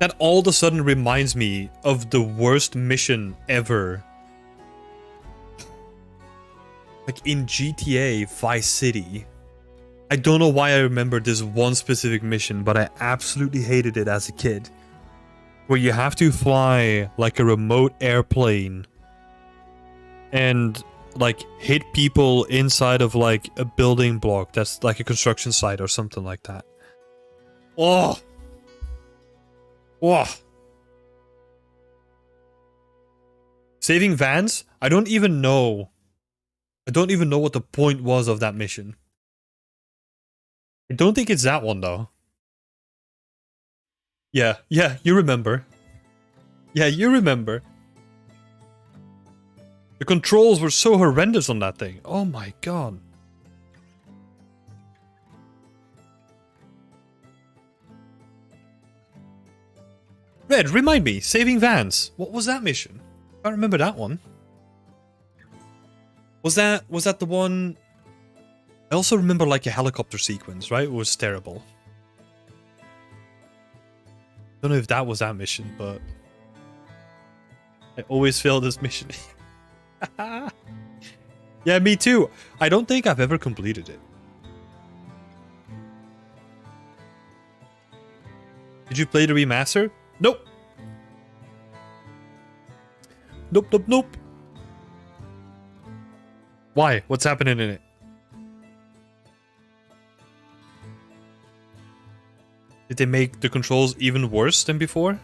That all of a sudden reminds me of the worst mission ever. Like in GTA Vice City. I don't know why I remember this one specific mission, but I absolutely hated it as a kid. Where you have to fly like a remote airplane and like hit people inside of like a building block that's like a construction site or something like that. Oh! Whoa. Saving vans? I don't even know what the point was of that mission. I don't think it's that one though. Yeah, you remember. Yeah, you remember. The controls were so horrendous on that thing. Oh my god. Red, remind me, saving vans. What was that mission? I don't remember that one. Was that the one? I also remember like a helicopter sequence, right? It was terrible. Don't know if that was that mission, but I always fail this mission. Yeah, me too. I don't think I've ever completed it. Did you play the remaster? Nope. Nope. Why? What's happening in it? Did they make the controls even worse than before?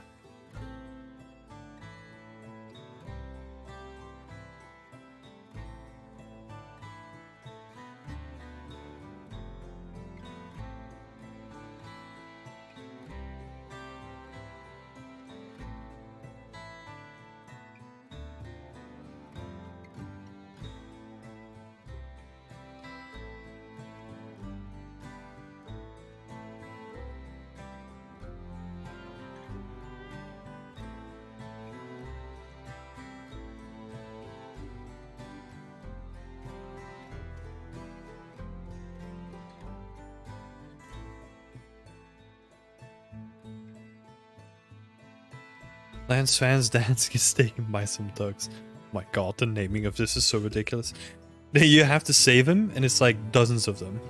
Lance fans dance gets taken by some thugs. My god, the naming of this is so ridiculous. Then you have to save him, and it's like dozens of them.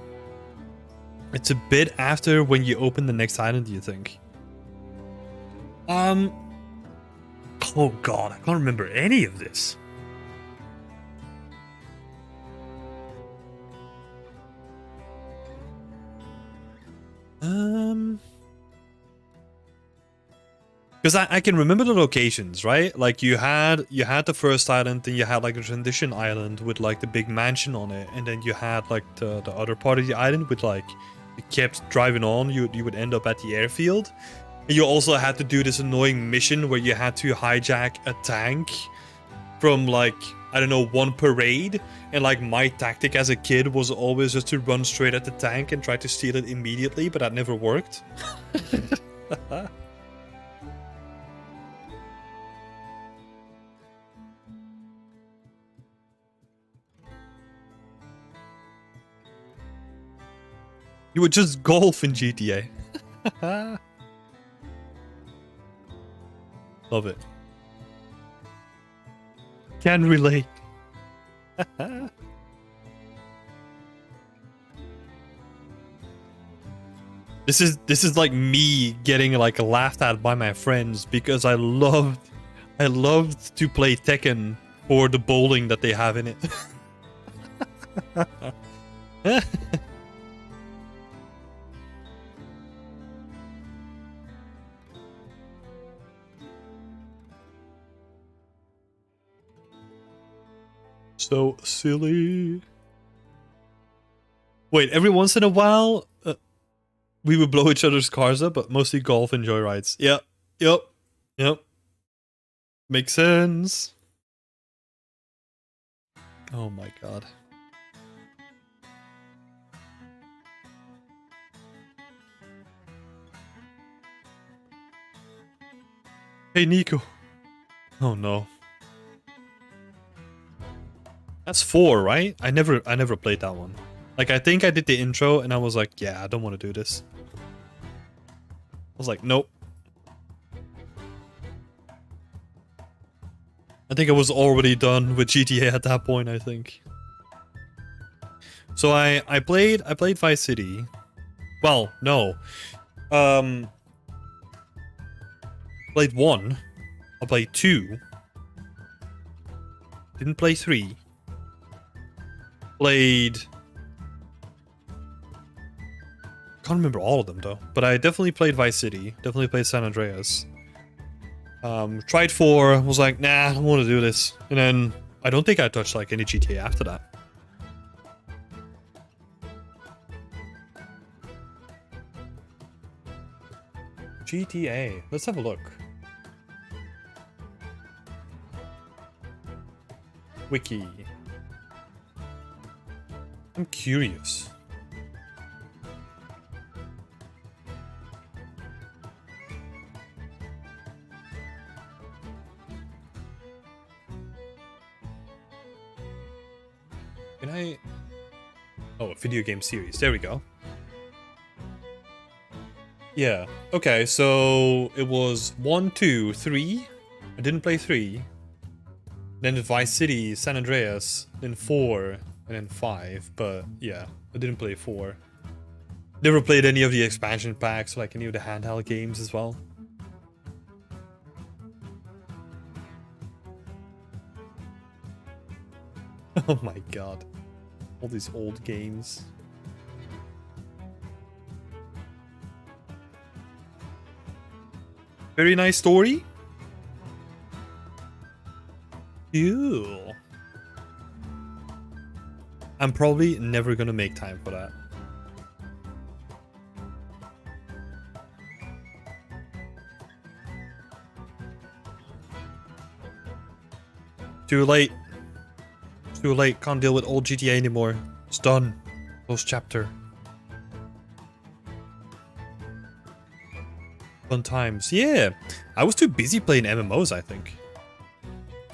It's a bit after when you open the next island, do you think? Oh god, I can't remember any of this. Because I can remember the locations, right? Like you had the first island, then you had like a transition island with like the big mansion on it, and then you had like the other part of the island with like you kept driving on, you would end up at the airfield. And you also had to do this annoying mission where you had to hijack a tank from like, I don't know, one parade. And like my tactic as a kid was always just to run straight at the tank and try to steal it immediately, but that never worked. You would just golf in GTA. Love it. Can relate. This is like me getting like laughed at by my friends because I loved to play Tekken for the bowling that they have in it. So silly. Wait, every once in a while, we would blow each other's cars up, but mostly golf and joyrides. Yep. Makes sense. Oh my god. Hey, Nico. Oh no. That's 4, right? I never played that one. Like, I think I did the intro and I was like, yeah, I don't want to do this. I was like, nope. I think I was already done with GTA at that point, I think. So I played Vice City. Well, no. Played 1. I played 2. Didn't play 3. Played... Can't remember all of them though, but I definitely played Vice City. Definitely played San Andreas. Tried 4, was like, nah, I don't want to do this. And then I don't think I touched like any GTA after that. GTA. Let's have a look. Wiki. I'm curious. Can I... Oh, a video game series. There we go. Yeah. Okay, so it was 1, 2, 3. I didn't play 3. Then Vice City, San Andreas, then 4, and then 5. But yeah, I didn't play 4. Never played any of the expansion packs, like any of the handheld games as well. Oh my god. All these old games. Very nice story. Ew. I'm probably never gonna make time for that. Too late. Too late. Can't deal with old GTA anymore. It's done. Close chapter. Fun times. Yeah. I was too busy playing MMOs, I think.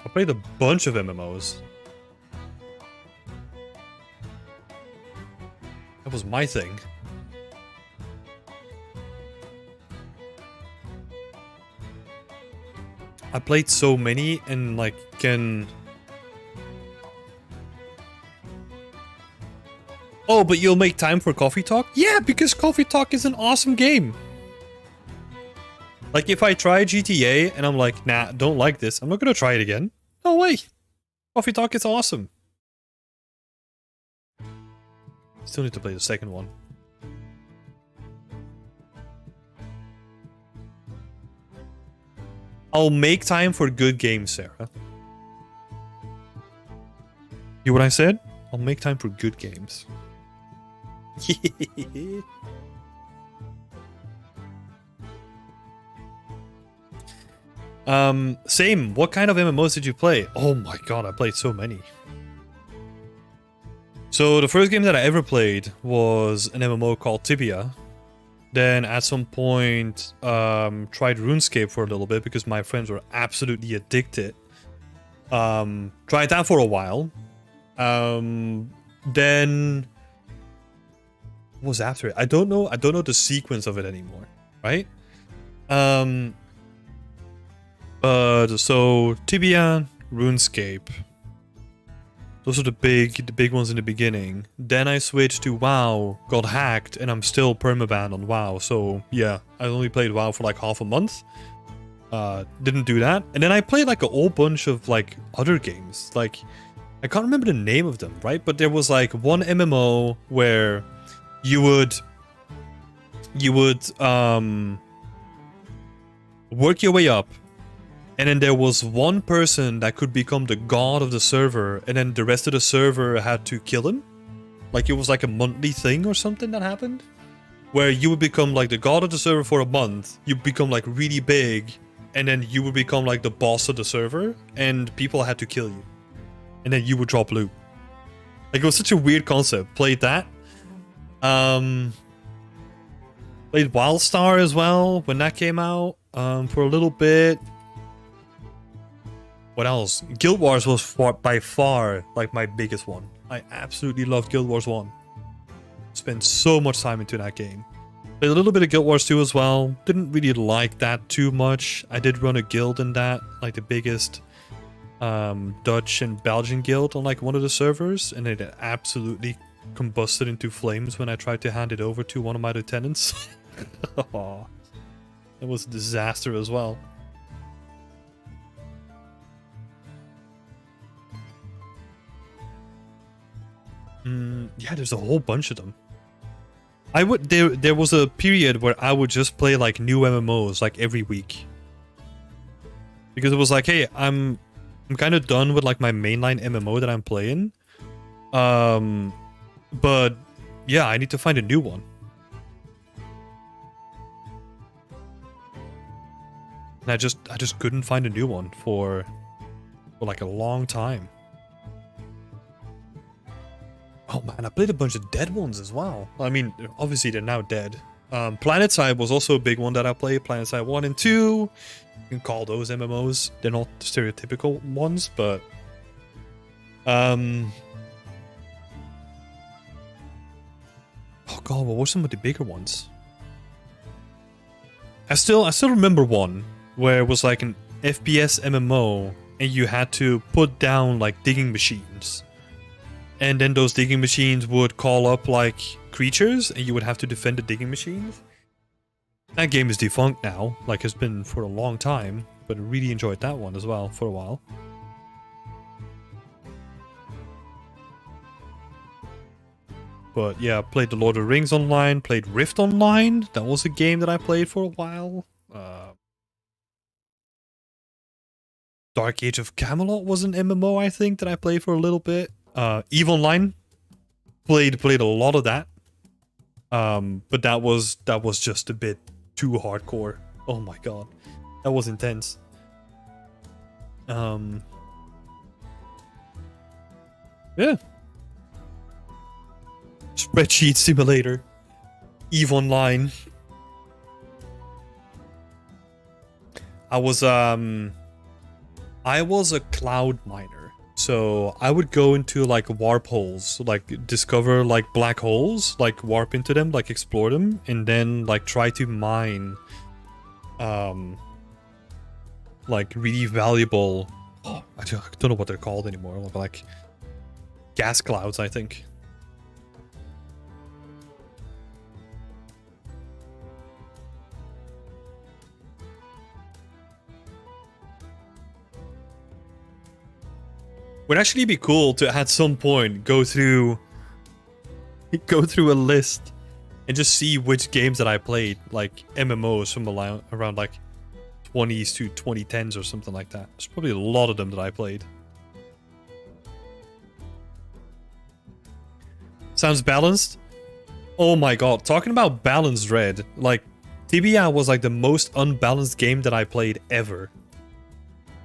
I played a bunch of MMOs. That was my thing. I played so many and like can... Oh, but you'll make time for Coffee Talk? Yeah, because Coffee Talk is an awesome game. Like, if I try GTA and I'm like, nah, don't like this, I'm not gonna try it again. No way. Coffee Talk is awesome. Still need to play the second one. I'll make time for good games, Sarah. Hear what I said? I'll make time for good games. Same. What kind of MMOs did you play? Oh my god, I played so many. So the first game that I ever played was an MMO called Tibia. Then at some point, tried RuneScape for a little bit because my friends were absolutely addicted. Tried that for a while. Then what was after it? I don't know the sequence of it anymore, right? So Tibia, RuneScape. Those are the big ones in the beginning. Then I switched to WoW, got hacked, and I'm still permabanned on WoW. So yeah, I only played WoW for like half a month. Didn't do that. And then I played like a whole bunch of like other games. Like, I can't remember the name of them, right? But there was like one MMO where you would work your way up. And then there was one person that could become the god of the server, and then the rest of the server had to kill him. Like, it was like a monthly thing or something that happened, where you would become like the god of the server for a month, you become like really big, and then you would become like the boss of the server, and people had to kill you. And then you would drop loot. Like, it was such a weird concept. Played that. Played Wildstar as well, when that came out, for a little bit. What else? Guild Wars was by far like my biggest one. I absolutely loved Guild Wars 1. Spent so much time into that game. Played a little bit of Guild Wars 2 as well. Didn't really like that too much. I did run a guild in that, like the biggest Dutch and Belgian guild on like one of the servers, and it absolutely combusted into flames when I tried to hand it over to one of my lieutenants. Oh, it was a disaster as well. Yeah, there's a whole bunch of them. There was a period where I would just play like new MMOs like every week. Because it was like, hey, I'm kind of done with like my mainline MMO that I'm playing. But yeah, I need to find a new one. And I just couldn't find a new one for like a long time. Oh man, I played a bunch of dead ones as well. I mean, obviously they're now dead. PlanetSide was also a big one that I played. PlanetSide 1 and 2. You can call those MMOs. They're not the stereotypical ones, but... Oh god, what were some of the bigger ones? I still remember one where it was like an FPS MMO and you had to put down like digging machines. And then those digging machines would call up like creatures and you would have to defend the digging machines. That game is defunct now, like it's been for a long time, but I really enjoyed that one as well for a while. But yeah, played the Lord of the Rings online, played Rift online. That was a game that I played for a while. Dark Age of Camelot was an MMO, I think, that I played for a little bit. EVE Online, played a lot of that. But that was just a bit too hardcore. Oh my god, that was intense. Yeah. Spreadsheet Simulator, EVE Online. I was a cloud miner. So I would go into like warp holes, like discover like black holes, like warp into them, like explore them, and then like try to mine like really valuable, I don't know what they're called anymore, like gas clouds, I think. Would actually be cool to at some point go through a list and just see which games that I played, like MMOs from around like 20s to 2010s or something like that. There's probably a lot of them that I played. Sounds balanced? Oh my god, talking about balanced red, like TBI was like the most unbalanced game that I played ever.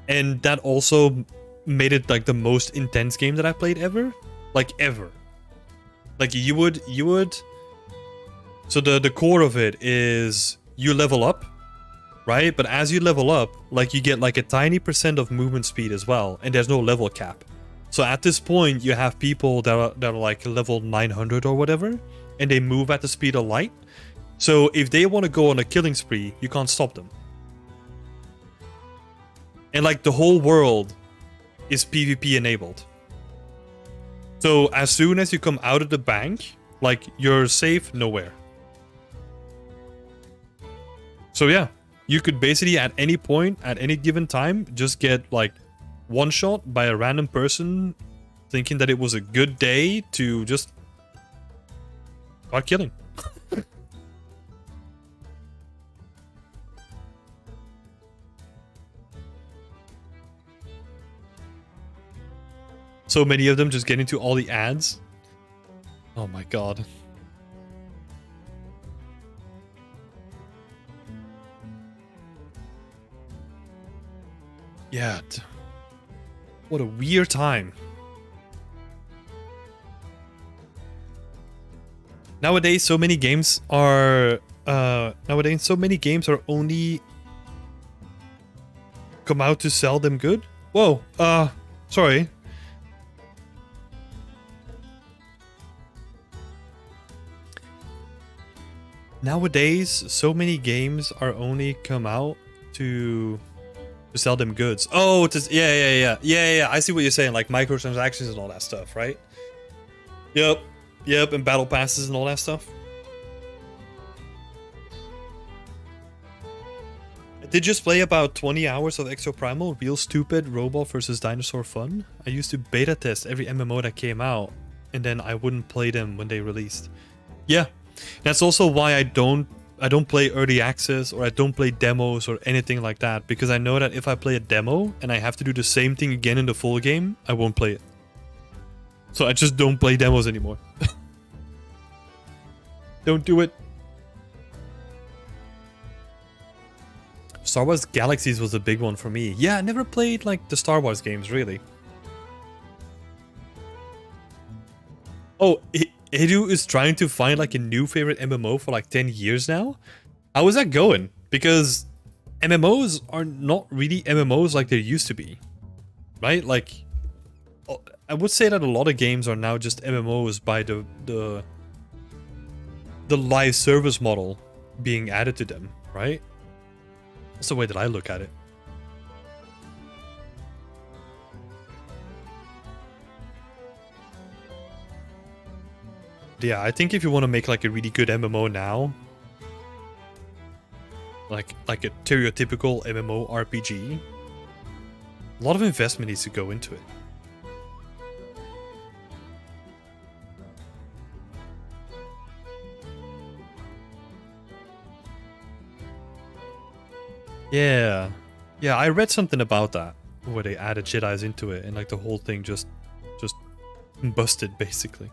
And that also made it like the most intense game that I played ever. Like ever. Like you would so the core of it is you level up, right? But as you level up, like you get like a tiny % of movement speed as well, and there's no level cap. So at this point you have people that are like level 900 or whatever, and they move at the speed of light. So if they want to go on a killing spree, you can't stop them. And like the whole world is PvP enabled. So as soon as you come out of the bank, like you're safe nowhere. So yeah, you could basically at any point, at any given time, just get like one shot by a random person thinking that it was a good day to just start killing. So many of them just get into all the ads. Oh my god. Yeah. What a weird time. Nowadays, so many games are only come out to sell them good. Whoa. Sorry. Nowadays, so many games are only come out to sell them goods. Oh, yeah. I see what you're saying, like microtransactions and all that stuff, right? Yep, and battle passes and all that stuff. I did just play about 20 hours of Exoprimal, real stupid robot versus dinosaur fun. I used to beta test every MMO that came out, and then I wouldn't play them when they released. Yeah, that's also why I don't play early access, or I don't play demos or anything like that, because I know that if I play a demo and I have to do the same thing again in the full game, I won't play it. So I just don't play demos anymore. Don't do it. Star Wars Galaxies was a big one for me. Yeah, I never played like the Star Wars games, really. Oh, Edu is trying to find like a new favorite MMO for like 10 years now. How is that going? Because MMOs are not really MMOs like they used to be, right? Like, I would say that a lot of games are now just MMOs by the live service model being added to them, right? That's the way that I look at it. Yeah, I think if you want to make like a really good MMO now, like a stereotypical MMO RPG, a lot of investment needs to go into it. Yeah, I read something about that where they added Jedis into it, and like the whole thing just busted basically.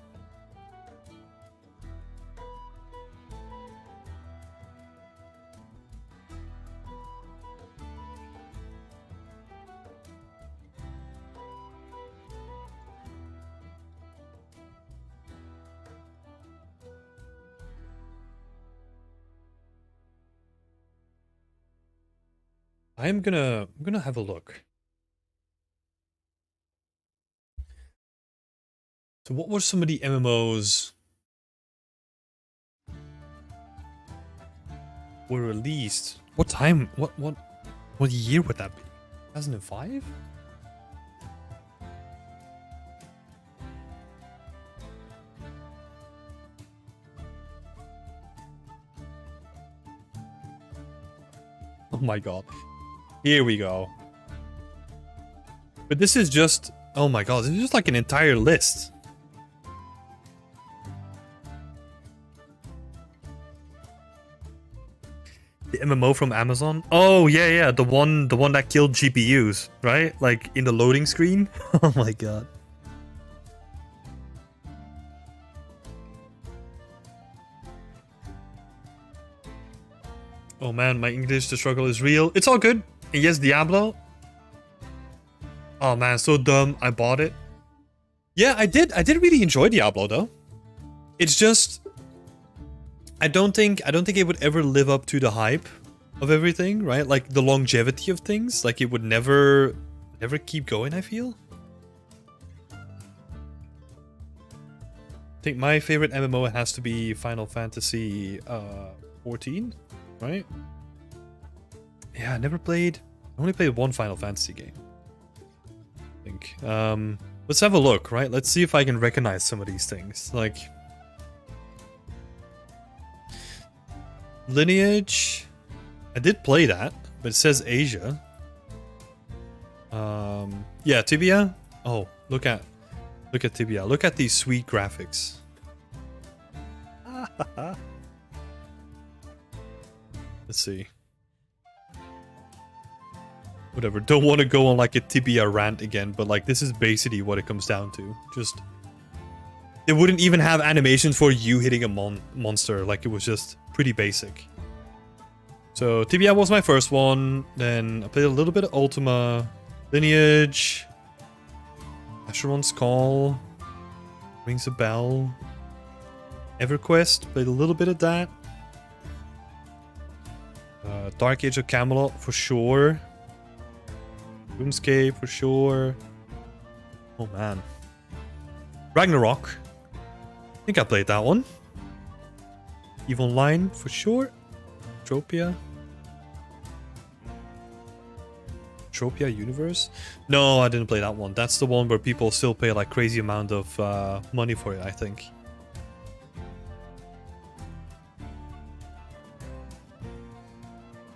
I'm gonna have a look. So what were some of the MMOs were released? What time? What year would that be? 2005? Oh my god. Here we go. But this is just... Oh my god, this is just like an entire list. The MMO from Amazon? Oh, yeah, the one that killed GPUs, right? Like, in the loading screen? Oh my god. Oh man, my English, the struggle is real. It's all good. And yes, Diablo. Oh man, so dumb. I bought it. Yeah, I did really enjoy Diablo though. It's just I don't think it would ever live up to the hype of everything, right? Like the longevity of things. Like it would never keep going, I feel. I think my favorite MMO has to be Final Fantasy 14, right? Yeah, I never played. I only played one Final Fantasy game, I think. Let's have a look, right? Let's see if I can recognize some of these things. Like Lineage, I did play that, but it says Asia. Yeah, Tibia. Oh, look at Tibia. Look at these sweet graphics. Let's see. Whatever. Don't want to go on like a Tibia rant again, but like this is basically what it comes down to. Just they wouldn't even have animations for you hitting a monster. Like it was just pretty basic. So Tibia was my first one. Then I played a little bit of Ultima, Lineage, Asheron's Call, rings a bell. EverQuest, played a little bit of that. Dark Age of Camelot for sure. RuneScape for sure. Oh man. Ragnarok. I think I played that one. EVE Online for sure. Tropia. Tropia Universe? No, I didn't play that one. That's the one where people still pay like crazy amount of money for it, I think.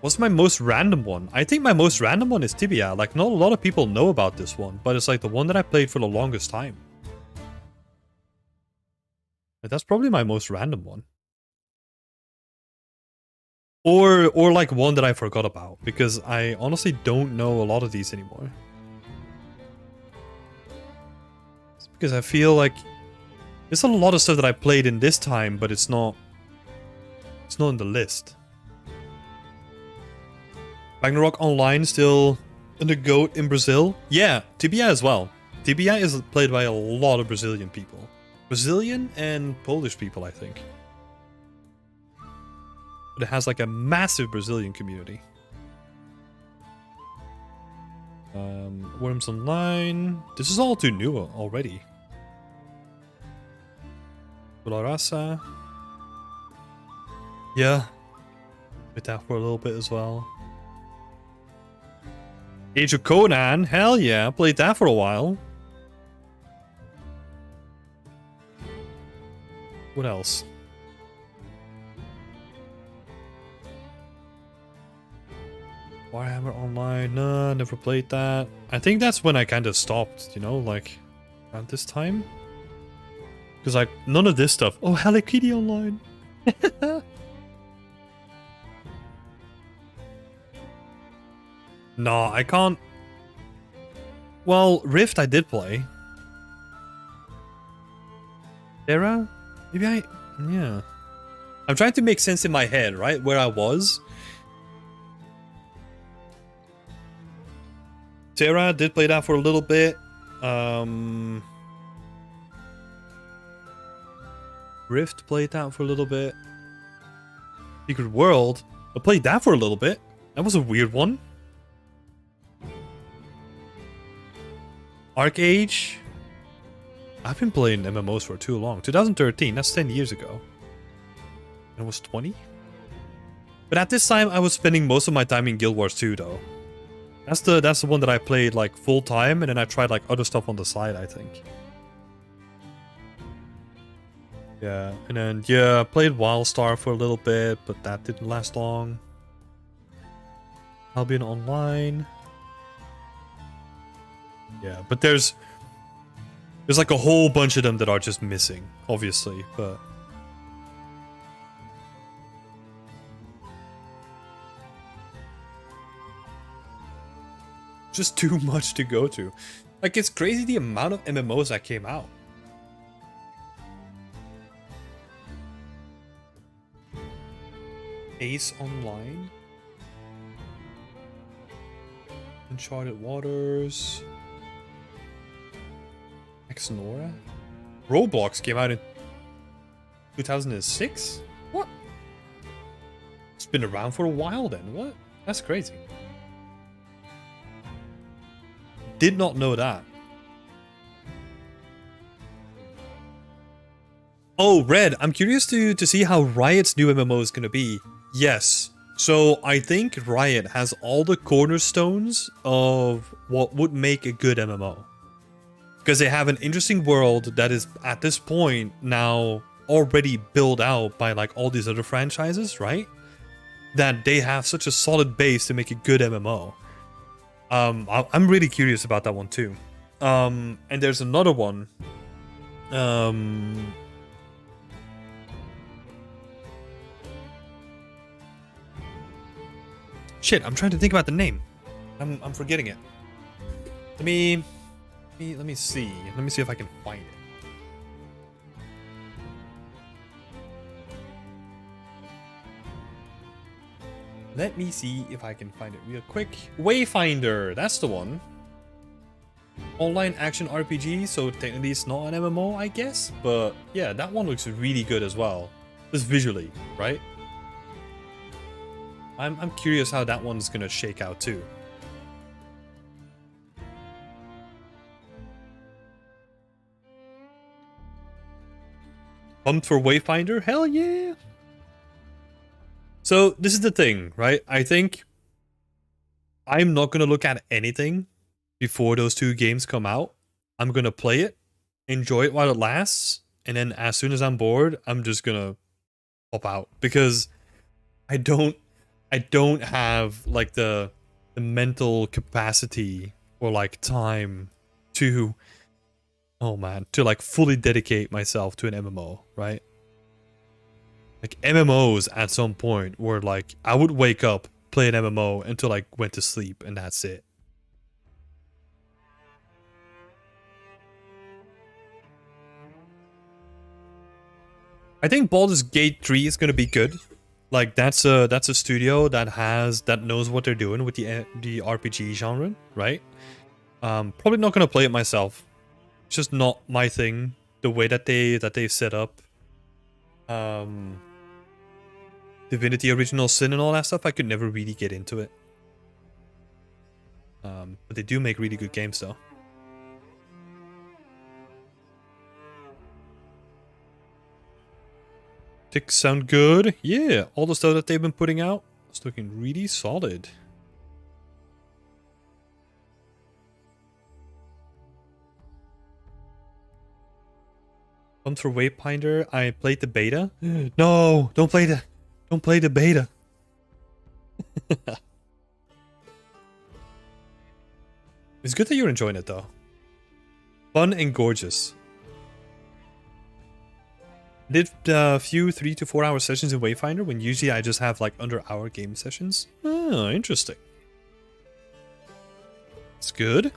What's my most random one? I think my most random one is Tibia. Like, not a lot of people know about this one, but it's like the one that I played for the longest time. But that's probably my most random one. Or like one that I forgot about, because I honestly don't know a lot of these anymore. It's because I feel like there's a lot of stuff that I played in this time, but it's not in the list. Ragnarok Online still the GOAT in Brazil? Yeah, Tibia as well. Tibia is played by a lot of Brazilian people. Brazilian and Polish people, I think. But it has like a massive Brazilian community. Worms Online. This is all too new already. Rasa. Yeah. With that for a little bit as well. Age of Conan, hell yeah, played that for a while. What else? Warhammer Online, no, never played that. I think that's when I kind of stopped, you know, like around this time. Because like none of this stuff. Oh, Hello Kitty Online. No, I can't. Well, Rift I did play. Terra? Maybe yeah. I'm trying to make sense in my head, right? Where I was. Terra, did play that for a little bit. Rift, played that for a little bit. Secret World, I played that for a little bit. That was a weird one. Arcage. I've been playing MMOs for too long. 2013, that's 10 years ago. I was 20? But at this time, I was spending most of my time in Guild Wars 2, though. That's the one that I played like full time, and then I tried like other stuff on the side, I think. Yeah, and then yeah, I played Wildstar for a little bit, but that didn't last long. Albion Online. Yeah, but there's like a whole bunch of them that are just missing, obviously, but just too much to go to. Like, it's crazy the amount of MMOs that came out. Ace Online. Uncharted Waters. Nora? Roblox came out in 2006? What? It's been around for a while then. What? That's crazy. Did not know that. Oh, Red, I'm curious to see how Riot's new MMO is going to be. Yes. So I think Riot has all the cornerstones of what would make a good MMO. Because they have an interesting world that is, at this point, now already built out by like all these other franchises, right? That they have such a solid base to make a good MMO. I'm really curious about that one too. And there's another one. Shit, I'm trying to think about the name. I'm forgetting it. Let me see. Let me see if I can find it. Let me see if I can find it real quick. Wayfinder, that's the one. Online action RPG, so technically it's not an MMO, I guess. But yeah, that one looks really good as well. Just visually, right? I'm curious how that one's gonna shake out too. Pumped for Wayfinder? Hell yeah! So this is the thing, right? I think I'm not gonna look at anything before those two games come out. I'm gonna play it, enjoy it while it lasts, and then as soon as I'm bored, I'm just gonna pop out because I don't have like the mental capacity or like time to to like fully dedicate myself to an MMO, right? Like MMOs at some point were like I would wake up, play an MMO until I went to sleep and that's it. I think Baldur's Gate 3 is gonna be good. Like that's a studio that knows what they're doing with the RPG genre, right? Probably not gonna play it myself. It's just not my thing. The way that they set up Divinity Original Sin and all that stuff, I could never really get into it. But they do make really good games though. Ticks sound good. Yeah, all the stuff that they've been putting out is looking really solid. Pumped for Wayfinder. I played the beta. No, don't play the beta. It's good that you're enjoying it though. Fun and gorgeous. Did a few 3 to 4 hour sessions in Wayfinder when usually I just have like under hour game sessions. Oh, interesting. It's good.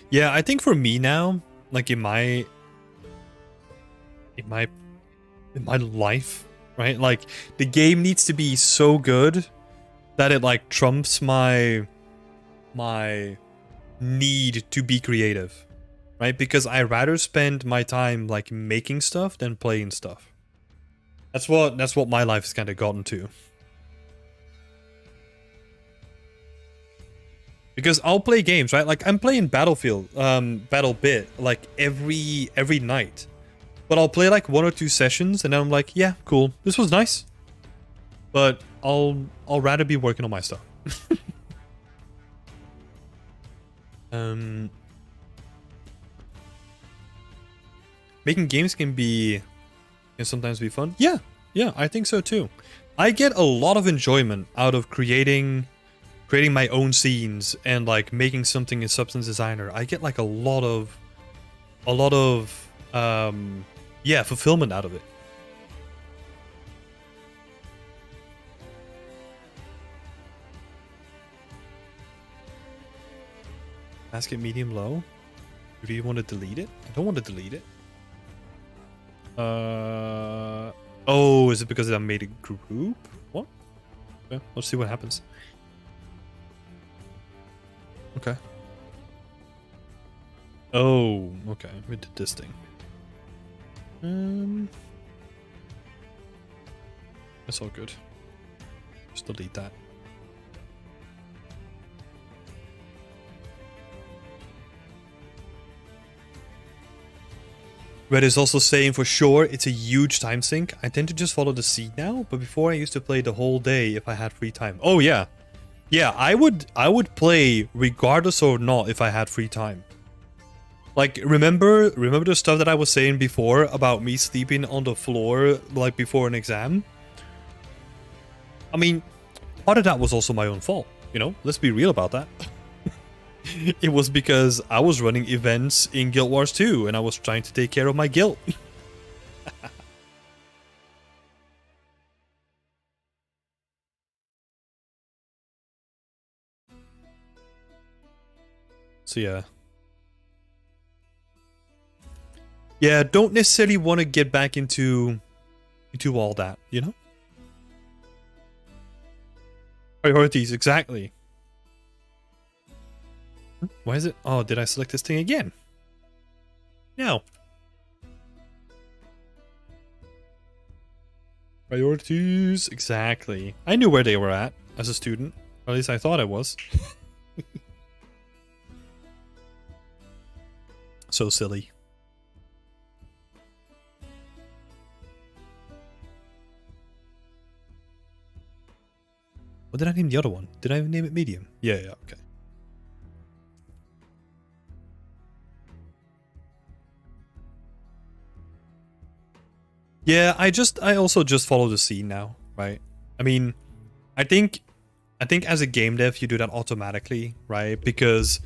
Yeah, I think for me now, like in my life, right? Like the game needs to be so good that it like trumps my need to be creative, right? Because I rather spend my time like making stuff than playing stuff. That's what my life has kind of gotten to. Because I'll play games, right? Like I'm playing Battlefield, Battle Bit, like every night. But I'll play like 1 or 2 sessions and then I'm like, yeah, cool. This was nice. But I'll rather be working on my stuff. Making games can sometimes be fun. Yeah, I think so too. I get a lot of enjoyment out of creating my own scenes and like making something in Substance Designer. I get like a lot of fulfillment out of it. Basket medium low. Do you want to delete it? I don't want to delete it. Oh, is it because I made a group? What? Okay, let's see what happens. Okay. Oh, okay. We did this thing. That's all good. Just delete that. Red is also saying for sure it's a huge time sink. I tend to just follow the seed now, but before I used to play the whole day if I had free time. Oh yeah. Yeah, I would play regardless or not if I had free time. Like remember the stuff that I was saying before about me sleeping on the floor like before an exam? I mean, part of that was also my own fault, you know? Let's be real about that. It was because I was running events in Guild Wars 2 and I was trying to take care of my guild. So yeah. Yeah, don't necessarily want to get back into all that, you know? Priorities, exactly. Why is it? Oh, did I select this thing again? No. Priorities, exactly. I knew where they were at as a student. Or at least I thought I was. So silly. What did I name the other one? Did I name it medium? Yeah, okay. Yeah, I also just follow the scene now, right? I mean, I think as a game dev you do that automatically, right? Because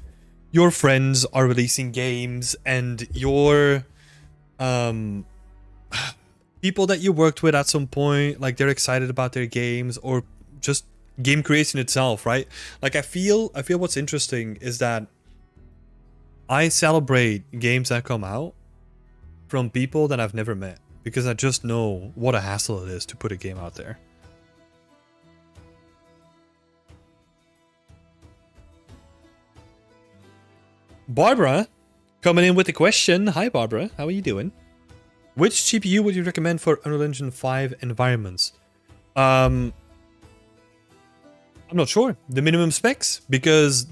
your friends are releasing games and your people that you worked with at some point, like they're excited about their games or just game creation itself, right? Like I feel what's interesting is that I celebrate games that come out from people that I've never met because I just know what a hassle it is to put a game out there. Barbara coming in with a question. Hi Barbara, how are you doing? Which GPU would you recommend for Unreal Engine 5 environments? I'm not sure. The minimum specs, because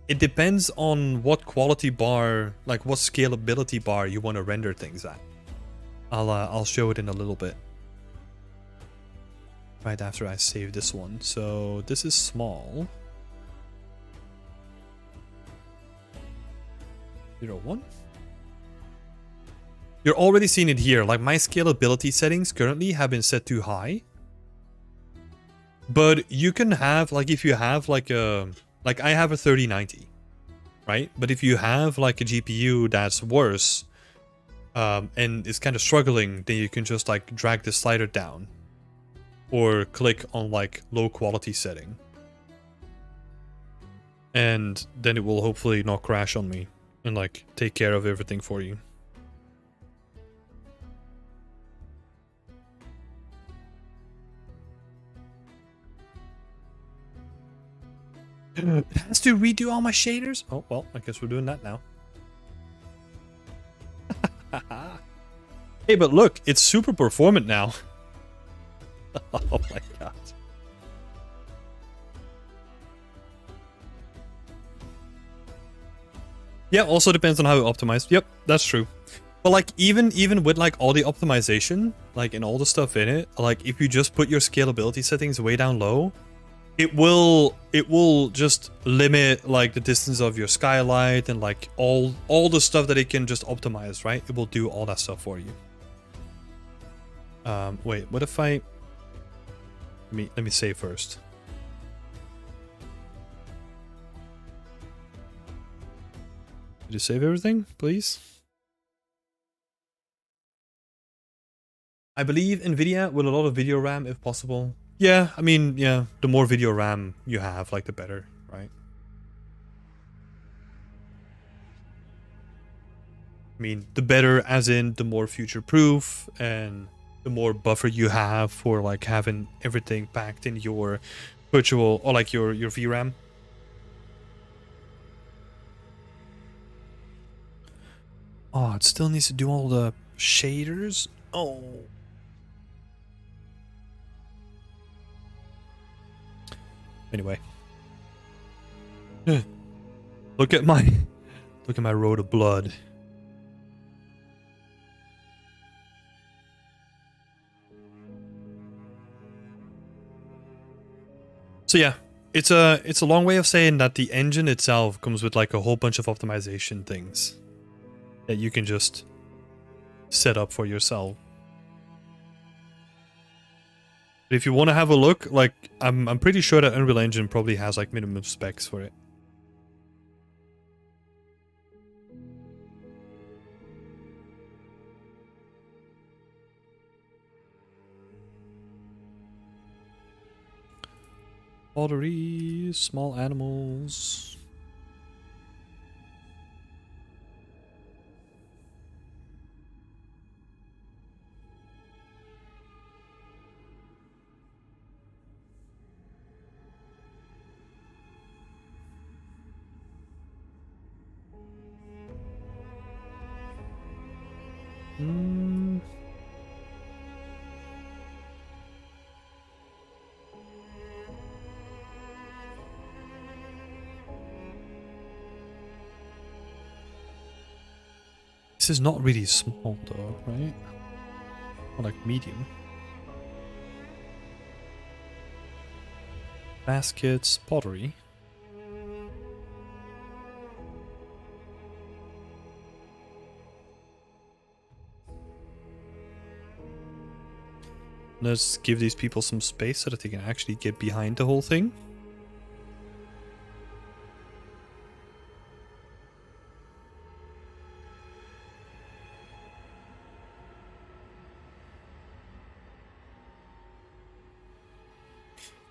it depends on what quality bar, like what scalability bar you want to render things at. I'll show it in a little bit. Right after I save this one. So this is small. 0.1. You're already seeing it here. Like my scalability settings currently have been set too high. But you can have, like if you have like a, like I have a 3090, right? But if you have like a GPU that's worse and is kind of struggling, then you can just like drag the slider down or click on like low quality setting. And then it will hopefully not crash on me and like take care of everything for you. It has to redo all my shaders? Oh, well, I guess we're doing that now. Hey, but look, it's super performant now. Oh my god. Yeah, also depends on how you optimize. Yep, that's true. But like even with like all the optimization, like and all the stuff in it, like if you just put your scalability settings way down low, it will just limit like the distance of your skylight and like all the stuff that it can just optimize, right? It will do all that stuff for you. Wait, what if I let me save first. Did you save everything, please? I believe NVIDIA with a lot of video RAM if possible. Yeah, I mean, yeah, the more video RAM you have, like the better, right? I mean, the better as in the more future-proof and the more buffer you have for like having everything packed in your virtual or like your VRAM. Oh, it still needs to do all the shaders? Oh. Anyway. Look at my road of blood. So yeah, it's a long way of saying that the engine itself comes with like a whole bunch of optimization things that you can just set up for yourself. But if you want to have a look, like I'm pretty sure that Unreal Engine probably has like minimum specs for it. Pottery, small animals. This is not really small though, right? Or like medium. Baskets, pottery. Let's give these people some space so that they can actually get behind the whole thing.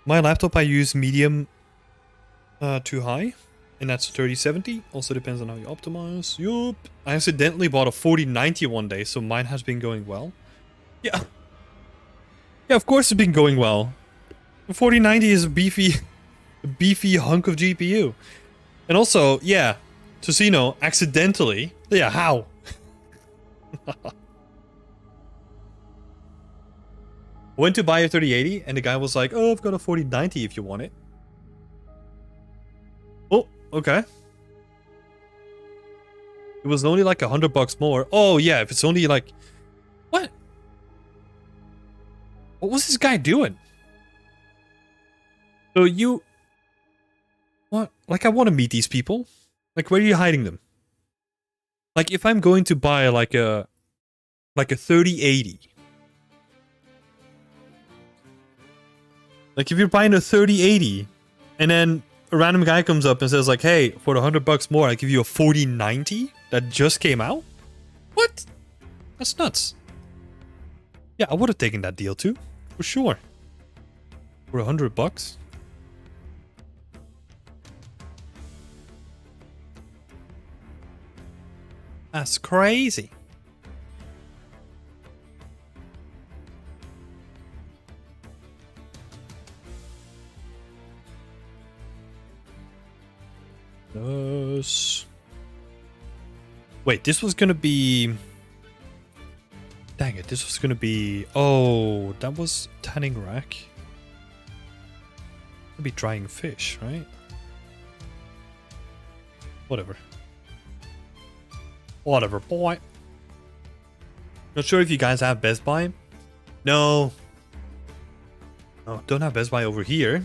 My laptop I use medium to high, and that's 3070. Also depends on how you optimize. Yup. I accidentally bought a 4090 one day, so mine has been going well. Yeah. Yeah, of course it's been going well. The 4090 is a beefy hunk of GPU. And also, yeah, Tocino, accidentally. Yeah, how? Went to buy a 3080 and the guy was like, oh, I've got a 4090 if you want it. Oh, okay. It was only like $100 more. Oh yeah, if it's only like... What? What was this guy doing? So you... What? Like I want to meet these people. Like where are you hiding them? Like if I'm going to buy like a 3080. Like if you're buying a 3080 and then a random guy comes up and says like, hey, for the $100 more, I give you a 4090 that just came out? What? That's nuts. Yeah, I would have taken that deal too, for sure. For $100. That's crazy. Yes. Wait, this was gonna be... Dang it, this was gonna be... Oh, that was tanning rack. It'd be drying fish, right? Whatever. Whatever, boy. Not sure if you guys have Best Buy. No. No, don't have Best Buy over here.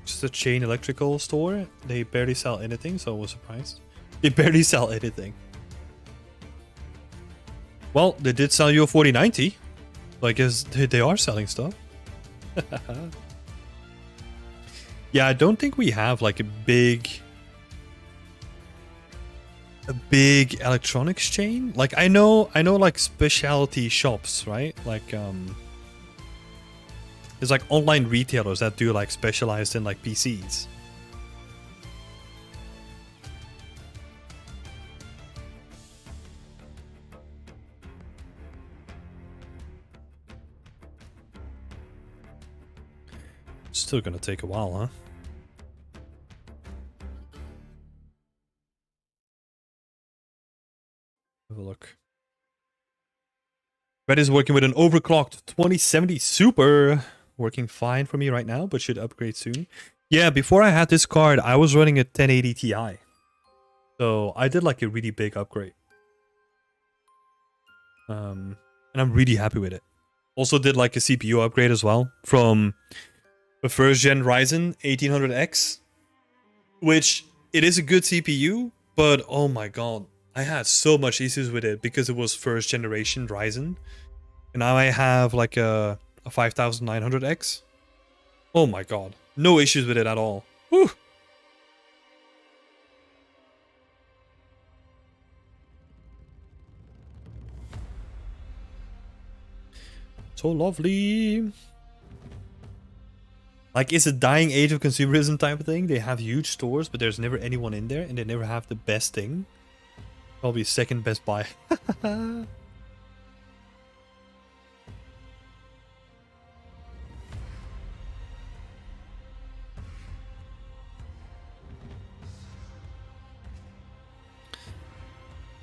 Just a chain electrical store. They barely sell anything, so I was surprised. They barely sell anything. Well, they did sell you a 4090. So I guess they are selling stuff. Yeah, I don't think we have like a big electronics chain. Like I know like specialty shops, right? Like there's like online retailers that do like specialized in like PCs. Still gonna take a while, huh? Have a look. Red is working with an overclocked 2070 Super. Working fine for me right now, but should upgrade soon. Yeah, before I had this card, I was running a 1080 Ti. So I did like a really big upgrade. And I'm really happy with it. Also did like a CPU upgrade as well from the first gen Ryzen 1800X, which it is a good CPU, but oh my god, I had so much issues with it because it was first generation Ryzen. And now I have like a 5900X. Oh my god, no issues with it at all. Whew. So lovely. Like, it's a dying age of consumerism type of thing. They have huge stores, but there's never anyone in there, and they never have the best thing. Probably second best buy.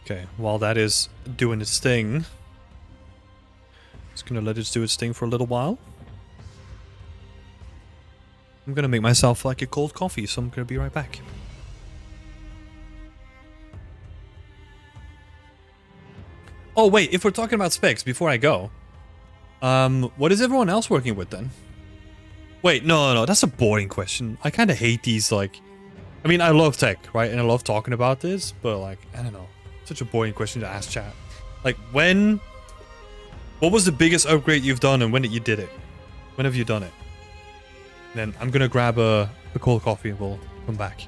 Okay, while that is doing its thing, just gonna let it do its thing for a little while. I'm gonna make myself like a cold coffee, so I'm gonna be right back. Oh wait, if we're talking about specs, before I go, what is everyone else working with then? Wait, no, that's a boring question. I kind of hate these, like, I mean, I love tech, right? And I love talking about this, but like, I don't know. Such a boring question to ask chat. Like, what was the biggest upgrade you've done and when you did it? When have you done it? Then I'm gonna grab a cold coffee and we'll come back.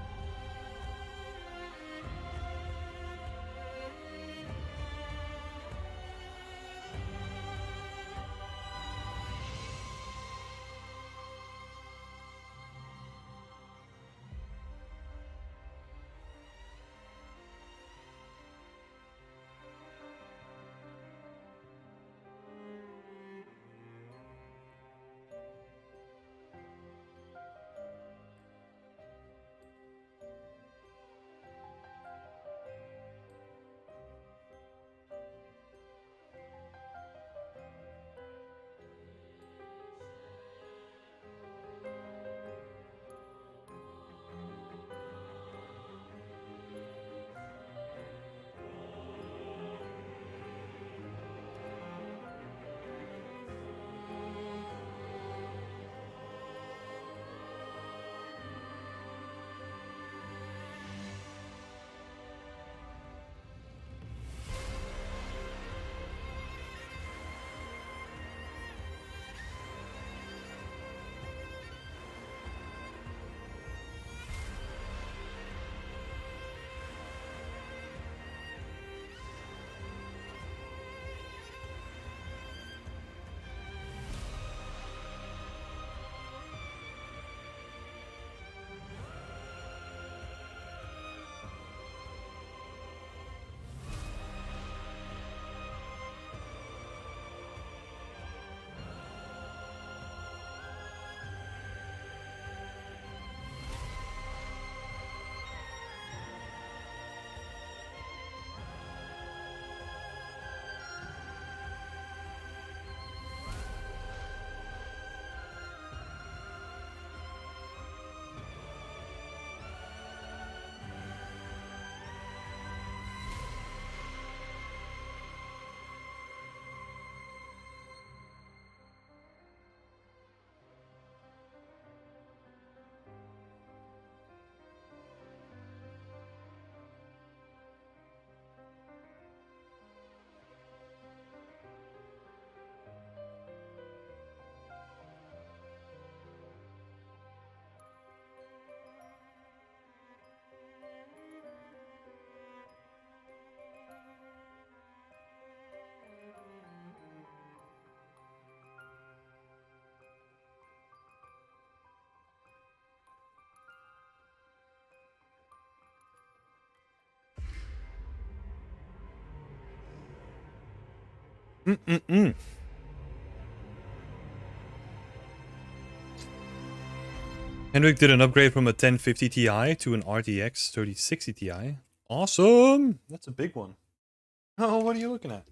Henrik did an upgrade from a 1050 Ti to an RTX 3060 Ti. Awesome! That's a big one. Oh, what are you looking at?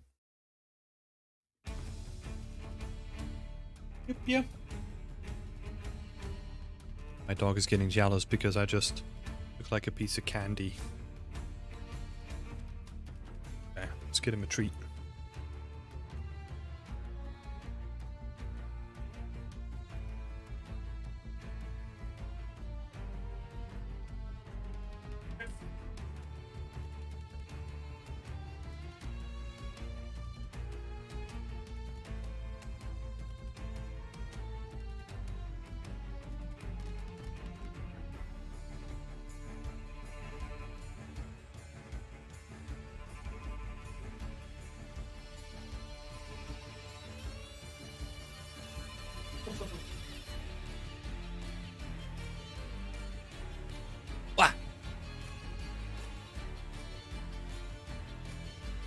Yep. My dog is getting jealous because I just look like a piece of candy. Okay, let's get him a treat.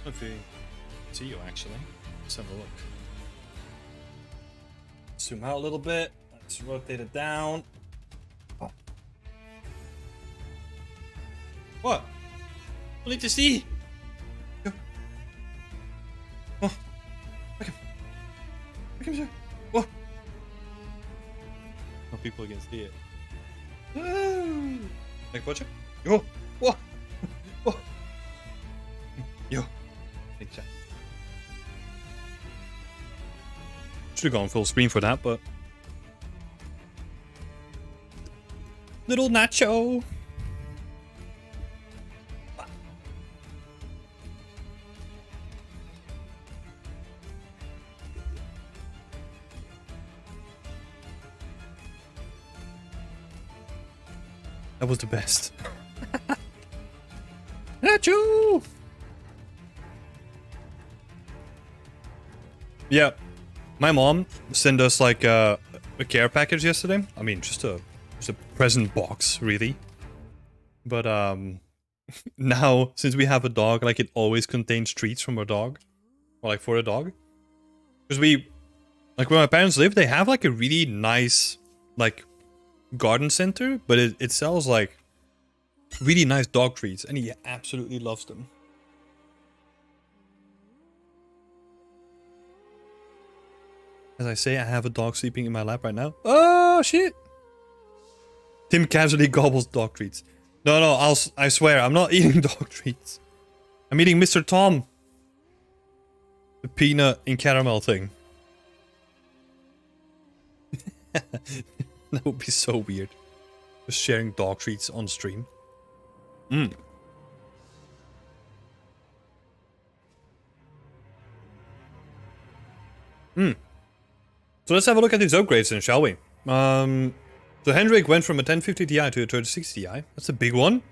If we see you actually, let's have a look. Zoom out a little bit. Let's rotate it down. Oh. What? I need to see. Go. Oh. Look him. Look him, sir. Whoa. No, people can see it. Woo. Like, watch it. Yo. Whoa. Whoa. Yo. Big shot. Should have gone full screen for that, but little Nacho. That was the best. Nacho. Yeah, my mom sent us like a care package yesterday. I mean, just a present box, really. But now since we have a dog, like it always contains treats from our dog, or like for a dog. Because we, like where my parents live, they have like a really nice like garden center, but it sells like really nice dog treats, and he absolutely loves them. As I say, I have a dog sleeping in my lap right now. Oh, shit. Tim casually gobbles dog treats. No, I swear, I'm not eating dog treats. I'm eating Mr. Tom. The peanut and caramel thing. That would be so weird. Just sharing dog treats on stream. Mmm. Mmm. So let's have a look at these upgrades then, shall we? So Hendrik went from a 1050 Ti to a 3060 Ti. That's a big one.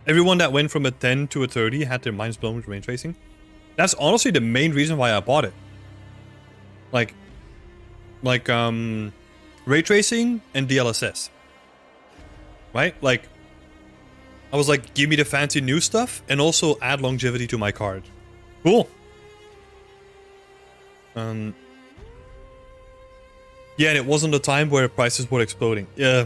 Everyone that went from a 10 to a 30 had their minds blown with ray tracing. That's honestly the main reason why I bought it. Like ray tracing and DLSS. Right? Like, I was like, give me the fancy new stuff and also add longevity to my card. Cool. Yeah, and it wasn't a time where prices were exploding. Yeah.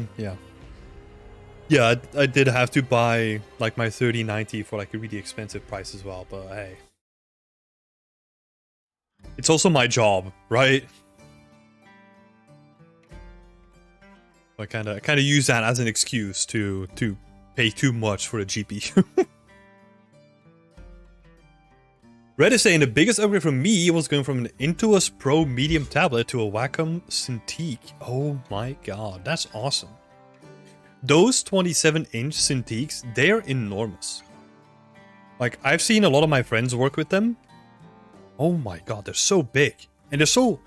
Yeah, I did have to buy like my 3090 for like a really expensive price as well, but hey. It's also my job, right? I kind of use that as an excuse to pay too much for a GPU. Red is saying the biggest upgrade for me was going from an Intuos Pro medium tablet to a Wacom Cintiq. Oh my god, that's awesome. Those 27-inch Cintiqs, they're enormous. Like, I've seen a lot of my friends work with them. Oh my god, they're so big. And they're so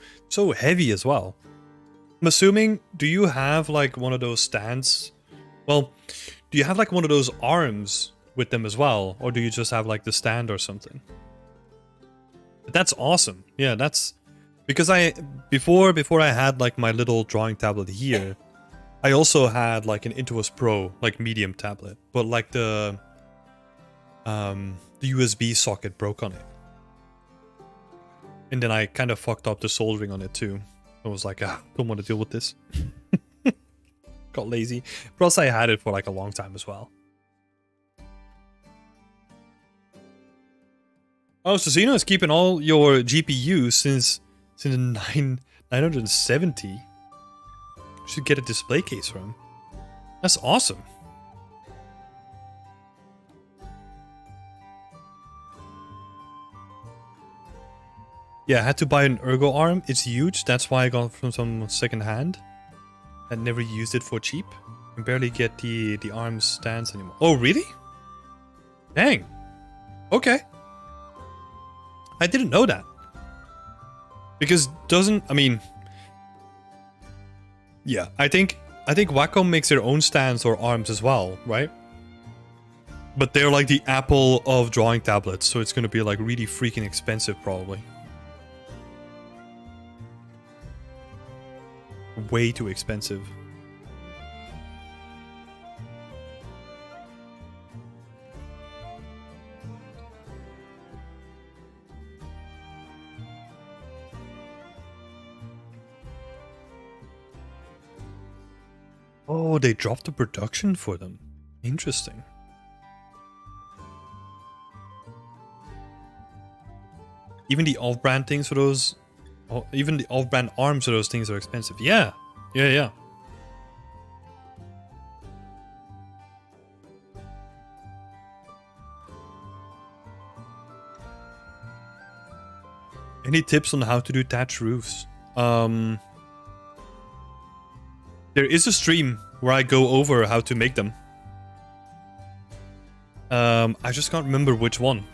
heavy as well. I'm assuming, do you have like one of those stands? Well, do you have like one of those arms with them as well? Or do you just have like the stand or something? That's awesome. Yeah, that's because before I had like my little drawing tablet here, I also had like an Intuos Pro like medium tablet, but like the USB socket broke on it, and then I kind of fucked up the soldering on it too. I was like, don't want to deal with this. Got lazy. Plus, I had it for like a long time as well. Oh, Susino is keeping all your GPUs since 970. Should get a display case for him. That's awesome. Yeah, I had to buy an ergo arm. It's huge. That's why I got it from some second hand. I never used it for cheap. I can barely get the arm stands anymore. Oh, really? Dang. Okay. I didn't know that. Because yeah, I think Wacom makes their own stands or arms as well, right? But they're like the Apple of drawing tablets, so it's gonna be like really freaking expensive probably. Way too expensive. Oh, they dropped the production for them. Interesting. Even the off-brand things for those... Oh, even the off-brand arms for those things are expensive. Yeah. Yeah. Any tips on how to do thatch roofs? There is a stream where I go over how to make them. I just can't remember which one.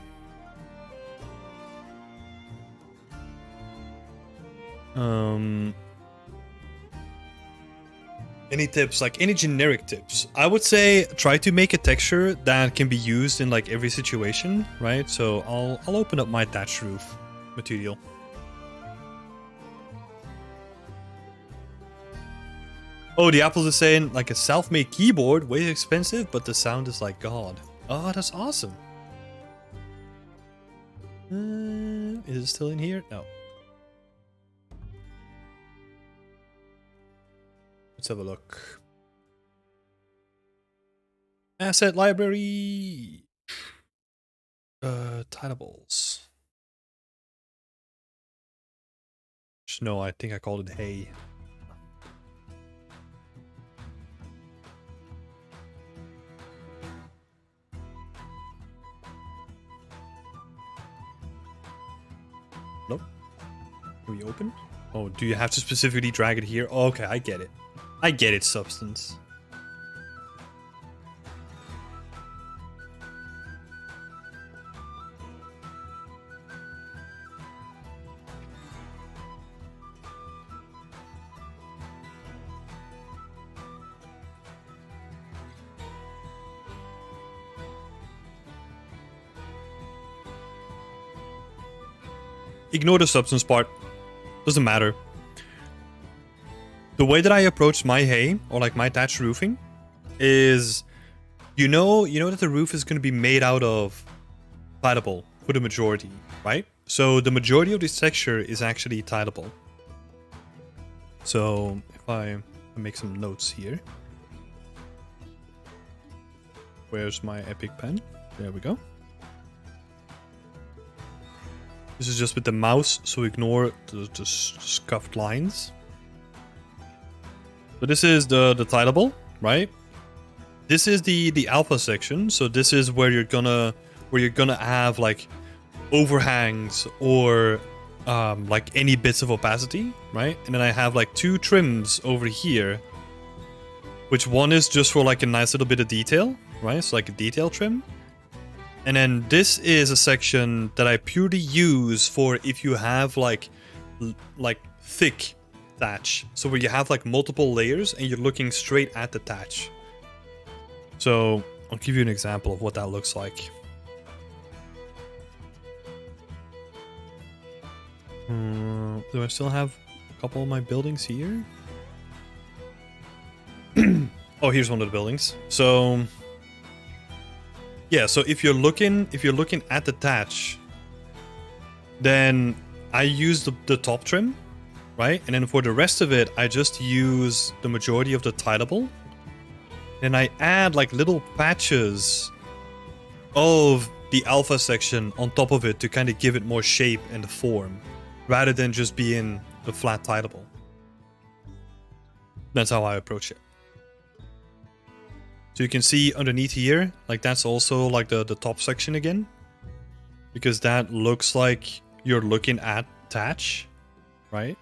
Any tips, like any generic tips? I would say try to make a texture that can be used in like every situation, right? So I'll open up my thatch roof material. Oh, the Apples is saying like a self-made keyboard, way expensive, but the sound is like God. Oh, that's awesome. Is it still in here? No. Let's have a look. Asset library. Titleables. No, I think I called it hay. Nope. Can we open? Oh, do you have to specifically drag it here? Oh, okay, I get it. I get it, Substance. Ignore the substance part. Doesn't matter. The way that I approach my hay, or like my thatch roofing, is you know that the roof is going to be made out of tileable for the majority, right? So the majority of this texture is actually tileable. So if I make some notes here. Where's my epic pen? There we go. This is just with the mouse, so ignore the scuffed lines. So this is the tileable, right? This is the alpha section. So this is where you're gonna have like overhangs or like any bits of opacity, right? And then I have like two trims over here, which one is just for like a nice little bit of detail, right? So like a detail trim. And then this is a section that I purely use for if you have like thick thatch. So where you have like multiple layers and you're looking straight at the thatch. So I'll give you an example of what that looks like. Do I still have a couple of my buildings here? Oh, here's one of the buildings. So yeah, so if you're looking at the thatch, then I use the top trim, right? And then for the rest of it, I just use the majority of the tileable. And I add like little patches of the alpha section on top of it to kind of give it more shape and form, rather than just being the flat tileable. That's how I approach it. So you can see underneath here, like that's also like the top section again. Because that looks like you're looking at Thatch, right?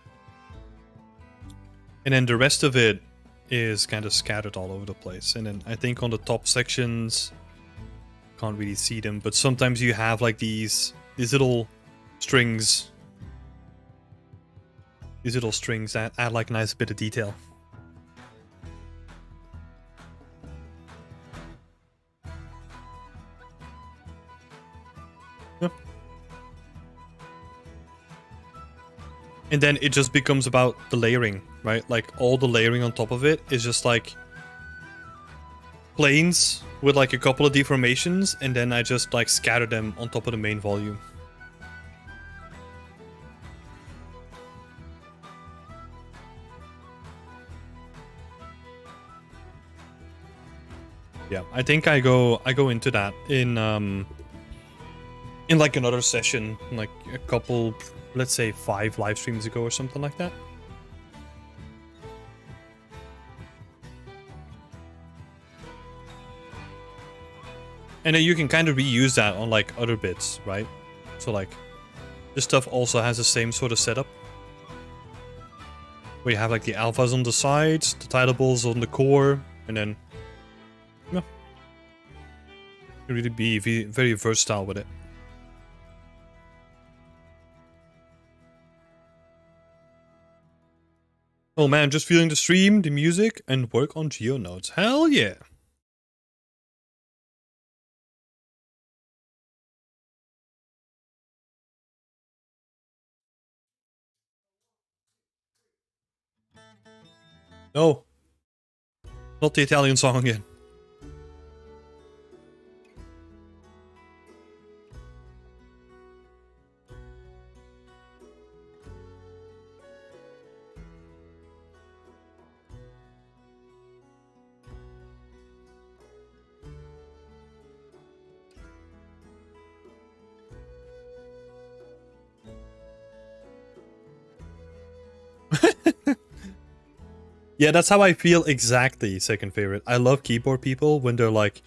And then the rest of it is kind of scattered all over the place. And then I think on the top sections, can't really see them, but sometimes you have like these little strings. These little strings that add like a nice bit of detail. Yeah. And then it just becomes about the layering, right? Like all the layering on top of it is just like planes with like a couple of deformations, and then I just like scatter them on top of the main volume. Yeah, I think I go into that in like another session, like a couple, let's say 5 live streams ago or something like that. And then you can kind of reuse that on like other bits, right? So like this stuff also has the same sort of setup. Where you have like the alphas on the sides, the titleables on the core, and then yeah. You can really be very versatile with it. Oh man, just feeling the stream, the music, and work on GeoNodes. Hell yeah! No. Not the Italian song again. Yeah, that's how I feel exactly, second favorite. I love keyboard people when they're like,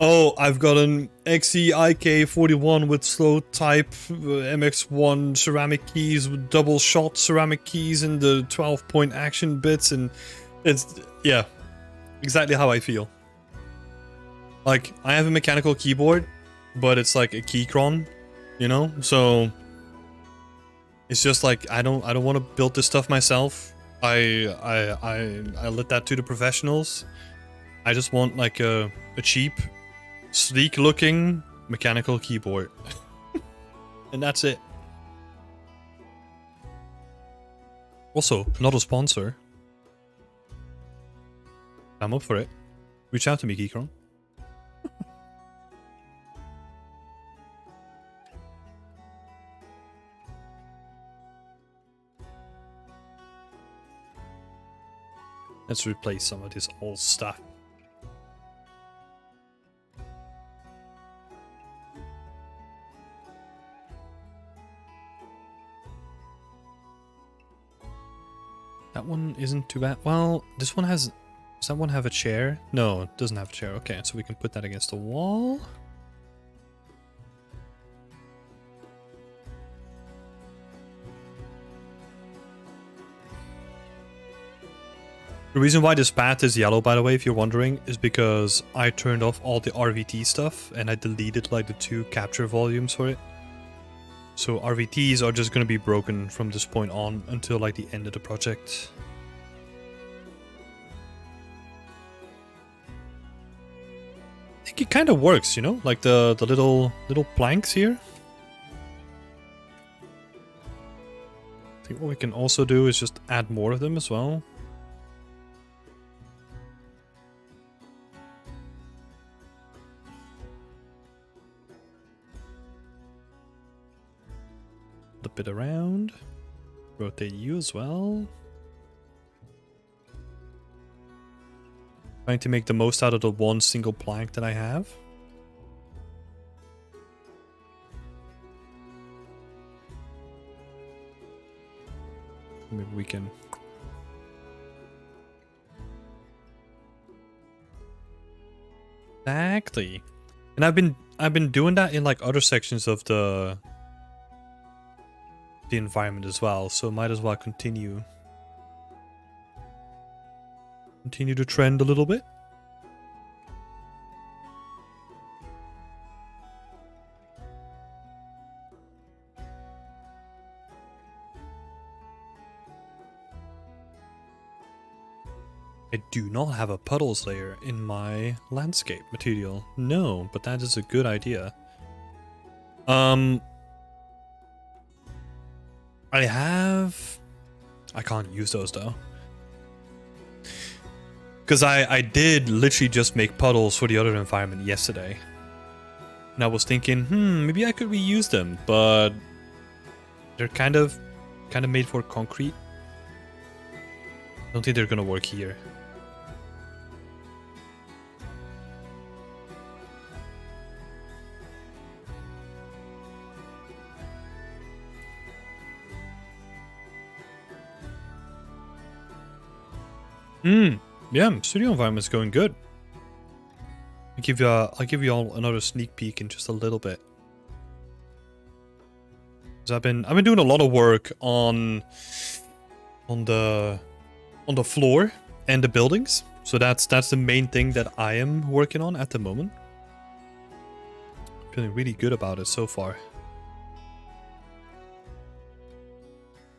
oh, I've got an XEIK41 with slow type MX1 ceramic keys with double shot ceramic keys and the 12-point action bits, and it's, yeah, exactly how I feel. Like, I have a mechanical keyboard, but it's like a Keychron, you know? So it's just like I don't want to build this stuff myself. I let that to the professionals. I just want like a cheap, sleek looking mechanical keyboard. And that's it. Also, not a sponsor. I'm up for it. Reach out to me, Keychron. Let's replace some of this old stuff. That one isn't too bad. Well, this one has... Does that one have a chair? No, it doesn't have a chair. Okay, so we can put that against the wall. The reason why this path is yellow, by the way, if you're wondering, is because I turned off all the RVT stuff and I deleted like the 2 capture volumes for it. So RVTs are just going to be broken from this point on until like the end of the project. I think it kind of works, you know, like the little planks here. I think what we can also do is just add more of them as well. A bit around. Rotate you as well. Trying to make the most out of the one single plank that I have. Maybe we can Exactly. And I've been doing that in like other sections of the environment as well, so might as well continue the trend a little bit. I do not have a puddles layer in my landscape material. No, but that is a good idea. I can't use those though. Because I did literally just make puddles for the other environment yesterday. And I was thinking, maybe I could reuse them, but they're kind of made for concrete. I don't think they're gonna work here. Yeah, studio environment's going good. I'll give you all another sneak peek in just a little bit. So I've been doing a lot of work on the floor and the buildings. So that's the main thing that I am working on at the moment. Feeling really good about it so far.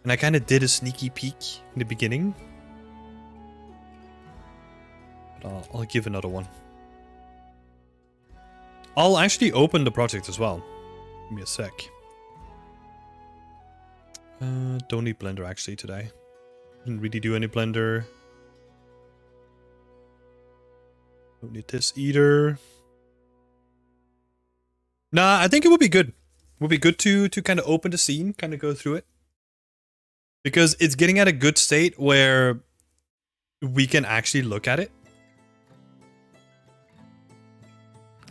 And I kind of did a sneaky peek in the beginning. But I'll give another one. I'll actually open the project as well. Give me a sec. Don't need Blender actually today. Didn't really do any Blender. Don't need this either. Nah, I think it would be good. It would be good to kind of open the scene, kind of go through it. Because it's getting at a good state where we can actually look at it.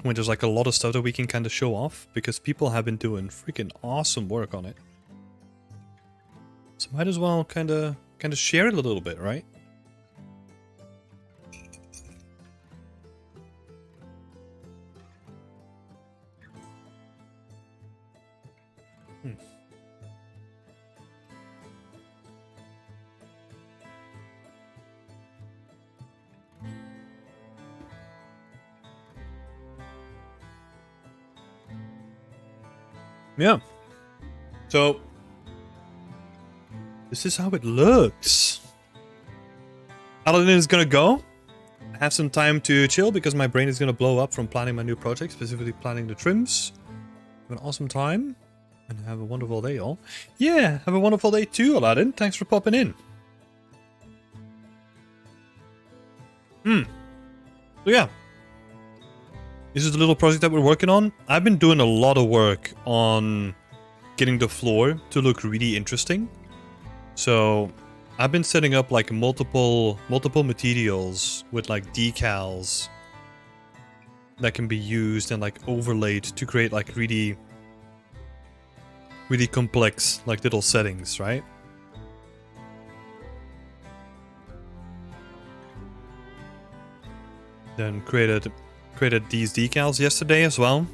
When there's like a lot of stuff that we can kind of show off, because people have been doing freaking awesome work on it. So might as well kind of share it a little bit, right? Yeah. So this is how it looks. Aladdin is gonna go. Have some time to chill because my brain is gonna blow up from planning my new project, specifically planning the trims. Have an awesome time and have a wonderful day, all. Yeah, have a wonderful day too, Aladdin. Thanks for popping in. So yeah. This is the little project that we're working on. I've been doing a lot of work on getting the floor to look really interesting. So I've been setting up like multiple materials with like decals that can be used and like overlaid to create like really complex like little settings, right? Then created these decals yesterday as well.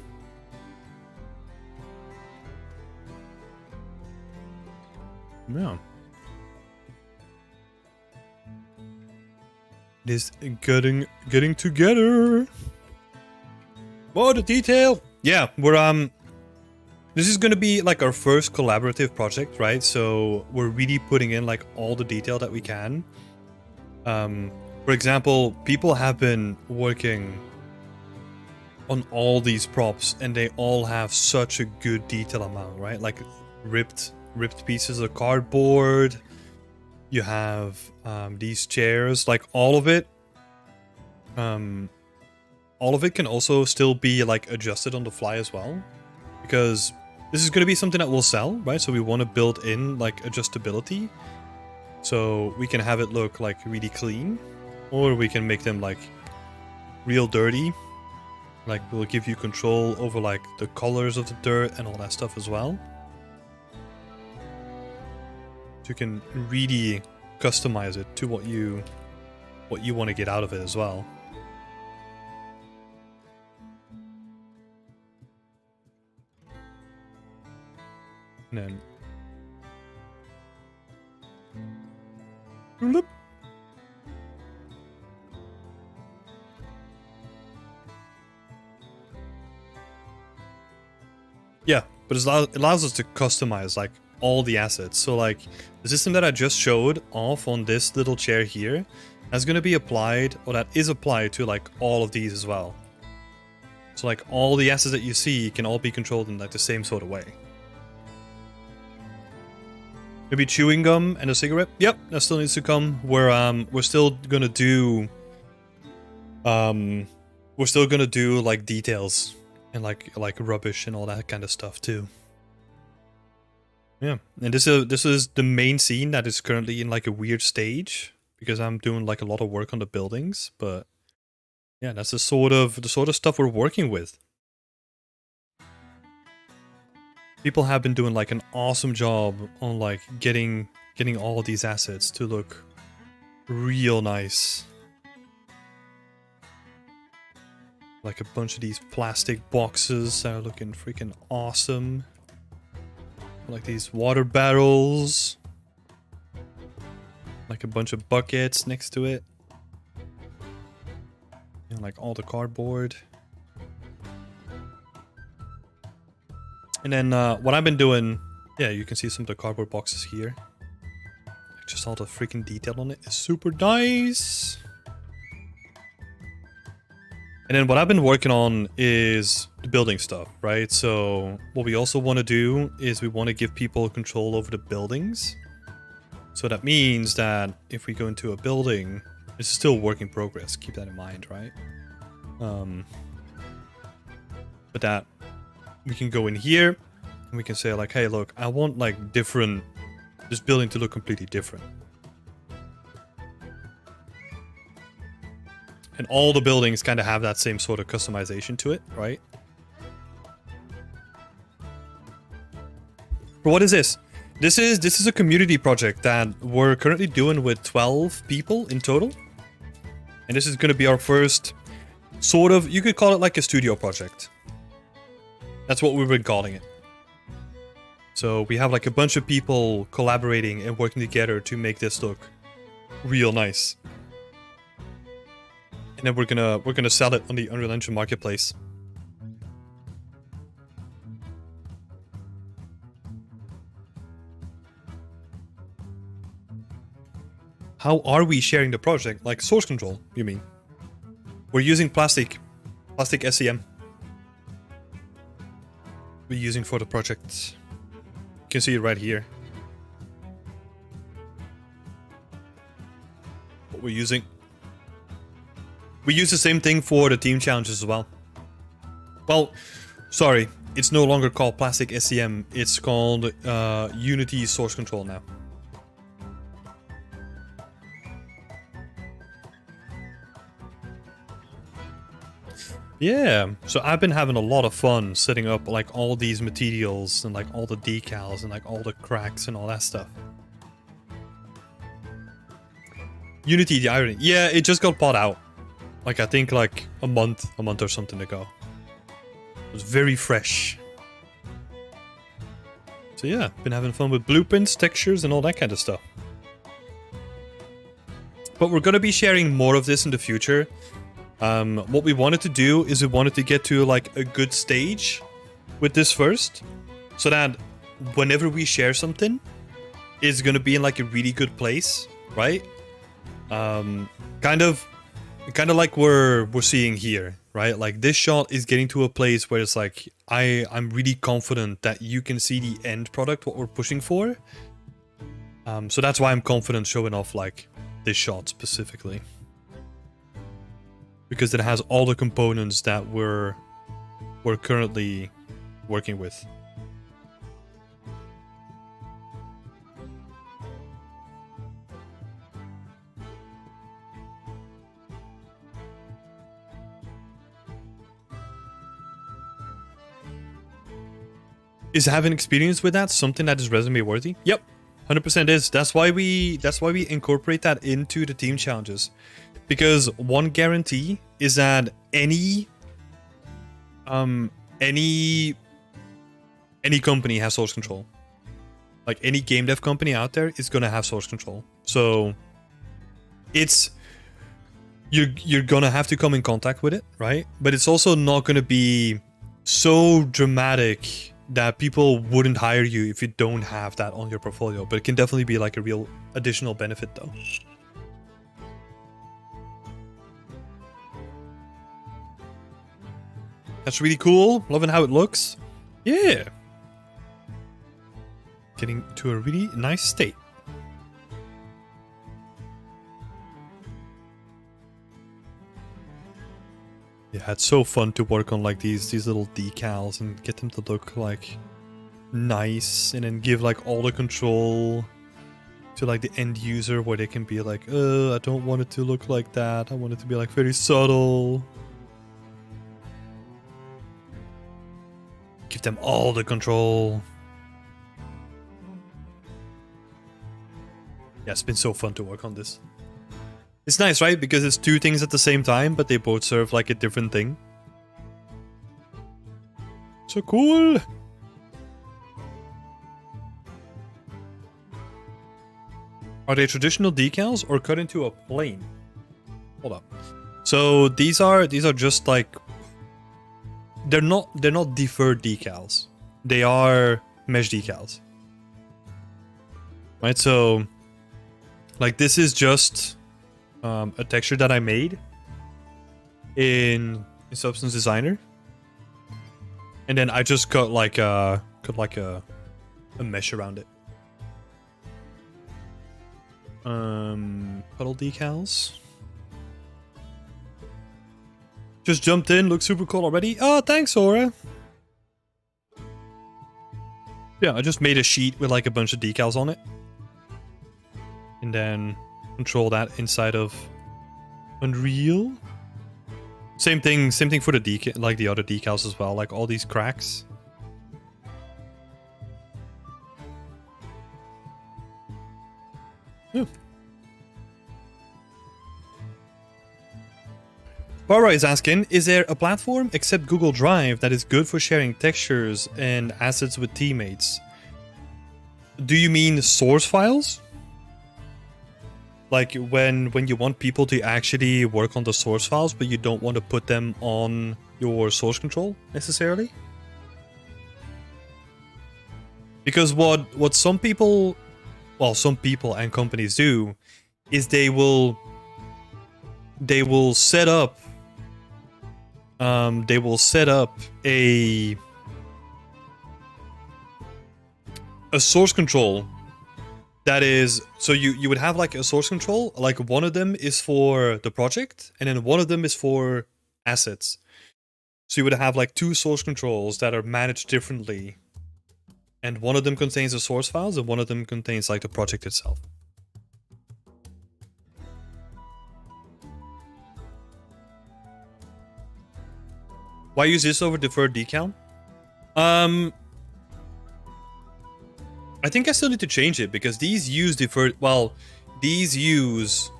Yeah. It is getting together. Oh, the detail. Yeah, we're this is gonna be like our first collaborative project, right? So we're really putting in like all the detail that we can. For example, people have been working on all these props and they all have such a good detail amount, right? Like ripped pieces of cardboard. You have these chairs, like all of it can also still be like adjusted on the fly as well, because this is going to be something that we'll sell, right? So we want to build in like adjustability so we can have it look like really clean, or we can make them like real dirty. Like, we'll give you control over like the colors of the dirt and all that stuff as well. So you can really customize it to what you want to get out of it as well. And then bloop. Yeah, but it allows us to customize like all the assets. So like the system that I just showed off on this little chair here, that's going to be applied, or that is applied to like all of these as well. So like all the assets that you see can all be controlled in like the same sort of way. Maybe chewing gum and a cigarette. Yep, that still needs to come. We're still gonna do like details and like rubbish and all that kind of stuff too. Yeah, and this is the main scene that is currently in like a weird stage because I'm doing like a lot of work on the buildings, but yeah, that's the sort of stuff we're working with. People have been doing like an awesome job on like getting all of these assets to look real nice. Like a bunch of these plastic boxes that are looking freaking awesome. Like these water barrels. Like a bunch of buckets next to it. And like all the cardboard. And then what I've been doing, yeah, you can see some of the cardboard boxes here. Like just all the freaking detail on it is super nice. And then what I've been working on is the building stuff, right? So what we also want to do is we want to give people control over the buildings. So that means that if we go into a building, it's still work in progress. Keep that in mind, right? But that we can go in here and we can say like, hey, look, I want like this building to look completely different. And all the buildings kind of have that same sort of customization to it, right? But what is this? This is a community project that we're currently doing with 12 people in total. And this is going to be our first sort of, you could call it like a studio project. That's what we've been calling it. So we have like a bunch of people collaborating and working together to make this look real nice. And then we're gonna sell it on the Unreal Engine marketplace. How are we sharing the project? Like source control, you mean? We're using plastic SEM. We're using for the project. You can see it right here. What we're using. We use the same thing for the team challenges as well. Well, sorry, it's no longer called plastic SEM. It's called Unity source control now. Yeah, so I've been having a lot of fun setting up like all these materials and like all the decals and like all the cracks and all that stuff. Unity, the irony. Yeah, it just got bought out. Like I think like a month or something ago. It was very fresh. So yeah, been having fun with blueprints, textures and all that kind of stuff. But we're gonna be sharing more of this in the future. What we wanted to do is we wanted to get to like a good stage with this first, so that whenever we share something, it's gonna be in like a really good place, right? Kind of like we're seeing here, right? Like this shot is getting to a place where it's like I'm really confident that you can see the end product, what we're pushing for. So that's why I'm confident showing off like this shot specifically. Because it has all the components that we're currently working with. Is having experience with that something that is resume worthy? Yep, 100% is. That's why we incorporate that into the team challenges. Because one guarantee is that any company has source control. Like any game dev company out there is gonna have source control. So it's you're gonna have to come in contact with it, right? But it's also not gonna be so dramatic that people wouldn't hire you if you don't have that on your portfolio. But it can definitely be like a real additional benefit though. That's really cool. Loving how it looks. Yeah. Getting to a really nice state. Yeah, it's so fun to work on like these little decals and get them to look like nice, and then give like all the control to like the end user, where they can be like, I don't want it to look like that. I want it to be like very subtle. Give them all the control. Yeah, it's been so fun to work on this. It's nice, right? Because it's two things at the same time, but they both serve like a different thing. So cool! Are they traditional decals or cut into a plane? Hold up. So these are just like, they're not deferred decals. They are mesh decals. Right? So like this is just a texture that I made in Substance Designer, and then I just cut like a mesh around it. Puddle decals. Just jumped in, looks super cool already. Oh, thanks, Aura. Yeah, I just made a sheet with like a bunch of decals on it, and then control that inside of Unreal. Same thing for the decal, like the other decals as well, like all these cracks. Yeah. Barbara is asking, is there a platform except Google Drive that is good for sharing textures and assets with teammates? Do you mean source files? Like when you want people to actually work on the source files, but you don't want to put them on your source control necessarily? Because what some people and companies do is they will set up a source control that is, so you would have like a source control, like one of them is for the project and then one of them is for assets. So you would have like two source controls that are managed differently, and one of them contains the source files and one of them contains like the project itself. Why use this over deferred decal? I think I still need to change it because these use deferred. Well, these use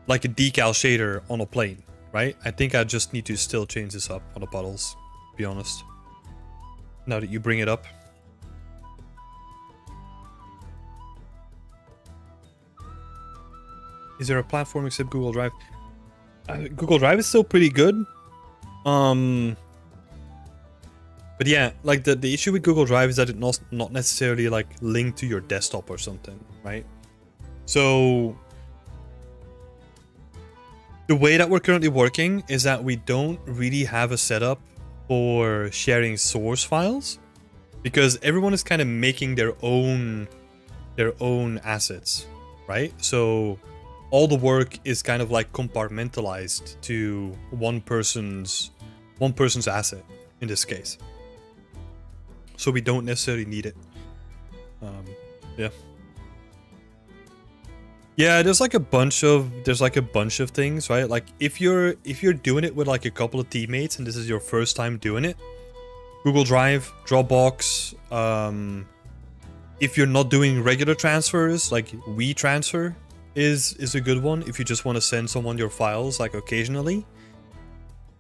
like a decal shader on a plane, right? I think I just need to still change this up on the puddles, to be honest. Now that you bring it up. Is there a platform except Google Drive? Google Drive is still pretty good. But yeah, like the issue with Google Drive is that it's not necessarily like linked to your desktop or something, right? So the way that we're currently working is that we don't really have a setup for sharing source files, because everyone is kind of making their own assets, right? So all the work is kind of like compartmentalized to one person's asset in this case. So we don't necessarily need it. Yeah. Yeah, there's like a bunch of things, right? Like if you're doing it with like a couple of teammates and this is your first time doing it, Google Drive, Dropbox. If you're not doing regular transfers, like WeTransfer is a good one if you just want to send someone your files like occasionally.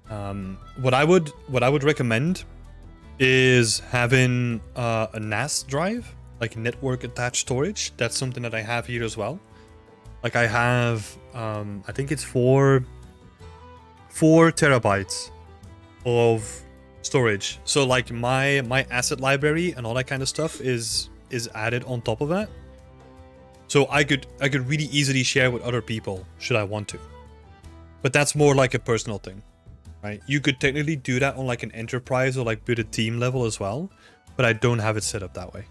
What I would recommend is having a NAS drive, like network attached storage. That's something that I have here as well. Like I have, I think it's four terabytes of storage. So like my asset library and all that kind of stuff is added on top of that. So I could really easily share with other people should I want to. But that's more like a personal thing, right? You could technically do that on like an enterprise or like build a team level as well, but I don't have it set up that way.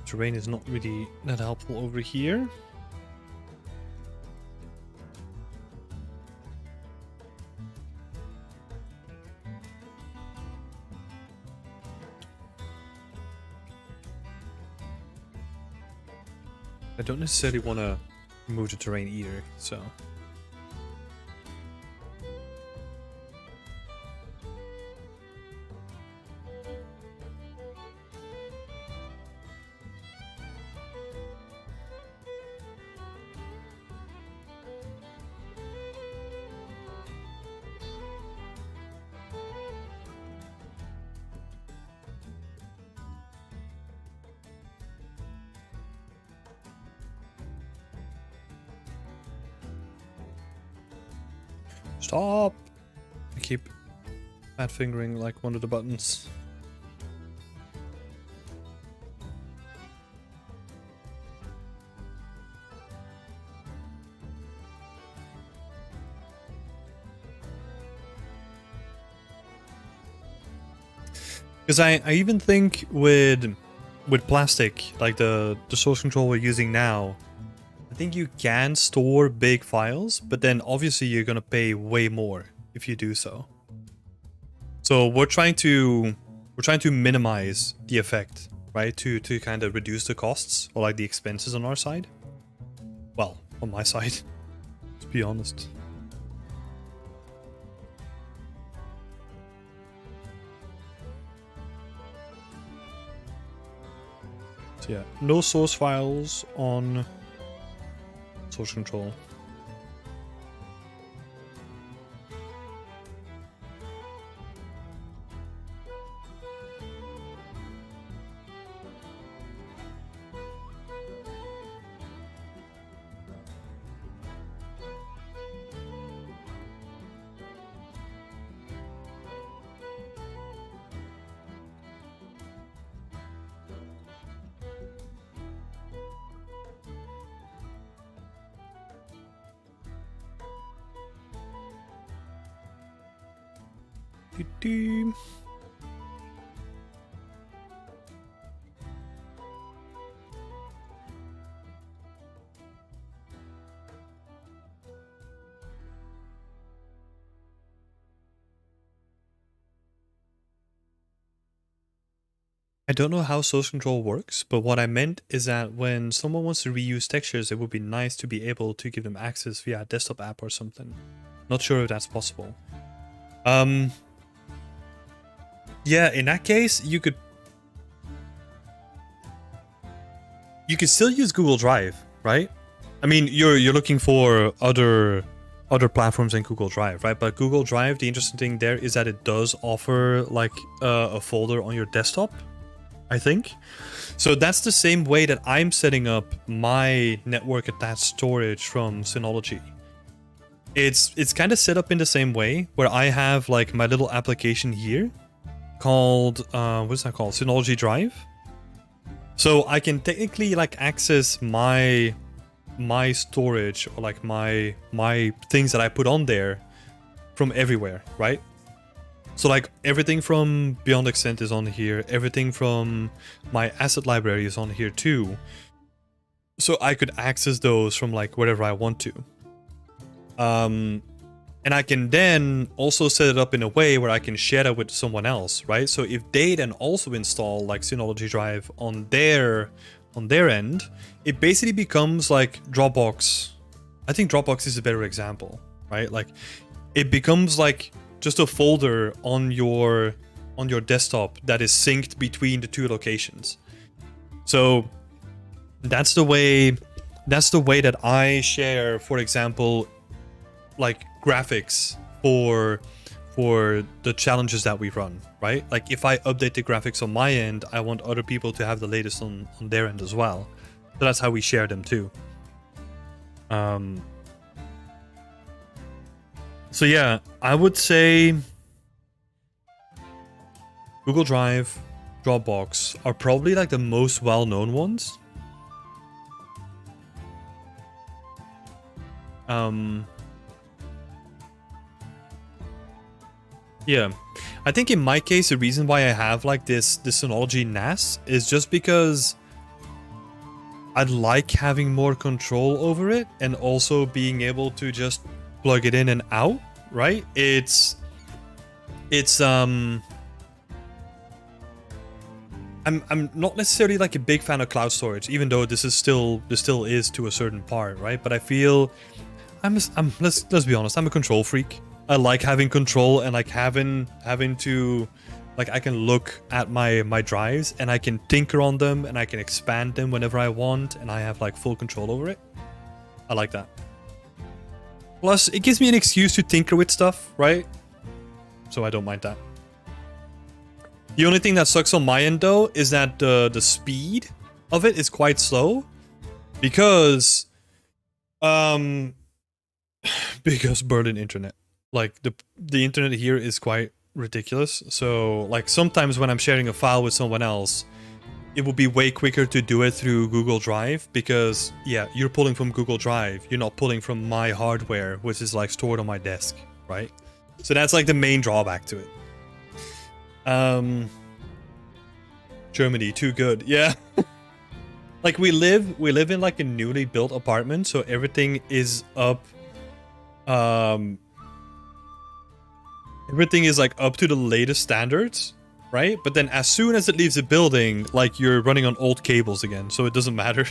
Terrain is not really that helpful over here. I don't necessarily want to remove the terrain either, so... Stop! I keep fat fingering like one of the buttons. Because I even think with plastic, like the source control we're using now, I think you can store big files, but then obviously you're gonna pay way more if you do so. So we're trying to minimize the effect, right? To kind of reduce the costs or like the expenses on our side. Well, on my side, to be honest. So yeah, no source files on source control. Doo-doo. I don't know how source control works, but what I meant is that when someone wants to reuse textures, it would be nice to be able to give them access via a desktop app or something. Not sure if that's possible. Yeah, in that case, you could still use Google Drive, right? I mean, you're looking for other platforms than Google Drive, right? But Google Drive, the interesting thing there is that it does offer like a folder on your desktop, I think. So that's the same way that I'm setting up my network attached storage from Synology. It's kind of set up in the same way where I have like my little application here called what's that called? Synology Drive. So I can technically like access my storage or like my things that I put on there from everywhere, right? So like everything from Beyond Extent is on here, everything from my asset library is on here too. So I could access those from like wherever I want to. And I can then also set it up in a way where I can share that with someone else, right? So if they then also install like Synology Drive on their end, it basically becomes like Dropbox I think Dropbox is a better example, right? Like it becomes like just a folder on your desktop that is synced between the two locations. So that's the way that I share, for example, like graphics for the challenges that we run, right? Like if I update the graphics on my end, I want other people to have the latest on their end as well. So that's how we share them too. So yeah, I would say Google Drive, Dropbox are probably like the most well-known ones. Yeah, I think in my case, the reason why I have like this Synology NAS is just because I'd like having more control over it and also being able to just plug it in and out, right? I'm not necessarily like a big fan of cloud storage, even though this still is to a certain part, right? But I feel let's be honest, I'm a control freak. I like having control and like having to, like, I can look at my drives and I can tinker on them and I can expand them whenever I want and I have like full control over it. I like that. Plus, it gives me an excuse to tinker with stuff, right? So I don't mind that. The only thing that sucks on my end though is that the speed of it is quite slow because Berlin internet. Like the internet here is quite ridiculous. So like sometimes when I'm sharing a file with someone else, it would be way quicker to do it through Google Drive because yeah, you're pulling from Google Drive. You're not pulling from my hardware, which is like stored on my desk, right? So that's like the main drawback to it. Germany, too good. Yeah. Like we live in like a newly built apartment, so everything is up. Everything is like up to the latest standards, right? But then as soon as it leaves the building, like you're running on old cables again, so it doesn't matter.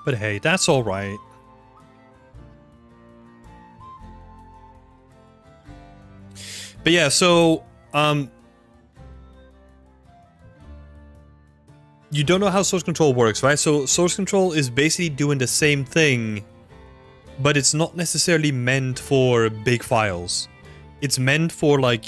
But hey, that's all right. But yeah, so you don't know how source control works, right? So source control is basically doing the same thing, but it's not necessarily meant for big files. It's meant for like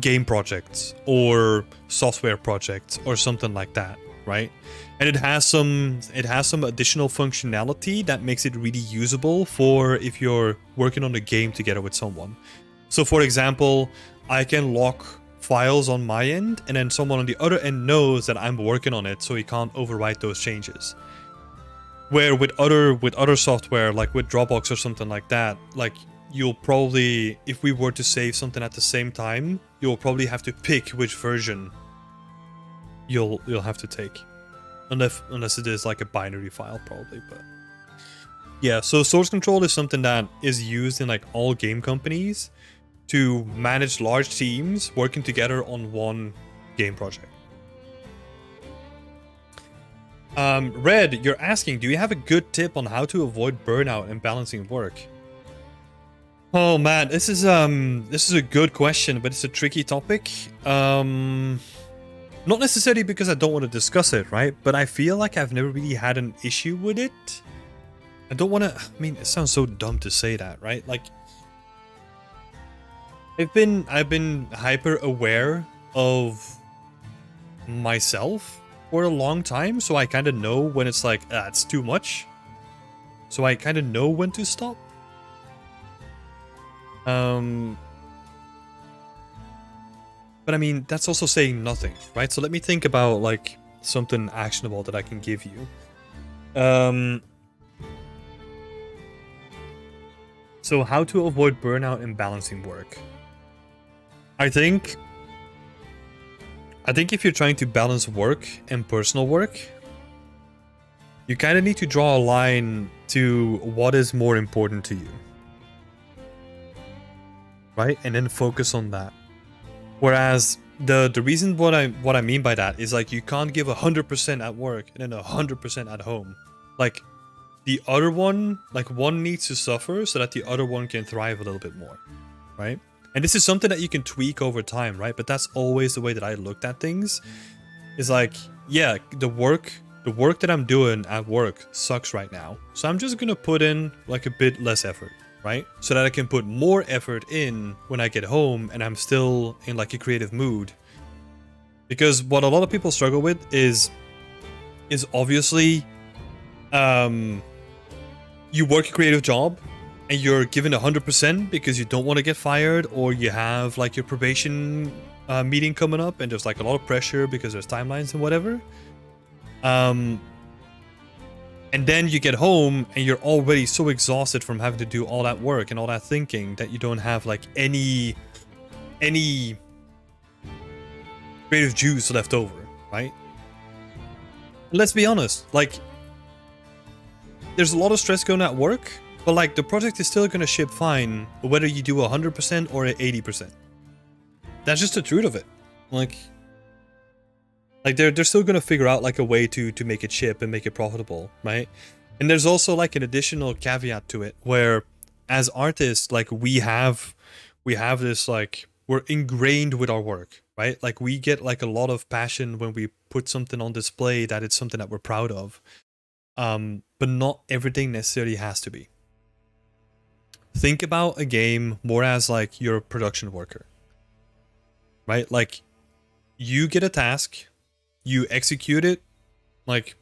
game projects or software projects or something like that, right? And it has some additional functionality that makes it really usable for if you're working on a game together with someone. So for example, I can lock files on my end and then someone on the other end knows that I'm working on it, so he can't overwrite those changes. Where with other software, like with Dropbox or something like that, like you'll probably, if we were to save something at the same time, you'll probably have to pick which version you'll have to take. Unless it is like a binary file probably, but yeah, so source control is something that is used in like all game companies to manage large teams working together on one game project. Red, you're asking, do you have a good tip on how to avoid burnout and balancing work? Oh man, this is a good question, but it's a tricky topic. Not necessarily because I don't want to discuss it, right? But I feel like I've never really had an issue with it. I don't want to, I mean, it sounds so dumb to say that, right? Like, I've been hyper aware of myself for a long time, so I kind of know when it's like, it's too much. So I kind of know when to stop. But I mean, that's also saying nothing, right? So let me think about like something actionable that I can give you. So how to avoid burnout and balancing work. I think if you're trying to balance work and personal work, you kind of need to draw a line to what is more important to you. Right? And then focus on that. Whereas the reason what I mean by that is like you can't give 100% at work and then 100% at home. Like the other one, like one needs to suffer so that the other one can thrive a little bit more, right? And this is something that you can tweak over time, right? But that's always the way that I looked at things. Is like, yeah, the work that I'm doing at work sucks right now. So I'm just gonna put in like a bit less effort, right? So that I can put more effort in when I get home and I'm still in like a creative mood. Because what a lot of people struggle with is obviously you work a creative job and you're given 100% because you don't want to get fired, or you have like your probation meeting coming up and there's like a lot of pressure because there's timelines and whatever. And then you get home and you're already so exhausted from having to do all that work and all that thinking that you don't have like any creative juice left over, right? Let's be honest, like there's a lot of stress going at work, but like the project is still gonna ship fine whether you do 100% or 80%. That's just the truth of it. Like they're still gonna figure out like a way to make it ship and make it profitable, right? And there's also like an additional caveat to it where as artists, like we have this like we're ingrained with our work, right? Like we get like a lot of passion when we put something on display that it's something that we're proud of. But not everything necessarily has to be. Think about a game more as like you're a production worker, right? Like you get a task, you execute it like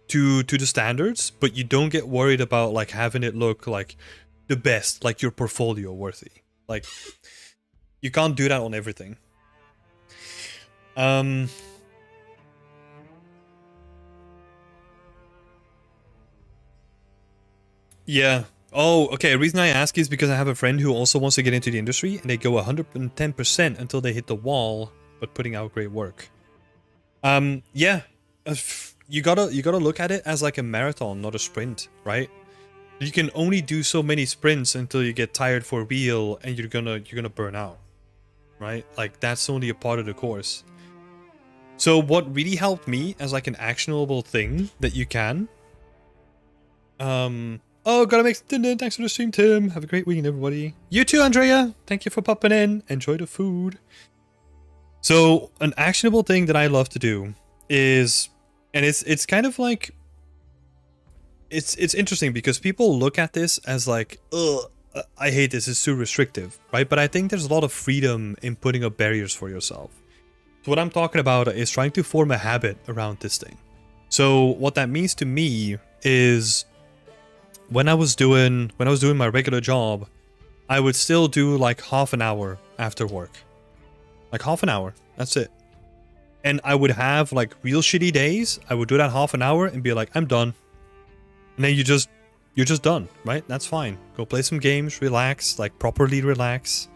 to the standards, but you don't get worried about like having it look like the best, like your portfolio worthy. Like you can't do that on everything. Yeah. Oh, okay. The reason I ask is because I have a friend who also wants to get into the industry, and they go 110% until they hit the wall, but putting out great work. Yeah. You gotta look at it as like a marathon, not a sprint, right? You can only do so many sprints until you get tired for real, and you're gonna burn out, right? Like that's only a part of the course. So what really helped me as like an actionable thing that you can, oh, gotta make dinner. Thanks for the stream, Tim. Have a great weekend, everybody. You too, Andrea. Thank you for popping in. Enjoy the food. So, an actionable thing that I love to do is, and it's kind of like, it's interesting because people look at this as like, ugh, I hate this. It's too restrictive, right? But I think there's a lot of freedom in putting up barriers for yourself. So what I'm talking about is trying to form a habit around this thing. So what that means to me is, when I was doing my regular job, I would still do like half an hour after work. Like half an hour. That's it. And I would have like real shitty days. I would do that half an hour and be like, I'm done. And then you're just done, right? That's fine. Go play some games, relax, like properly relax.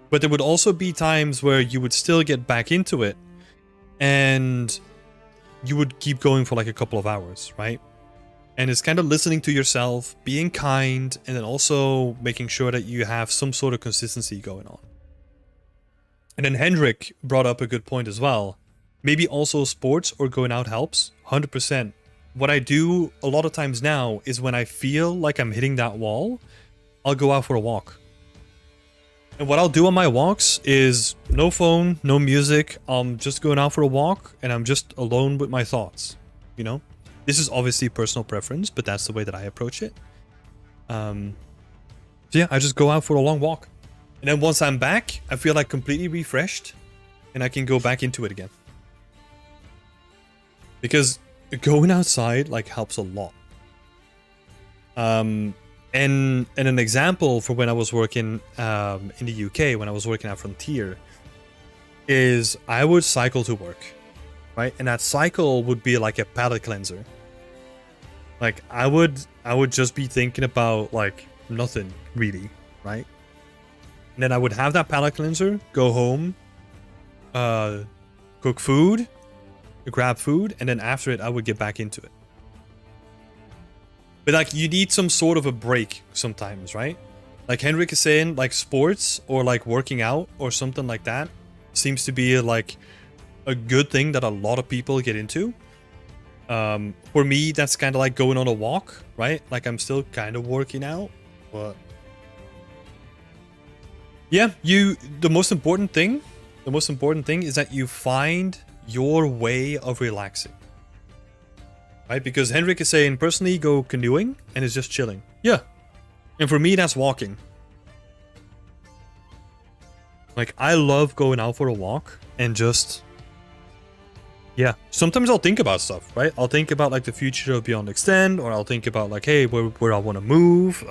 But there would also be times where you would still get back into it and you would keep going for like a couple of hours, right? And it's kind of listening to yourself, being kind, and then also making sure that you have some sort of consistency going on. And then Hendrik brought up a good point as well. Maybe also sports or going out helps, 100%. What I do a lot of times now is when I feel like I'm hitting that wall, I'll go out for a walk. And what I'll do on my walks is no phone, no music. I'm just going out for a walk and I'm just alone with my thoughts, you know? This is obviously personal preference, but that's the way that I approach it. So yeah, I just go out for a long walk. And then once I'm back, I feel like completely refreshed and I can go back into it again. Because going outside like helps a lot. And an example for when I was working in the UK, when I was working at Frontier, is I would cycle to work. Right? And that cycle would be like a palate cleanser. Like I would just be thinking about like nothing really, right? And then I would have that palate cleanser, go home, cook food, grab food, and then after it I would get back into it. But like you need some sort of a break sometimes, right? Like Henrik is saying, like sports or like working out or something like that. seems to be like a good thing that a lot of people get into. For me, that's kind of like going on a walk, right? Like I'm still kind of working out, but yeah, the most important thing is that you find your way of relaxing. Right? Because Henrik is saying personally go canoeing and it's just chilling. Yeah. And for me that's walking. Like I love going out for a walk and just yeah. Sometimes I'll think about stuff, right? I'll think about like the future of Beyond Extend, or I'll think about like, hey, where I want to move.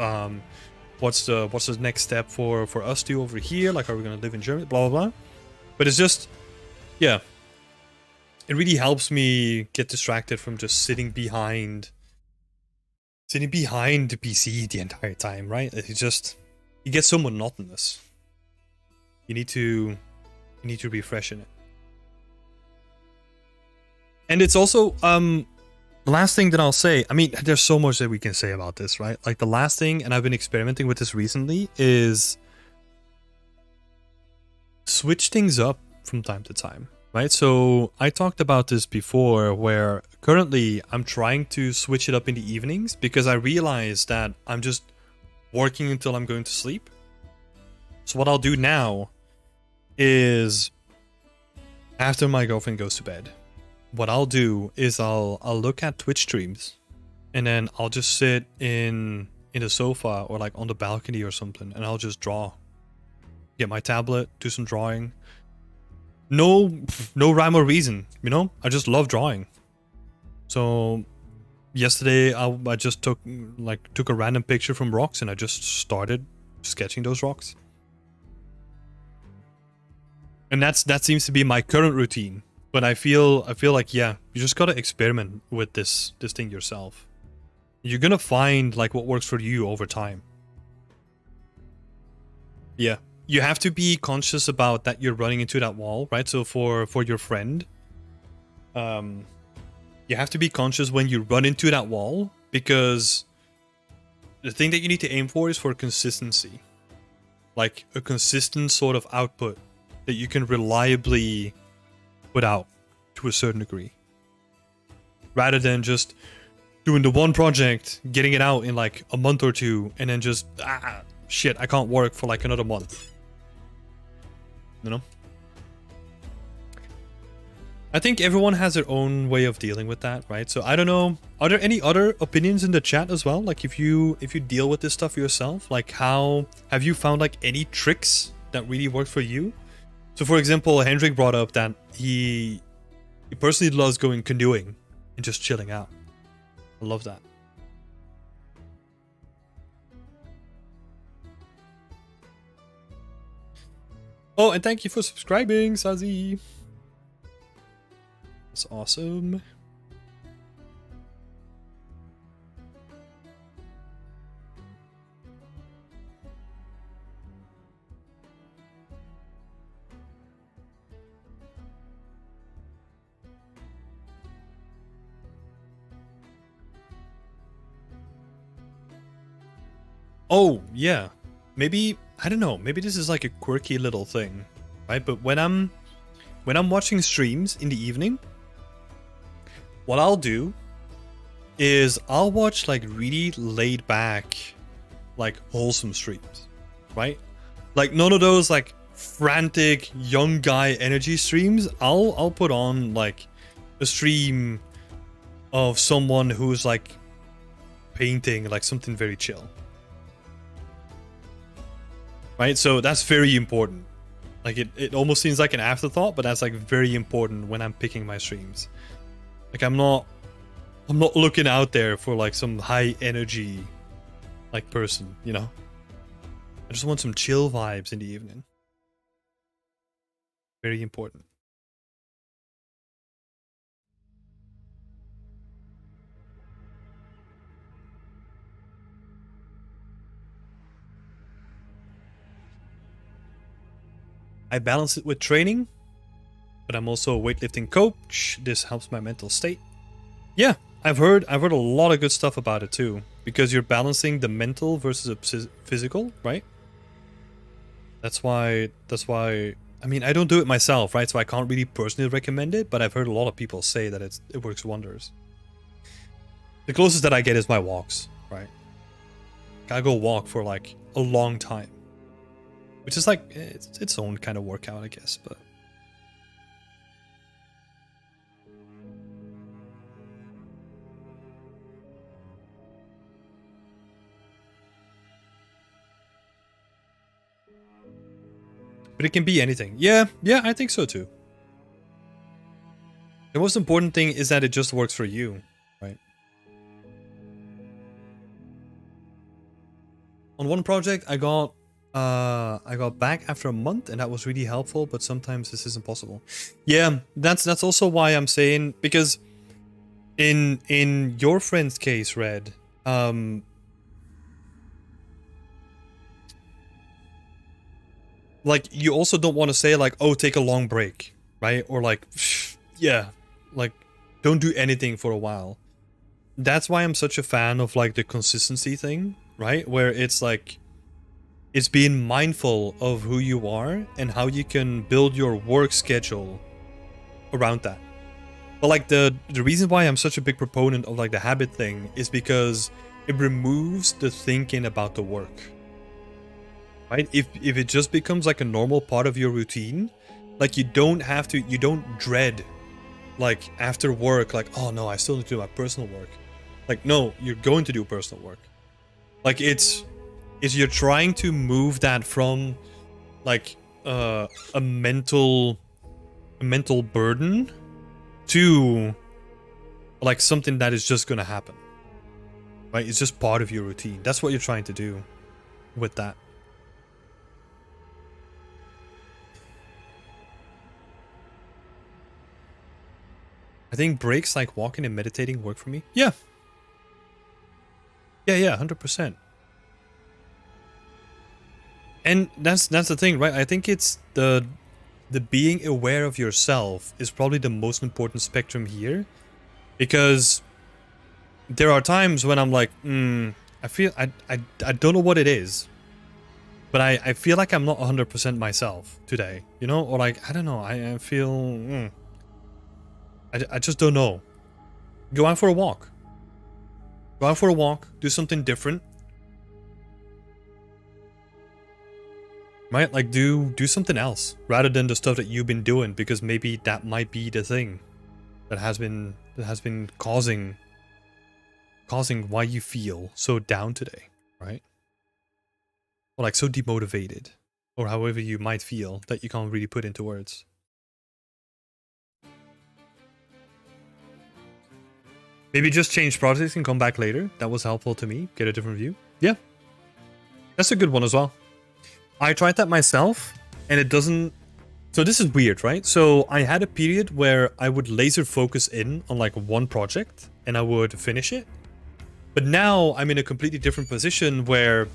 What's the next step for us two over here? Like, are we gonna live in Germany? Blah blah blah. But it's just, yeah. It really helps me get distracted from just sitting behind the PC the entire time, right? It gets so monotonous. You need to refresh in it. And it's also the last thing that I'll say, I mean, there's so much that we can say about this, right? Like the last thing, and I've been experimenting with this recently, is switch things up from time to time, right? So I talked about this before, where currently I'm trying to switch it up in the evenings because I realize that I'm just working until I'm going to sleep. So what I'll do now is after my girlfriend goes to bed, what I'll do is I'll look at Twitch streams, and then I'll just sit in the sofa or like on the balcony or something, and I'll just draw. Get my tablet, do some drawing. No rhyme or reason, you know? I just love drawing. So yesterday I just took a random picture from rocks and I just started sketching those rocks. And that seems to be my current routine. But I feel like, yeah, you just gotta experiment with this thing yourself. You're gonna find like what works for you over time. Yeah. You have to be conscious about that you're running into that wall, right? So for your friend, you have to be conscious when you run into that wall, because the thing that you need to aim for is for consistency. Like a consistent sort of output that you can reliably put out to a certain degree, rather than just doing the one project, getting it out in like a month or two, and then just shit, I can't work for like another month. You know, I think everyone has their own way of dealing with that, right? So I don't know, are there any other opinions in the chat as well? Like if you deal with this stuff yourself, like how have you found like any tricks that really work for you? So for example, Hendrik brought up that he personally loves going canoeing and just chilling out. I love that. Oh, and thank you for subscribing, Sazi. That's awesome. Oh, yeah. Maybe, I don't know, maybe this is like a quirky little thing, right? But when I'm watching streams in the evening, what I'll do is I'll watch like really laid back, like wholesome streams, right? Like none of those like frantic young guy energy streams. I'll put on like a stream of someone who's like painting, like something very chill. Right, so that's very important. Like it almost seems like an afterthought, but that's like very important when I'm picking my streams. Like I'm not looking out there for like some high energy like person, you know? I just want some chill vibes in the evening. Very important. I balance it with training, but I'm also a weightlifting coach. This helps my mental state. Yeah, I've heard a lot of good stuff about it too, because you're balancing the mental versus the physical, right? That's why I mean, I don't do it myself, right? So I can't really personally recommend it, but I've heard a lot of people say that it works wonders. The closest that I get is my walks, right? I go walk for like a long time, which is like its own kind of workout, I guess, but. But it can be anything. Yeah, I think so too. The most important thing is that it just works for you, right? On one project, I got back after a month, and that was really helpful. But sometimes this isn't possible. Yeah, that's also why I'm saying, because in your friend's case, Red, like, you also don't want to say like, oh, take a long break, right? Or like, yeah, like, don't do anything for a while. That's why I'm such a fan of like the consistency thing, right? Where it's like, it's being mindful of who you are and how you can build your work schedule around that. But like the reason why I'm such a big proponent of like the habit thing is because it removes the thinking about the work. Right? If it just becomes like a normal part of your routine, like you don't dread like after work, like, oh no, I still need to do my personal work. Like, no, you're going to do personal work. Like it's you're trying to move that from like a mental burden to like something that is just gonna happen. Right? It's just part of your routine. That's what you're trying to do with that. I think breaks like walking and meditating work for me. Yeah. Yeah, 100%. And that's the thing, right? I think it's the being aware of yourself is probably the most important spectrum here, because there are times when I'm like, I feel I don't know what it is, but I feel like I'm not 100% myself today, you know, or like, I don't know, I feel I just don't know. Go out for a walk. Go out for a walk. Do something different. Right? Like do something else rather than the stuff that you've been doing, because maybe that might be the thing that has been causing why you feel so down today, right? Or like so demotivated, or however you might feel that you can't really put into words. Maybe just change projects and come back later. That was helpful to me. Get a different view. Yeah. That's a good one as well. I tried that myself, and it doesn't... So this is weird, right? So I had a period where I would laser focus in on like one project, and I would finish it. But now I'm in a completely different position where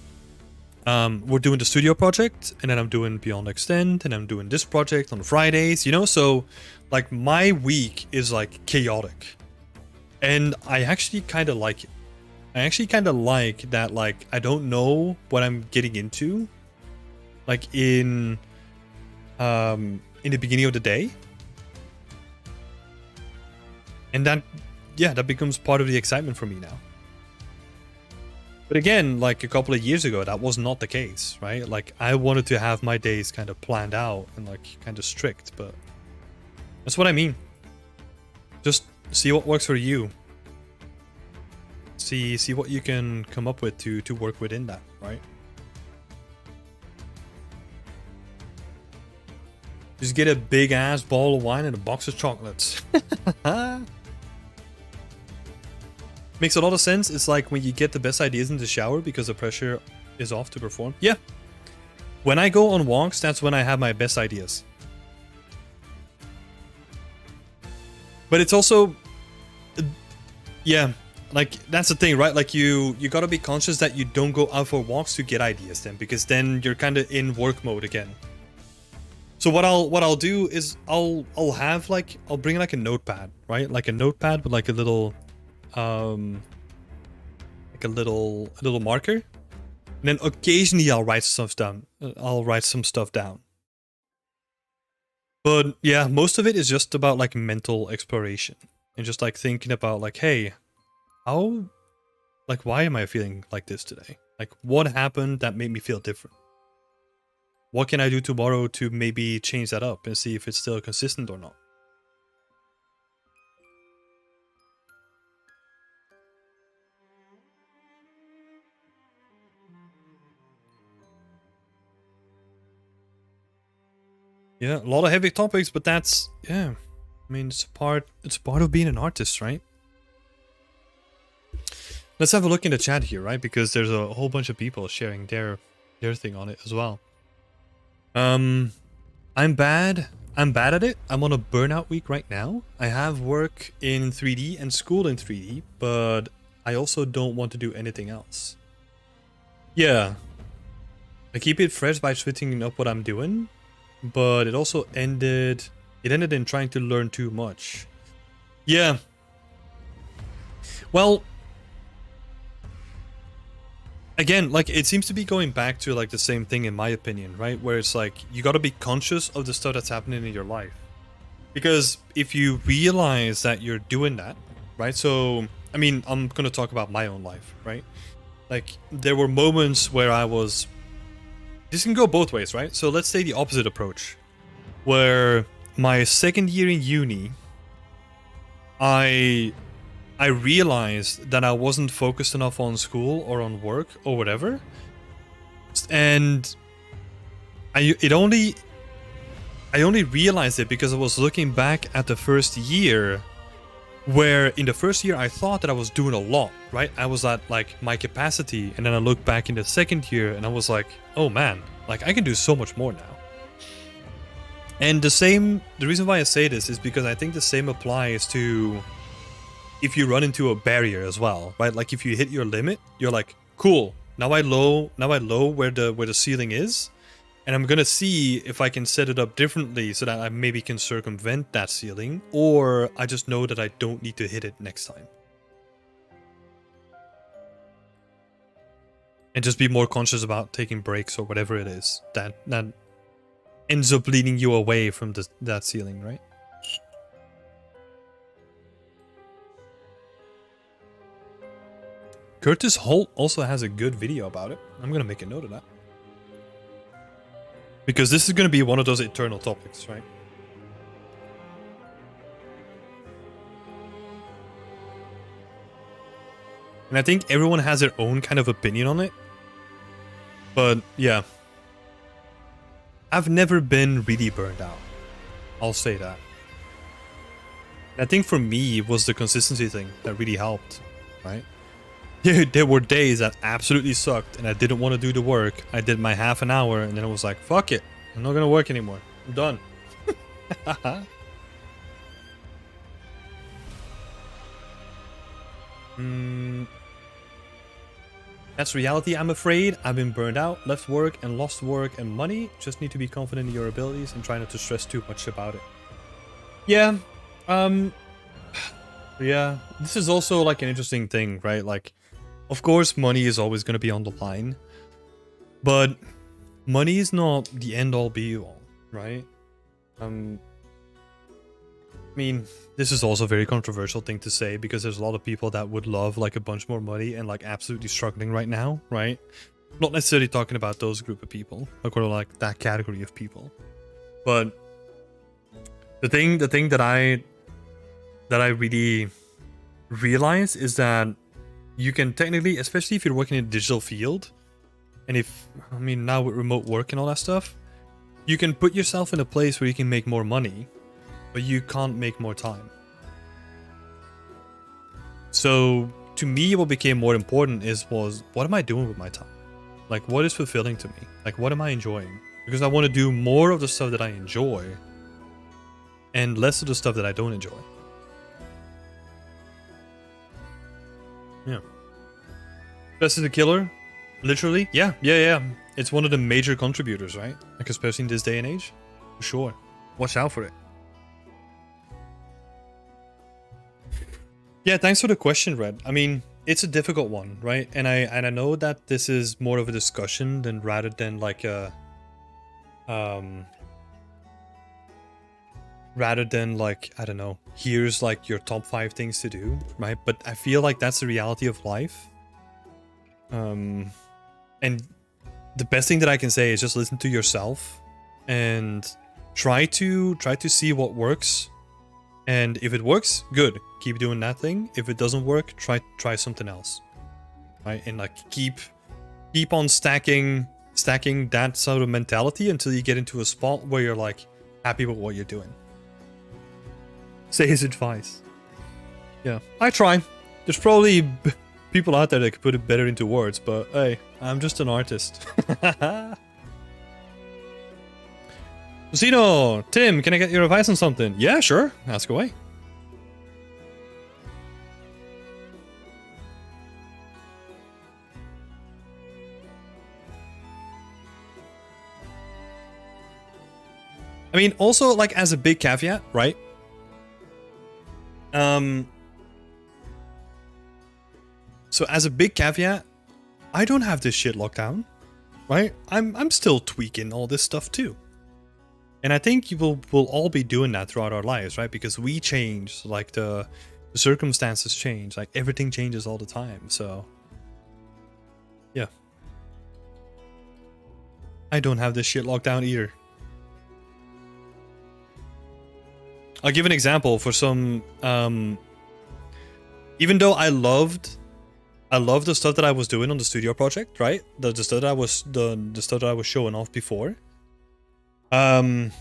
we're doing the studio project, and then I'm doing Beyond Extend, and I'm doing this project on Fridays, you know? So like my week is like chaotic. And I actually kind of like it. I actually kind of like that, like, I don't know what I'm getting into, like in the beginning of the day. And that, yeah, that becomes part of the excitement for me now. But again, like a couple of years ago, that was not the case, right? Like I wanted to have my days kind of planned out and like kind of strict, but that's what I mean. Just see what works for you. See what you can come up with to work within that, right? Just get a big ass bottle of wine and a box of chocolates. Makes a lot of sense. It's like when you get the best ideas in the shower because the pressure is off to perform. Yeah. When I go on walks, that's when I have my best ideas. But it's also... Yeah, like that's the thing, right? Like you gotta be conscious that you don't go out for walks to get ideas then, because then you're kind of in work mode again. So what I'll do is I'll bring like a notepad, right? Like a notepad with like a little marker. And then occasionally I'll write some stuff down. But yeah, most of it is just about like mental exploration and just like thinking about like, hey, how, like, why am I feeling like this today? Like, what happened that made me feel different? What can I do tomorrow to maybe change that up and see if it's still consistent or not? Yeah, a lot of heavy topics, but that's, yeah. I mean, it's part of being an artist, right? Let's have a look in the chat here, right? Because there's a whole bunch of people sharing their thing on it as well. I'm bad. I'm bad at it. I'm on a burnout week right now. I have work in 3D and school in 3D, but I also don't want to do anything else. Yeah. I keep it fresh by switching up what I'm doing, but it also ended in trying to learn too much. Yeah. Well, again, like, it seems to be going back to like the same thing in my opinion, right? Where it's like you got to be conscious of the stuff that's happening in your life. Because if you realize that you're doing that, right? So, I mean, I'm going to talk about my own life, right? Like, there were moments where I was, this can go both ways, right? So let's say the opposite approach, where my second year in uni, I realized that I wasn't focused enough on school or on work or whatever. And I only realized it because I was looking back at the first year, where in the first year I thought that I was doing a lot, right? I was at like my capacity, and then I looked back in the second year and I was like, oh man, like I can do so much more now. And the reason why I say this is because I think the same applies to if you run into a barrier as well, right? Like if you hit your limit, you're like, cool, now I low where the ceiling is, and I'm gonna see if I can set it up differently so that I maybe can circumvent that ceiling, or I just know that I don't need to hit it next time. And just be more conscious about taking breaks or whatever it is that ends up leading you away from that ceiling, right? Curtis Holt also has a good video about it. I'm gonna make a note of that. Because this is gonna be one of those eternal topics, right? And I think everyone has their own kind of opinion on it. But yeah. I've never been really burned out. I'll say that. And I think for me, it was the consistency thing that really helped, right? There were days that absolutely sucked and I didn't want to do the work. I did my half an hour and then I was like, fuck it. I'm not gonna work anymore. I'm done. That's reality, I'm afraid. I've been burned out, left work and lost work and money. Just need to be confident in your abilities and try not to stress too much about it. Yeah. Yeah. This is also like an interesting thing, right? Like, of course, money is always going to be on the line, but money is not the end-all be-all, right? I mean, this is also a very controversial thing to say because there's a lot of people that would love like a bunch more money and like absolutely struggling right now, right? Not necessarily talking about those group of people, or like that category of people, but the thing that I really realize is that you can technically, especially if you're working in a digital field, and now with remote work and all that stuff, you can put yourself in a place where you can make more money, but you can't make more time. So to me, what became more important was what am I doing with my time? Like, what is fulfilling to me? Like, what am I enjoying? Because I want to do more of the stuff that I enjoy and less of the stuff that I don't enjoy. Yeah. Stress is a killer? Literally? Yeah. It's one of the major contributors, right? Like, especially in this day and age. For sure. Watch out for it. Yeah, thanks for the question, Red. I mean, it's a difficult one, right? And I know that this is more of a discussion rather than like a rather than like, I don't know, here's like your top 5 things to do, right? But I feel like that's the reality of life. And the best thing that I can say is just listen to yourself and try to see what works. And if it works, good, keep doing that thing. If it doesn't work, try something else, right? And like keep on stacking that sort of mentality until you get into a spot where you're like happy with what you're doing. Say his advice. Yeah, I try. There's probably people out there that could put it better into words, but hey, I'm just an artist. Zeno, Tim, can I get your advice on something? Yeah, sure. Ask away. I mean, also, like, as a big caveat, right? So as a big caveat, I don't have this shit locked down, right? I'm still tweaking all this stuff too. And I think we'll all be doing that throughout our lives, right? Because we change, like the circumstances change, like everything changes all the time. So yeah. I don't have this shit locked down either. I'll give an example for some, even though I loved the stuff that I was doing on the studio project, right? The stuff that I was the stuff that I was showing off before. I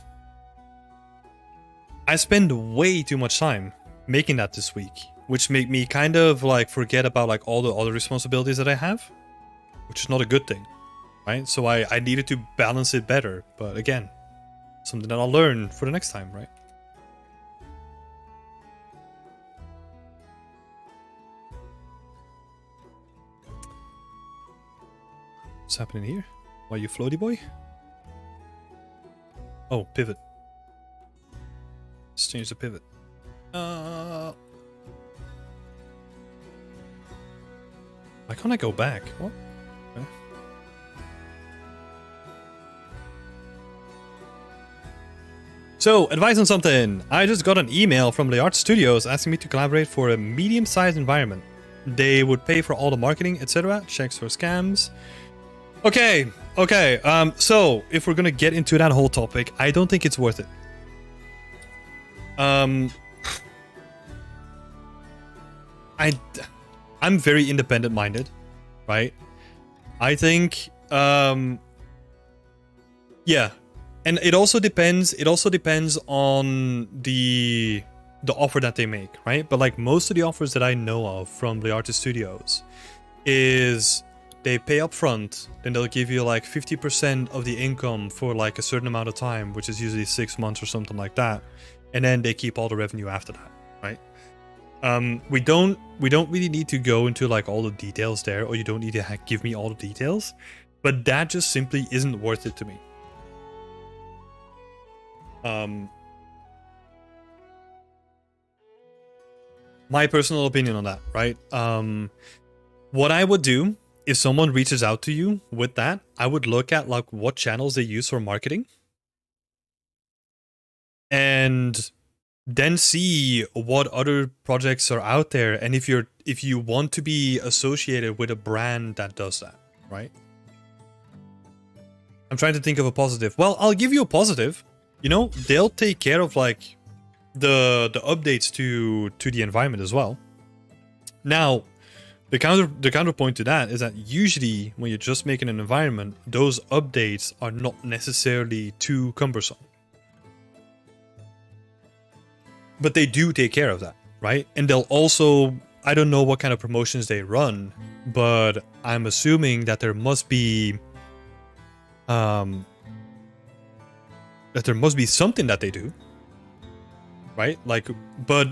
spend way too much time making that this week, which made me kind of like forget about like all the other responsibilities that I have, which is not a good thing, right? So I needed to balance it better, but again, something that I'll learn for the next time, right? What's happening here? Why you floaty boy? Oh, pivot. Let's change the pivot. Why can't I go back? What? Okay. So, advice on something. I just got an email from the Art Studios asking me to collaborate for a medium-sized environment. They would pay for all the marketing, etc. Checks for scams. Okay. So if we're gonna get into that whole topic, I don't think it's worth it. I'm very independent-minded, right? I think, yeah, and it also depends. It also depends on the offer that they make, right? But like most of the offers that I know of from the Artist Studios is they pay up front, then they'll give you like 50% of the income for like a certain amount of time, which is usually 6 months or something like that. And then they keep all the revenue after that, right? We don't really need to go into like all the details there, or you don't need to give me all the details, but that just simply isn't worth it to me. My personal opinion on that, right? What I would do if someone reaches out to you with that, I would look at like what channels they use for marketing and then see what other projects are out there, and if you want to be associated with a brand that does that, right? I'm trying to think of a positive. Well, I'll give you a positive. You know, they'll take care of like the updates to the environment as well. Now, the counterpoint to that is that usually when you're just making an environment, those updates are not necessarily too cumbersome. But they do take care of that, right? And they'll also, I don't know what kind of promotions they run, but I'm assuming that there must be something that they do, right? Like, but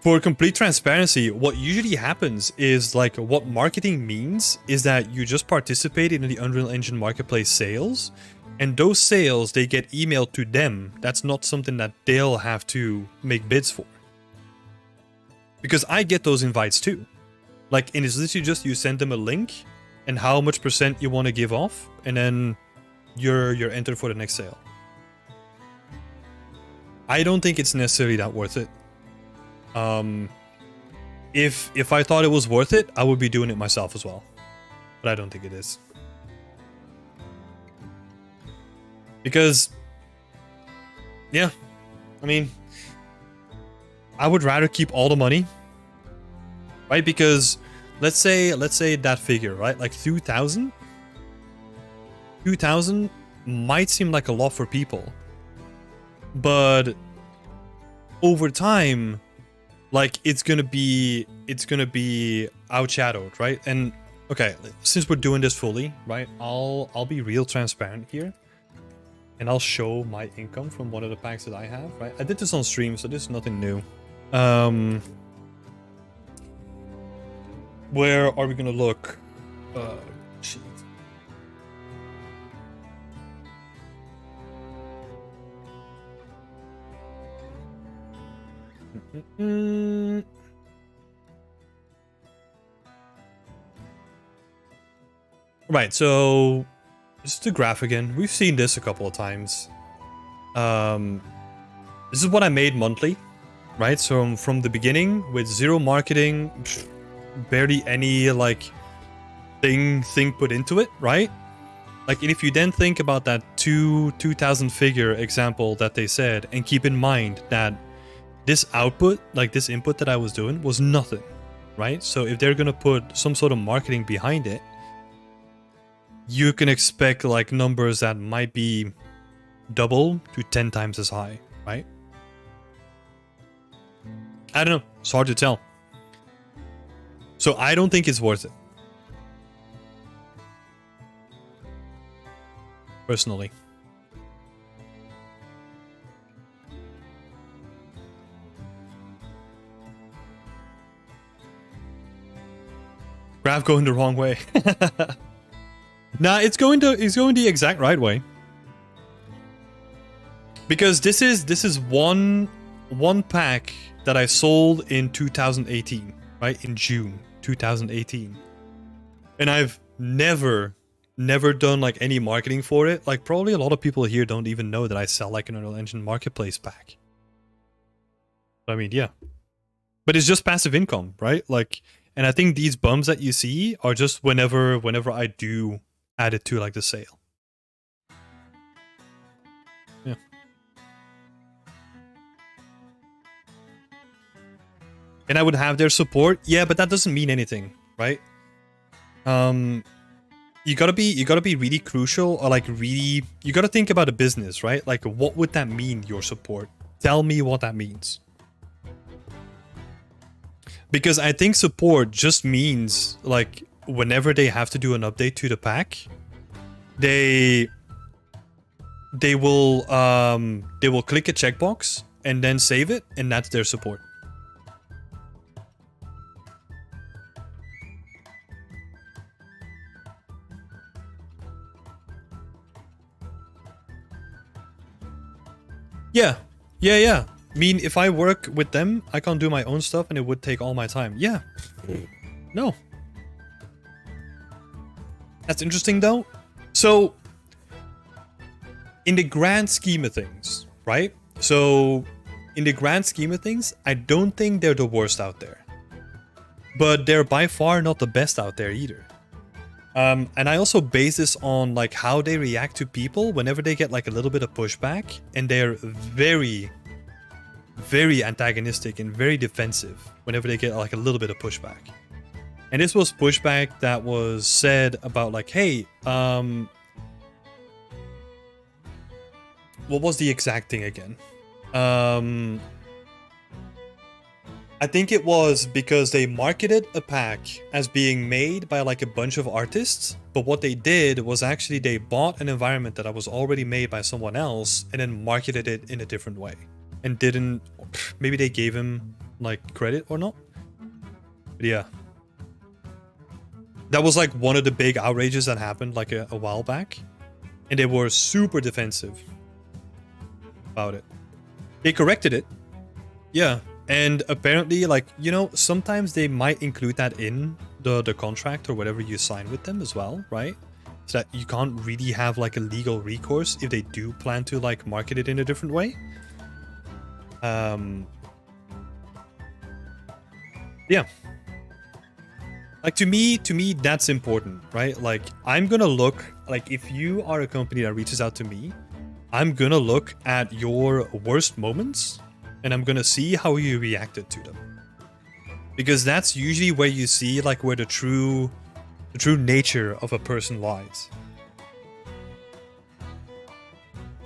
for complete transparency, what usually happens is like what marketing means is that you just participate in the Unreal Engine Marketplace sales, and those sales, they get emailed to them. That's not something that they'll have to make bids for. Because I get those invites too. Like, and it's literally just you send them a link and how much % you want to give off, and then you're entered for the next sale. I don't think it's necessarily that worth it. If I thought it was worth it, I would be doing it myself as well. But I don't think it is. Because, yeah, I mean, I would rather keep all the money, right? Because let's say that figure, right? Like 2,000 might seem like a lot for people, but over time, like it's gonna be outshadowed, right? And okay, since we're doing this fully, right? I'll be real transparent here. And I'll show my income from one of the packs that I have, right? I did this on stream, so this is nothing new. Where are we gonna look? Shit. Right, so this is the graph again. We've seen this a couple of times. This is what I made monthly, right? So from the beginning with zero marketing, barely any like thing put into it, right? Like, and if you then think about that 2,000 figure example that they said, and keep in mind that this output, like this input that I was doing, was nothing, right? So if they're gonna put some sort of marketing behind it, you can expect like numbers that might be double to 10 times as high, right? I don't know. It's hard to tell. So I don't think it's worth it. Personally. Graph going the wrong way. Nah, it's going the exact right way. Because this is one pack that I sold in 2018, right? In June 2018. And I've never done like any marketing for it. Like probably a lot of people here don't even know that I sell like an Unreal Engine marketplace pack. I mean, yeah. But it's just passive income, right? Like, and I think these bumps that you see are just whenever I do add it to like the sale. Yeah. And I would have their support. Yeah, but that doesn't mean anything, right? You gotta be really crucial, or like really, you gotta think about a business, right? Like, what would that mean, your support? Tell me what that means. Because I think support just means like whenever they have to do an update to the pack, they will click a checkbox and then save it, and that's their support. Yeah. I mean, if I work with them, I can't do my own stuff and it would take all my time. Yeah. No. That's interesting though. So, in the grand scheme of things, right? So, in the grand scheme of things, I don't think they're the worst out there. But they're by far not the best out there either. And I also base this on like how they react to people whenever they get like a little bit of pushback, and they're very antagonistic and very defensive whenever they get like a little bit of pushback. And this was pushback that was said about like, hey, what was the exact thing again? I think it was because they marketed a pack as being made by like a bunch of artists, but what they did was actually they bought an environment that was already made by someone else and then marketed it in a different way. And didn't, maybe they gave him like credit or not. But yeah. That was like one of the big outrages that happened like a while back. And they were super defensive about it. They corrected it. Yeah. And apparently, like, you know, sometimes they might include that in the contract or whatever you sign with them as well, right? So that you can't really have like a legal recourse if they do plan to like market it in a different way. Yeah. Like to me, that's important, right? Like I'm gonna look, like if you are a company that reaches out to me, I'm gonna look at your worst moments and I'm gonna see how you reacted to them. Because that's usually where you see like where the true nature of a person lies.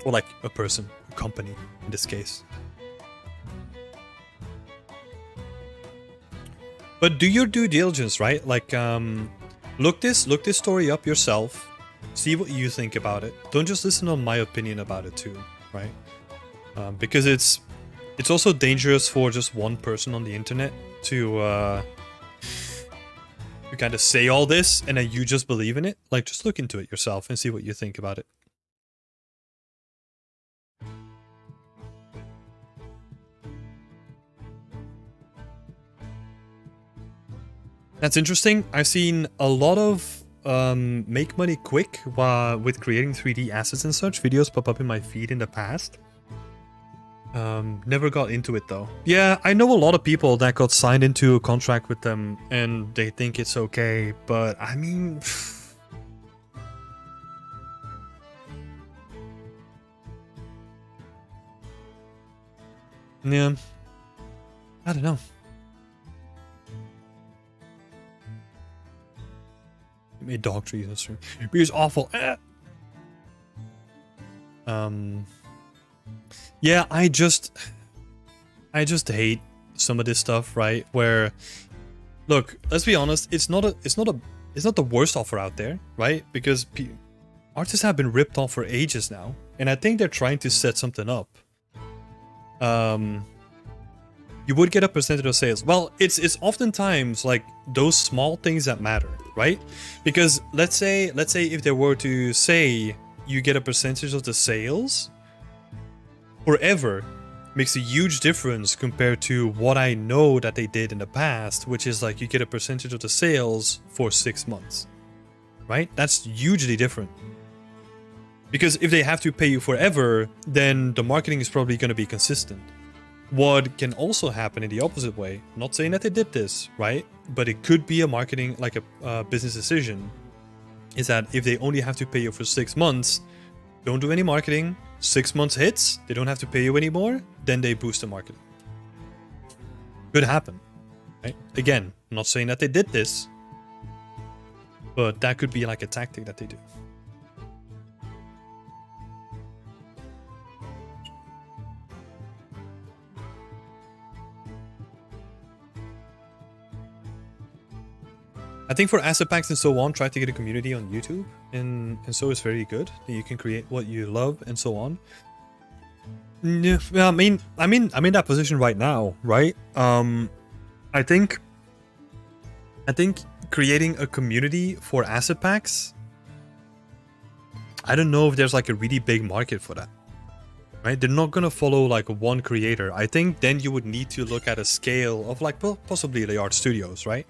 Or like a person, a company in this case. But do your due diligence, right? Like, look this story up yourself. See what you think about it. Don't just listen on my opinion about it too, right? Because it's also dangerous for just one person on the internet to kind of say all this and then you just believe in it. Like, just look into it yourself and see what you think about it. That's interesting. I've seen a lot of make money quick with creating 3D assets and such. Videos pop up in my feed in the past. Never got into it though. Yeah, I know a lot of people that got signed into a contract with them and they think it's okay, but I mean... yeah. I don't know. Made dog trees on stream. Beer's awful. Yeah, I just hate some of this stuff, right? Where, look, let's be honest, it's not the worst offer out there, right? Because artists have been ripped off for ages now, and I think they're trying to set something up. You would get a percentage of sales. Well, it's oftentimes like those small things that matter, right? Because let's say if they were to say you get a percentage of the sales forever, makes a huge difference compared to what I know that they did in the past, which is like you get a percentage of the sales for 6 months, right? That's hugely different. Because if they have to pay you forever, then the marketing is probably going to be consistent. What can also happen in the opposite way, not saying that they did this, right? But it could be a marketing, like a business decision, is that if they only have to pay you for 6 months, don't do any marketing, 6 months hits, they don't have to pay you anymore, then they boost the marketing. Could happen, right? Again, I'm not saying that they did this, but that could be like a tactic that they do. I think for asset packs and so on, try to get a community on YouTube, and so it's very good. You can create what you love and so on. Yeah, I'm in that position right now, right? I think creating a community for asset packs, I don't know if there's like a really big market for that, right? They're not gonna follow like one creator. I think then you would need to look at a scale of like possibly the art studios, right?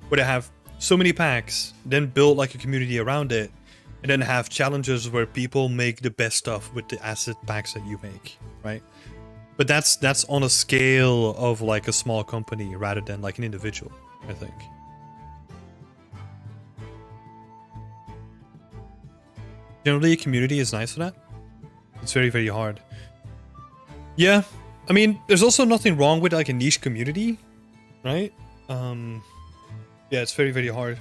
Where they have so many packs, then build like a community around it, and then have challenges where people make the best stuff with the asset packs that you make, right? But that's on a scale of like a small company rather than like an individual, I think. Generally, a community is nice for that. It's very, very hard. Yeah, I mean, there's also nothing wrong with like a niche community, right? Yeah, it's very, very hard.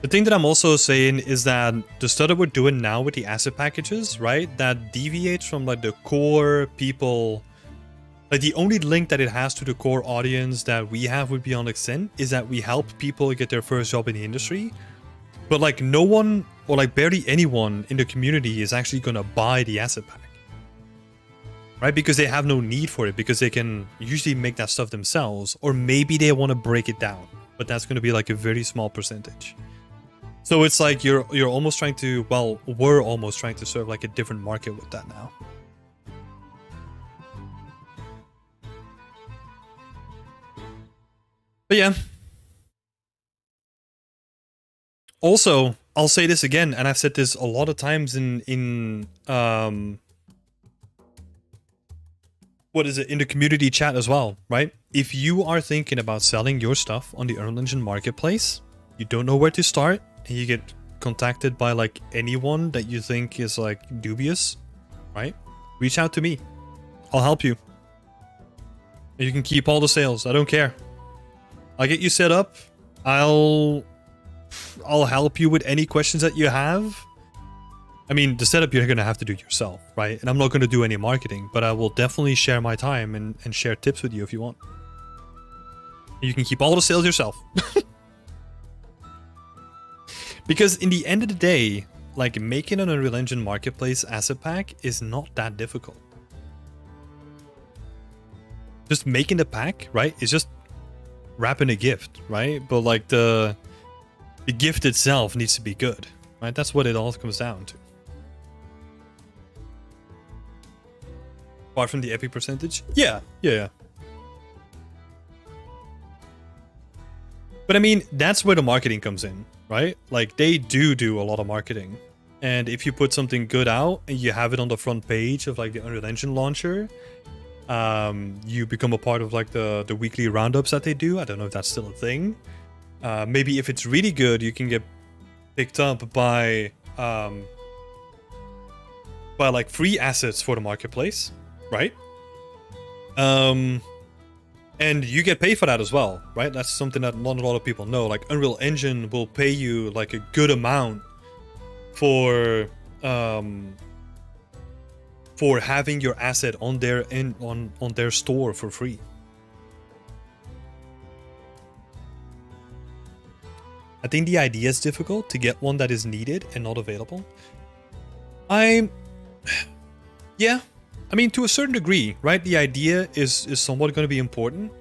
The thing that I'm also saying is that the stuff that we're doing now with the asset packages, right, that deviates from like the core people. Like the only link that it has to the core audience that we have with Beyond Extent is that we help people get their first job in the industry. But like no one, or like barely anyone in the community is actually gonna buy the asset pack. Right? Because they have no need for it, because they can usually make that stuff themselves, or maybe they want to break it down. But that's going to be like a very small percentage. So it's like you're almost trying to, well, we're almost trying to serve like a different market with that now. But yeah. Also, I'll say this again, and I've said this a lot of times in what is it, in the community chat as well, right? If you are thinking about selling your stuff on the Unreal Engine marketplace, you don't know where to start, and you get contacted by like anyone that you think is like dubious, right? Reach out to me. I'll help you. You can keep all the sales. I don't care. I'll get you set up. I'll help you with any questions that you have. I mean, the setup you're going to have to do yourself, right? And I'm not going to do any marketing, but I will definitely share my time and share tips with you if you want. You can keep all the sales yourself. Because in the end of the day, like making an Unreal Engine Marketplace asset pack is not that difficult. Just making the pack, right? It's just wrapping a gift, right? But like the gift itself needs to be good, right? That's what it all comes down to. Apart from the epic percentage? Yeah. But I mean, that's where the marketing comes in, right? Like they do a lot of marketing. And if you put something good out and you have it on the front page of like the Unreal Engine launcher, you become a part of like the weekly roundups that they do. I don't know if that's still a thing. Maybe if it's really good, you can get picked up by like free assets for the marketplace, right? And you get paid for that as well, right? That's something that not a lot of people know. Like Unreal Engine will pay you like a good amount for having your asset on their store for free. I think the idea is difficult to get one that is needed and not available. Yeah, I mean, to a certain degree, right? The idea is somewhat going to be important.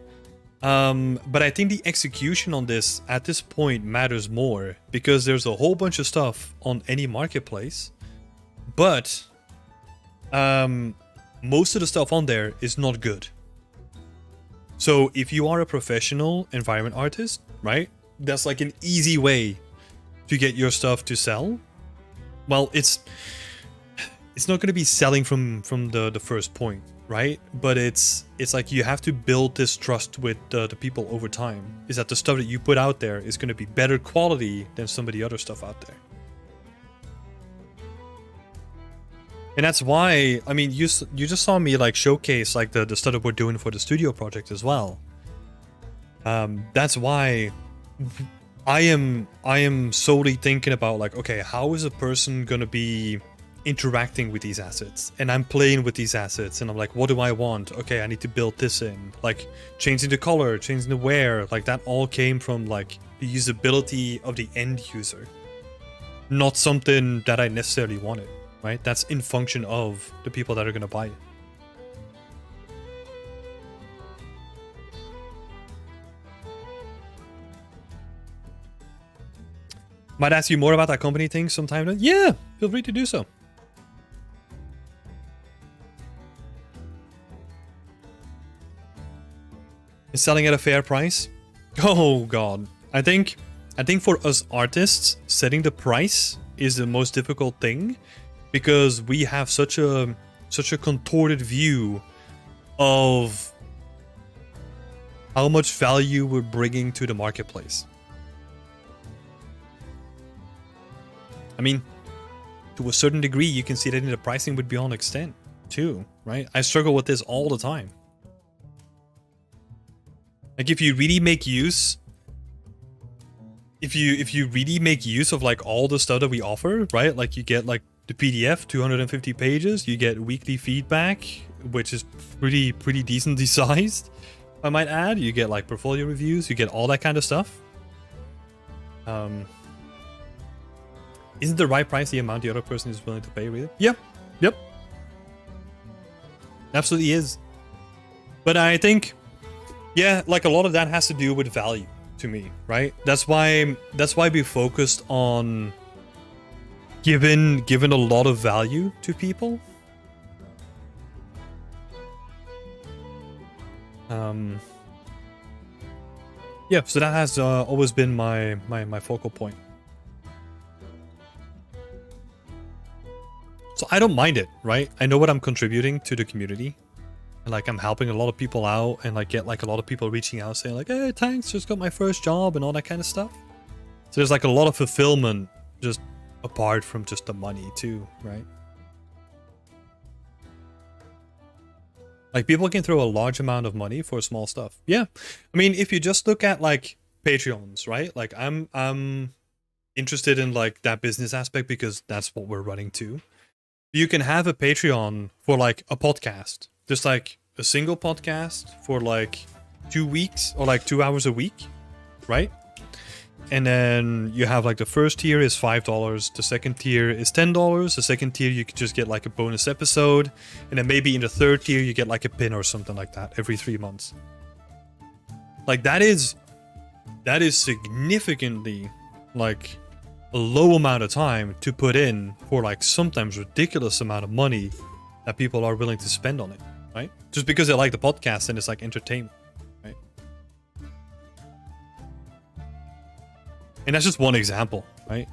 But I think the execution on this at this point matters more because there's a whole bunch of stuff on any marketplace, but most of the stuff on there is not good. So if you are a professional environment artist, right? That's like an easy way to get your stuff to sell. Well, it's not going to be selling from the first point, right? But it's like you have to build this trust with the people over time. Is that the stuff that you put out there is going to be better quality than some of the other stuff out there. And that's why, I mean, you just saw me like showcase like the stuff that we're doing for the studio project as well. That's why I am solely thinking about like, okay, how is a person gonna be interacting with these assets? And I'm playing with these assets and I'm like, what do I want? Okay, I need to build this in. Like changing the color, changing the wear, like that all came from like the usability of the end user. Not something that I necessarily wanted, right? That's in function of the people that are gonna buy it. Might ask you more about that company thing sometime. Yeah, feel free to do so. Is selling at a fair price? Oh god. I think for us artists, setting the price is the most difficult thing because we have such a contorted view of how much value we're bringing to the marketplace. I mean, to a certain degree, you can see that in the pricing would be on extent too, right? I struggle with this all the time. Like if you really make use, if you really make use of like all the stuff that we offer, right? Like you get like the PDF, 250 pages, you get weekly feedback, which is pretty decently sized, I might add. You get like portfolio reviews, you get all that kind of stuff. Isn't the right price the amount the other person is willing to pay, really? Yep. Absolutely is. But I think, yeah, like a lot of that has to do with value to me, right? That's why we focused on giving a lot of value to people. Yeah, so that has always been my focal point. So I don't mind it, right? I know what I'm contributing to the community. And like I'm helping a lot of people out and like get like a lot of people reaching out saying like, hey, thanks, just got my first job and all that kind of stuff. So there's like a lot of fulfillment just apart from just the money too, right? Like people can throw a large amount of money for small stuff. Yeah. I mean, if you just look at like Patreons, right? Like I'm interested in like that business aspect because that's what we're running to. You can have a Patreon for like a podcast, just like a single podcast for like 2 weeks or like 2 hours a week, right? And then you have like the first tier is $5, the second tier is $10, the second tier you could just get like a bonus episode, and then maybe in the third tier you get like a pin or something like that every 3 months. Like that is significantly like a low amount of time to put in for like sometimes ridiculous amount of money that people are willing to spend on it, right? Just because they like the podcast and it's like entertainment, right? And that's just one example, right?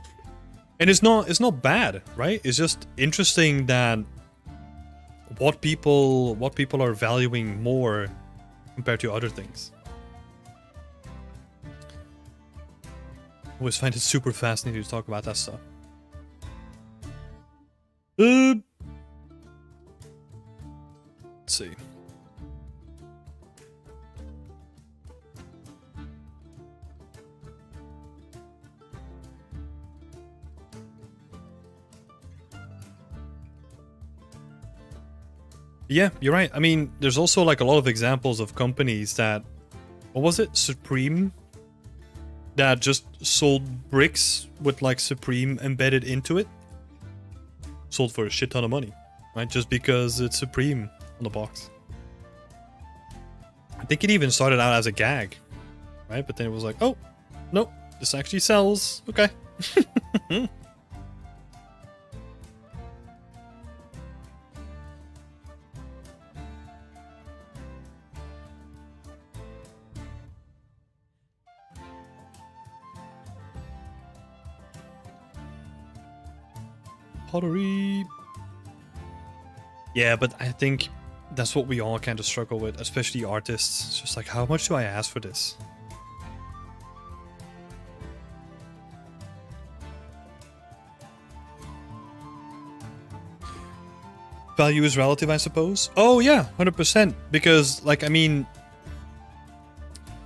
And it's not bad, right? It's just interesting that what people are valuing more compared to other things. I always find it super fascinating to talk about that stuff. Let's see. Yeah, you're right. I mean, there's also like a lot of examples of companies that, what was it? Supreme? That just sold bricks with like Supreme embedded into it. Sold for a shit ton of money, right? Just because it's Supreme on the box. I think it even started out as a gag, right? But then it was like, oh, nope, this actually sells. Okay. Pottery. Yeah, but I think that's what we all kind of struggle with, especially artists. It's just like, how much do I ask for this? Value is relative, I suppose. Oh yeah, 100%. Because, like, I mean,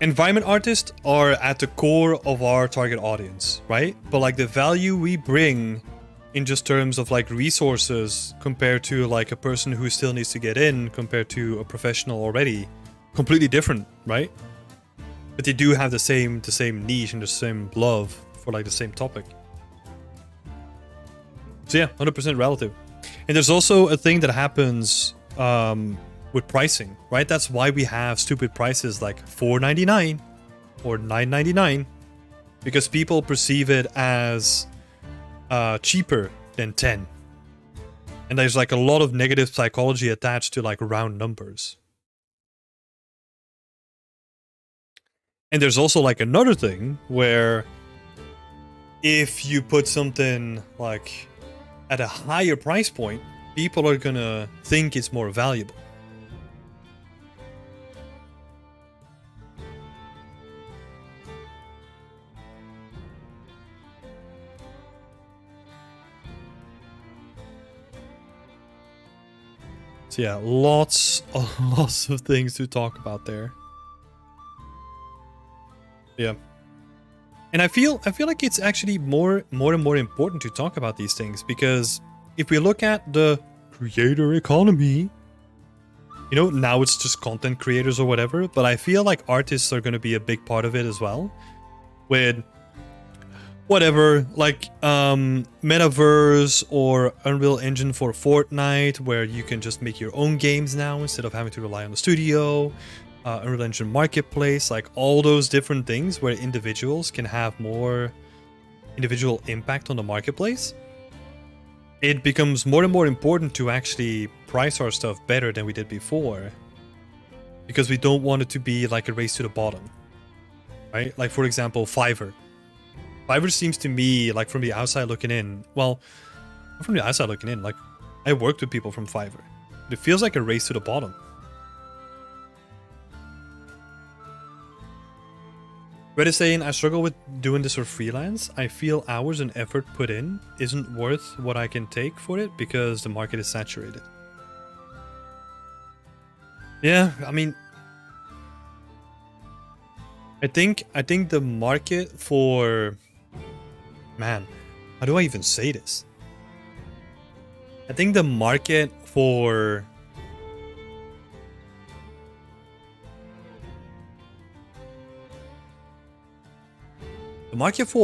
environment artists are at the core of our target audience, right? But like the value we bring in just terms of like resources compared to like a person who still needs to get in compared to a professional already, completely different, right? But they do have the same niche and the same love for like the same topic. So yeah, 100% relative. And there's also a thing that happens with pricing, right? That's why we have stupid prices like $4.99 or $9.99, because people perceive it as cheaper than 10. And there's like a lot of negative psychology attached to like round numbers. And there's also like another thing where if you put something like at a higher price point, people are gonna think it's more valuable. So yeah, lots of things to talk about there. Yeah. And I feel like it's actually more and more important to talk about these things, because if we look at the creator economy, you know, now it's just content creators or whatever, but I feel like artists are going to be a big part of it as well, with whatever, like Metaverse or Unreal Engine for Fortnite, where you can just make your own games now instead of having to rely on the studio. Unreal Engine Marketplace, like all those different things where individuals can have more individual impact on the marketplace. It becomes more and more important to actually price our stuff better than we did before, because we don't want it to be like a race to the bottom, right? Like, for example, Fiverr. Fiverr seems to me, like from the outside looking in, well, not from the outside looking in, like I worked with people from Fiverr. It feels like a race to the bottom. Red is saying, I struggle with doing this for freelance. I feel hours and effort put in isn't worth what I can take for it because the market is saturated. Yeah, I mean, I think the market for, man, how do I even say this? I think the market for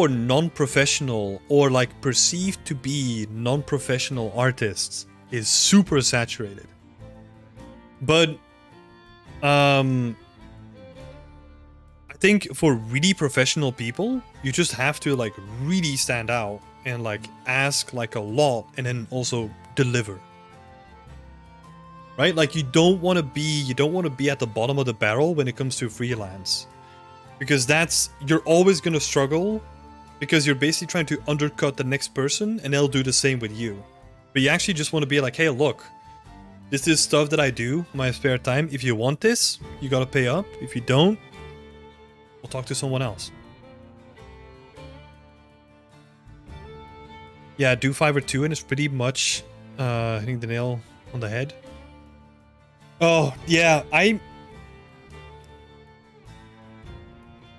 non-professional or like perceived to be non-professional artists is super saturated. But I think for really professional people, you just have to like really stand out and like ask like a lot and then also deliver. Right? Like you don't want to be at the bottom of the barrel when it comes to freelance. Because you're always going to struggle because you're basically trying to undercut the next person and they'll do the same with you. But you actually just want to be like, hey, look, this is stuff that I do in my spare time. If you want this, you got to pay up. If you don't, we'll talk to someone else. Yeah, do Fiverr too, and it's pretty much hitting the nail on the head. Oh, yeah,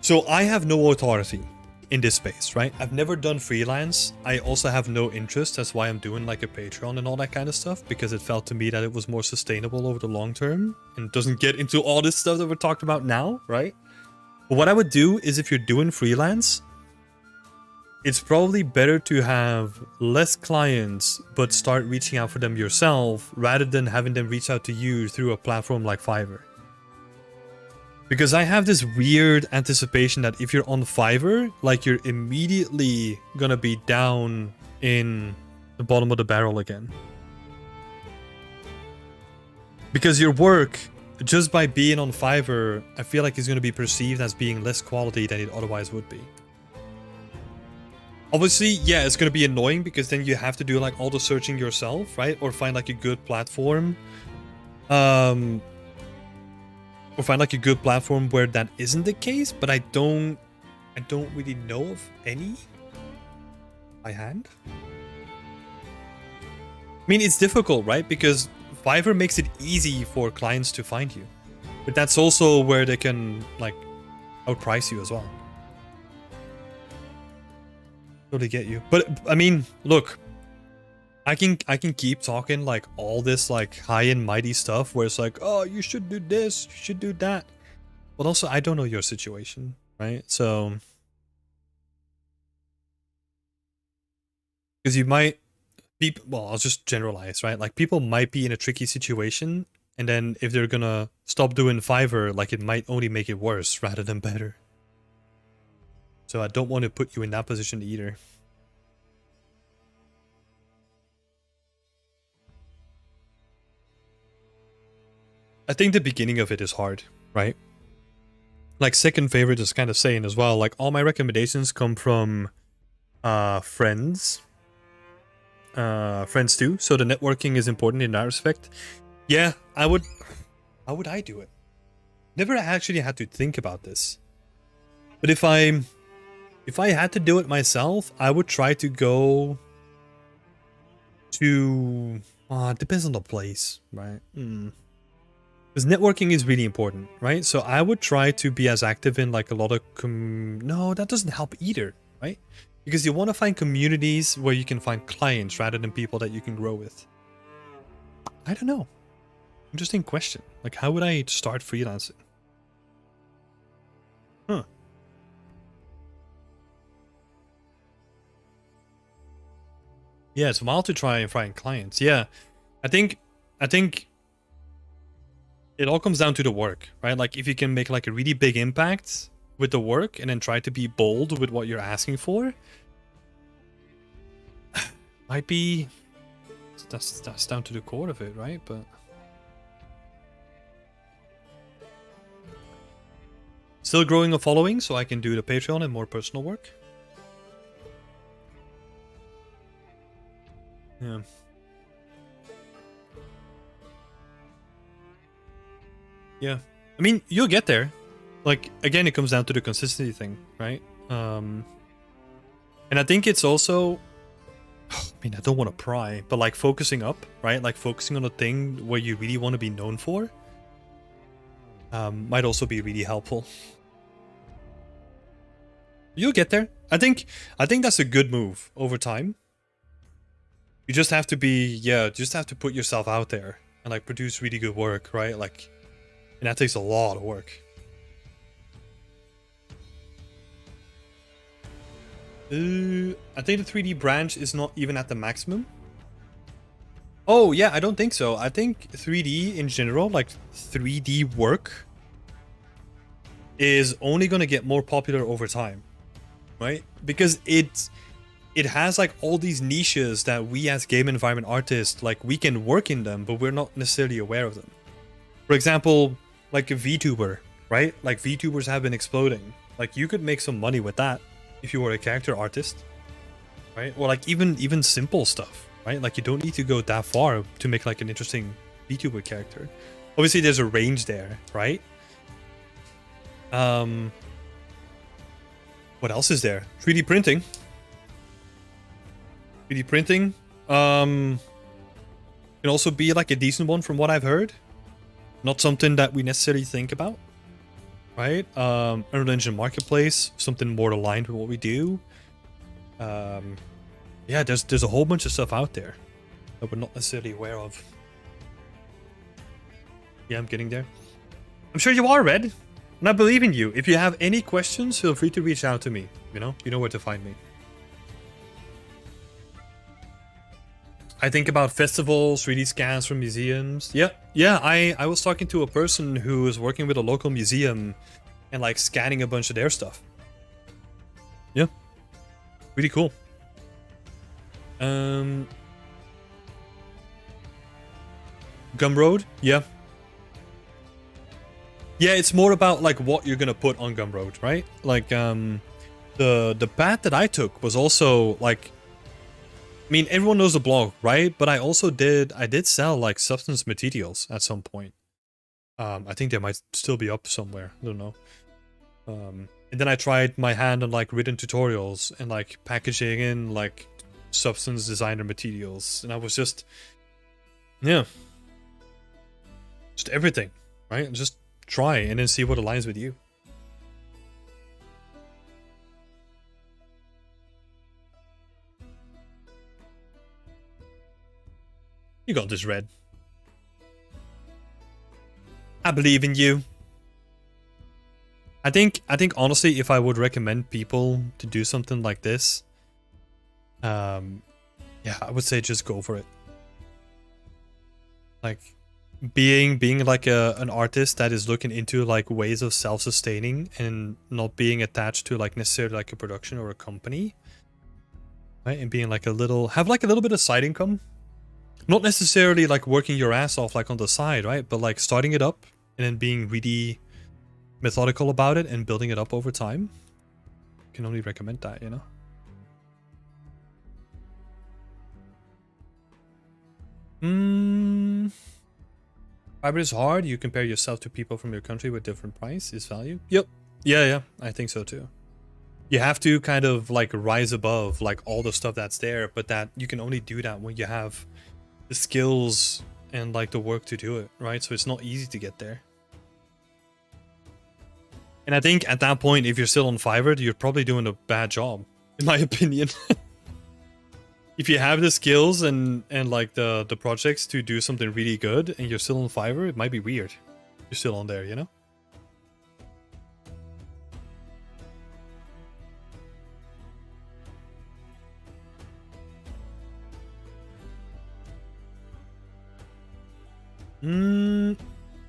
So I have no authority in this space, right? I've never done freelance. I also have no interest. That's why I'm doing like a Patreon and all that kind of stuff, because it felt to me that it was more sustainable over the long term and doesn't get into all this stuff that we're talking about now, right? But what I would do is if you're doing freelance, it's probably better to have less clients, but start reaching out for them yourself rather than having them reach out to you through a platform like Fiverr. Because I have this weird anticipation that if you're on Fiverr, like you're immediately gonna be down in the bottom of the barrel again. Because your work, just by being on Fiverr, I feel like it's gonna be perceived as being less quality than it otherwise would be. Obviously, yeah, it's gonna be annoying because then you have to do like all the searching yourself, right? Or find like a good platform. Or find like a good platform where that isn't the case, but I don't really know of any by hand. I mean, it's difficult, right? Because Fiverr makes it easy for clients to find you. But that's also where they can like outprice you as well. Totally get you. But I mean, look, I can keep talking like all this like high and mighty stuff where it's like, oh, you should do this, you should do that. But also, I don't know your situation, right? So, because you might be, well, I'll just generalize, right? Like people might be in a tricky situation, and then if they're gonna stop doing Fiverr, like it might only make it worse rather than better. So I don't want to put you in that position either. I think the beginning of it is hard, right? Like second favorite is kind of saying as well, like all my recommendations come from friends. Friends too. So the networking is important in that respect. Yeah, how would I do it? Never actually had to think about this. But if I had to do it myself, I would try to go to it depends on the place, right? Because networking is really important, right? So I would try to be as active in like a lot of no, that doesn't help either, right? Because you want to find communities where you can find clients rather than people that you can grow with. I don't know. Interesting question. Like, how would I start freelancing? Huh. Yeah, it's wild to try and find clients. Yeah, I think it all comes down to the work, right? Like if you can make like a really big impact with the work and then try to be bold with what you're asking for, might be that's down to the core of it, right? But still growing a following so I can do the Patreon and more personal work. Yeah. Yeah. I mean, you'll get there. like, again, it comes down to the consistency thing, right? And I think it's also, I mean, I don't want to pry, but like focusing up, right? Like focusing on a thing where you really want to be known for, might also be really helpful. You'll get there. I think that's a good move over time. You just have to be, just have to put yourself out there and like produce really good work, right? Like, and that takes a lot of work. I think the 3D branch is not even at the maximum. Oh yeah, I don't think so. I think 3D in general, like 3D work, is only going to get more popular over time, right? Because it has like all these niches that we as game environment artists, like we can work in them, but we're not necessarily aware of them. For example, like a VTuber, right? Like VTubers have been exploding. Like you could make some money with that if you were a character artist, right? Or like even simple stuff, right? Like you don't need to go that far to make like an interesting VTuber character. Obviously there's a range there, right? What else is there? 3D printing. 3D printing can also be like a decent one from what I've heard. Not something that we necessarily think about, right? Unreal Engine Marketplace, something more aligned with what we do. Yeah, there's a whole bunch of stuff out there that we're not necessarily aware of. Yeah, I'm getting there. I'm sure you are, Red. And I believe in you. If you have any questions, feel free to reach out to me. You know where to find me. I think about festivals, 3D scans from museums. Yeah, I was talking to a person who was working with a local museum and like scanning a bunch of their stuff. Yeah, really cool. Gumroad, yeah. Yeah, it's more about like what you're gonna put on Gumroad, right? Like the path that I took was also like, I mean, everyone knows the blog, right? But I did sell like substance materials at some point. I think they might still be up somewhere. I don't know. And then I tried my hand on like written tutorials and like packaging in like substance designer materials, and I was just, yeah, just everything, right? And just try and then see what aligns with you. You got this, Red. I believe in you. I think honestly, if I would recommend people to do something like this, yeah, I would say just go for it. Like being like an artist that is looking into like ways of self-sustaining and not being attached to like necessarily like a production or a company, right? And being like have like a little bit of side income. Not necessarily like working your ass off like on the side, right? But like starting it up and then being really methodical about it and building it up over time. I can only recommend that, you know? Hybrid is hard. You compare yourself to people from your country with different price is value. Yep. Yeah, I think so too. You have to kind of like rise above like all the stuff that's there, but that you can only do that when you have the skills and like the work to do it, right? So it's not easy to get there. And I think at that point, if you're still on Fiverr, you're probably doing a bad job, in my opinion. If you have the skills and like the projects to do something really good and you're still on Fiverr, it might be weird. You're still on there, you know?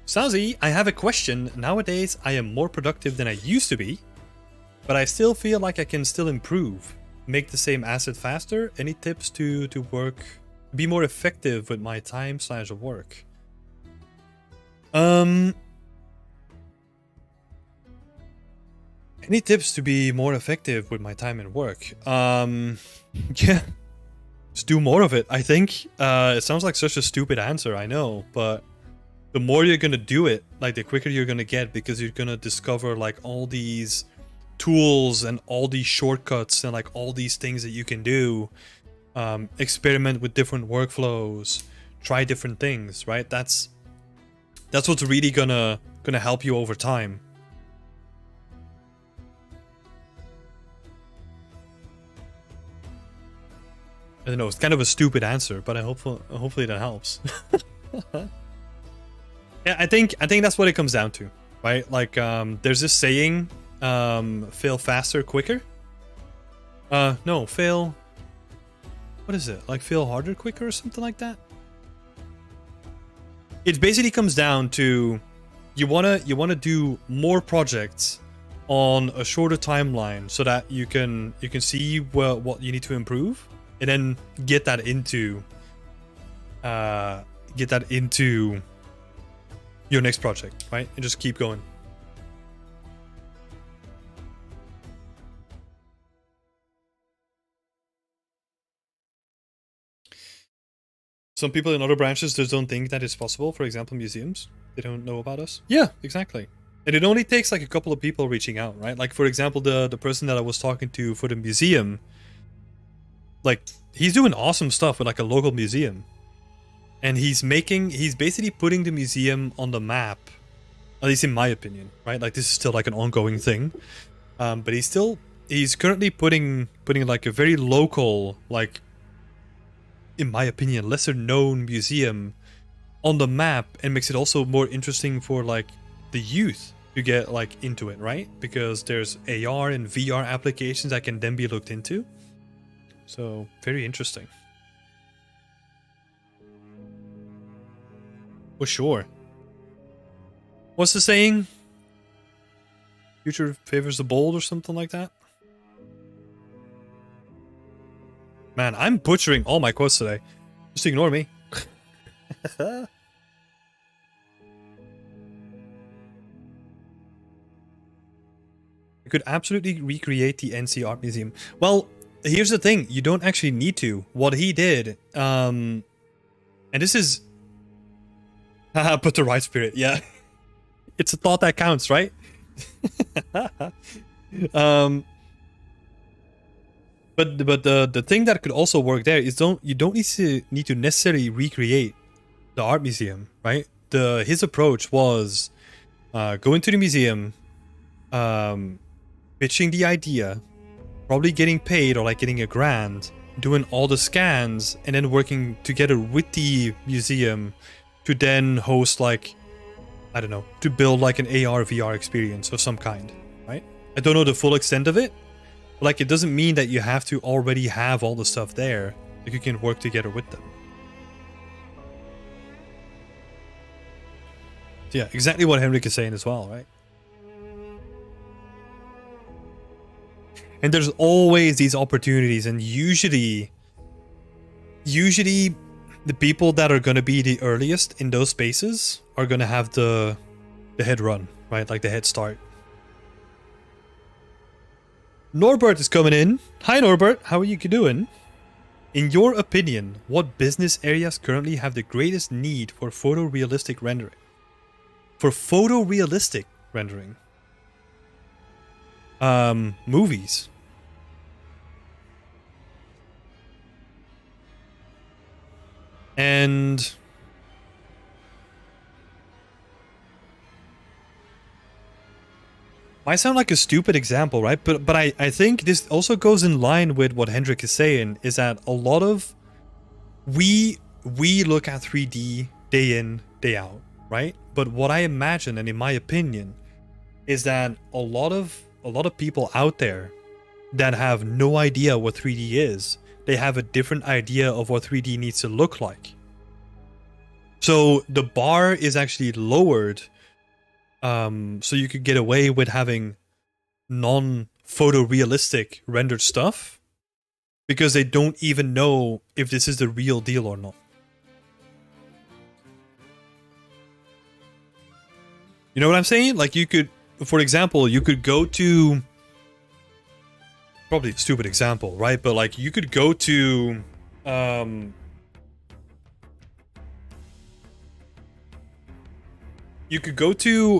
Sazi, I have a question. Nowadays, I am more productive than I used to be, but I still feel like I can still improve. Make the same asset faster? Any tips to be more effective with my time / work? Any tips to be more effective with my time and work? Yeah, just do more of it, I think. It sounds like such a stupid answer, I know, but the more you're gonna do it, like the quicker you're gonna get, because you're gonna discover like all these tools and all these shortcuts and like all these things that you can do. Experiment with different workflows, try different things, right? That's what's really gonna help you over time. I don't know, it's kind of a stupid answer, but hopefully that helps. Yeah, I think that's what it comes down to, right? Like, there's this saying, fail faster, quicker. No, fail. What is it? Like, fail harder, quicker, or something like that. It basically comes down to you wanna do more projects on a shorter timeline so that you can see what you need to improve, and then get that into your next project, right? And just keep going. Some people in other branches just don't think that it's possible. For example, museums, they don't know about us. Yeah, exactly. And it only takes like a couple of people reaching out, right? Like, for example, the person that I was talking to for the museum, like, he's doing awesome stuff with like a local museum. And he's basically putting the museum on the map, at least in my opinion, right? Like, this is still like an ongoing thing. But he's currently putting like a very local, like, in my opinion, lesser known museum on the map, and makes it also more interesting for like the youth to get like into it, right? Because there's AR and VR applications that can then be looked into. So very interesting. For sure. What's the saying? Future favors the bold, or something like that? Man, I'm butchering all my quotes today. Just ignore me. I could absolutely recreate the NC Art Museum. Well, here's the thing. You don't actually need to. What he did, and this is... put the right spirit, yeah. It's a thought that counts, right? But the thing that could also work there is you don't need to necessarily recreate the art museum, right? His approach was going to the museum, pitching the idea, probably getting paid or like getting a grant, doing all the scans, and then working together with the museum to then host, like, I don't know, to build like an AR VR experience of some kind, right? I don't know the full extent of it. Like, it doesn't mean that you have to already have all the stuff there. Like, you can work together with them. So yeah, exactly what Henrik is saying as well, right? And there's always these opportunities, and usually the people that are going to be the earliest in those spaces are going to have the head run, right? Like the head start. Norbert is coming in. Hi Norbert, how are you doing? In your opinion, what business areas currently have the greatest need for photorealistic rendering? For photorealistic rendering? Movies. And might sound like a stupid example, right? But I think this also goes in line with what Hendrik is saying, is that a lot of we look at 3D day in, day out, right? But what I imagine, and in my opinion, is that a lot of people out there that have no idea what 3D is, they have a different idea of what 3D needs to look like. So the bar is actually lowered, so you could get away with having non-photorealistic rendered stuff, because they don't even know if this is the real deal or not. You know what I'm saying? Like, you could, for example, you could go to, probably a stupid example, right? But like, you could go to, you could go to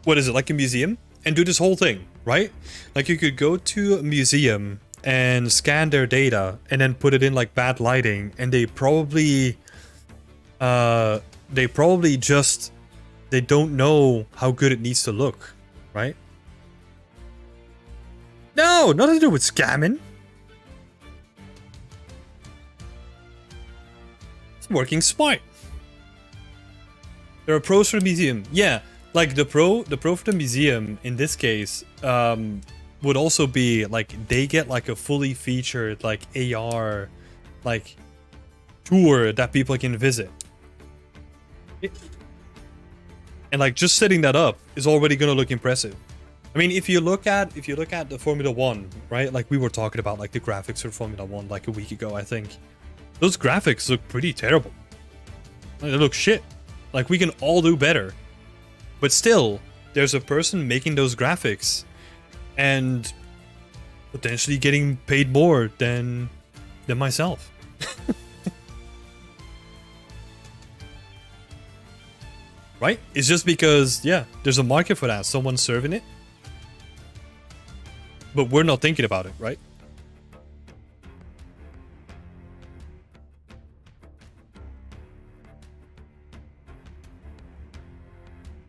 what is it, like a museum, and do this whole thing, right? Like you could go to a museum and scan their data and then put it in like bad lighting, and they probably just they don't know how good it needs to look, right? No, nothing to do with scamming. It's working smart. There are pros for the museum. Yeah, like the pro for the museum in this case would also be like they get like a fully featured like AR like tour that people can visit. And like just setting that up is already gonna look impressive. I mean, if you look at the Formula One, right? Like we were talking about like the graphics for Formula One like a week ago, I think. Those graphics look pretty terrible. Like, they look shit. Like we can all do better. But still, there's a person making those graphics and potentially getting paid more than myself. Right? It's just because, yeah, there's a market for that. Someone's serving it. But we're not thinking about it, right?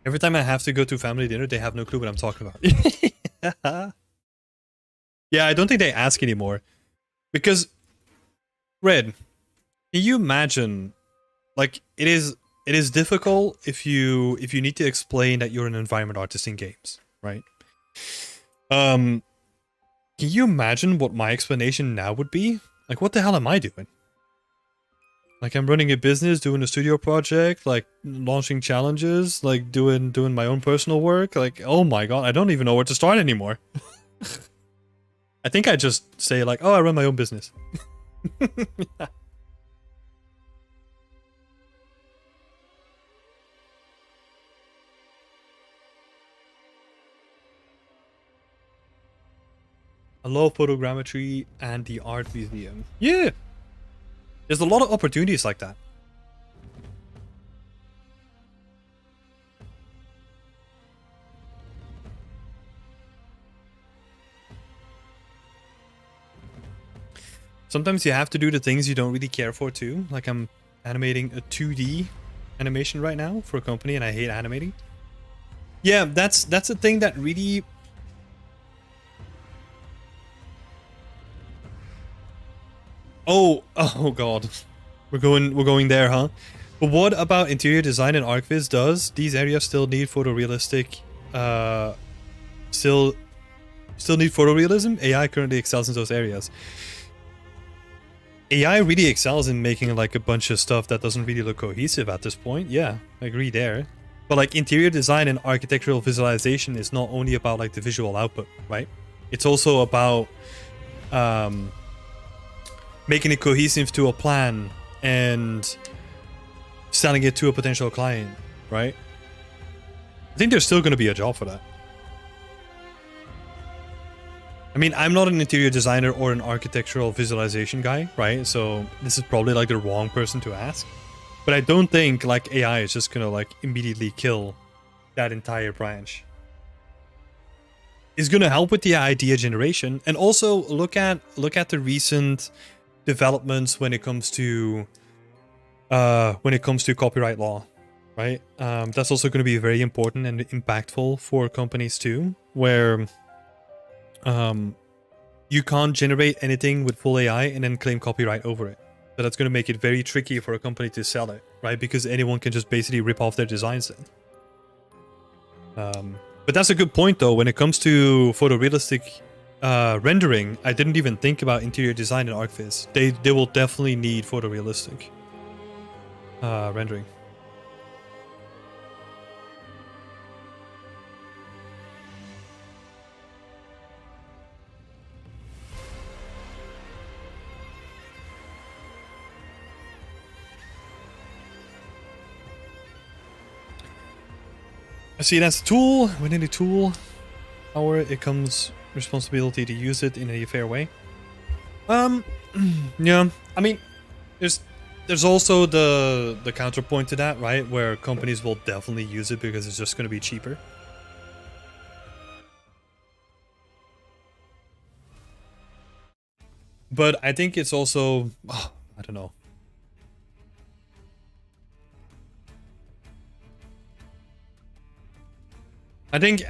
Every time I have to go to family dinner, they have no clue what I'm talking about. Yeah, I don't think they ask anymore. Because, Red, can you imagine, like, it is difficult if you need to explain that you're an environment artist in games, right? Can you imagine what my explanation now would be? Like, what the hell am I doing? Like, I'm running a business, doing a studio project, like launching challenges, like doing my own personal work. Like, oh my god, I don't even know where to start anymore. I think I just say like, oh, I run my own business. I love photogrammetry and the art museum. Yeah! There's a lot of opportunities like that. Sometimes you have to do the things you don't really care for too. Like I'm animating a 2D animation right now for a company and I hate animating. Yeah, that's a thing that really... Oh god. We're going there, huh? But what about interior design and ArcViz does? These areas still need photorealistic still need photorealism. AI currently excels in those areas. AI really excels in making like a bunch of stuff that doesn't really look cohesive at this point. Yeah, I agree there. But like interior design and architectural visualization is not only about like the visual output, right? It's also about making it cohesive to a plan and selling it to a potential client, right? I think there's still going to be a job for that. I mean, I'm not an interior designer or an architectural visualization guy, right? So this is probably like the wrong person to ask. But I don't think like AI is just going to like immediately kill that entire branch. It's going to help with the idea generation, and also look at the recent developments when it comes to copyright law, right? That's also going to be very important and impactful for companies too, where you can't generate anything with full AI and then claim copyright over it. So that's going to make it very tricky for a company to sell it, right? Because anyone can just basically rip off their designs then. But that's a good point though. When it comes to photorealistic rendering, I didn't even think about interior design and ArcViz. They will definitely need photorealistic rendering. I see it as a tool. Within the tool power, it comes responsibility to use it in a fair way. Yeah. I mean, there's there's also the counterpoint to that, right? Where companies will definitely use it because it's just going to be cheaper. But I think it's also, I don't know. I think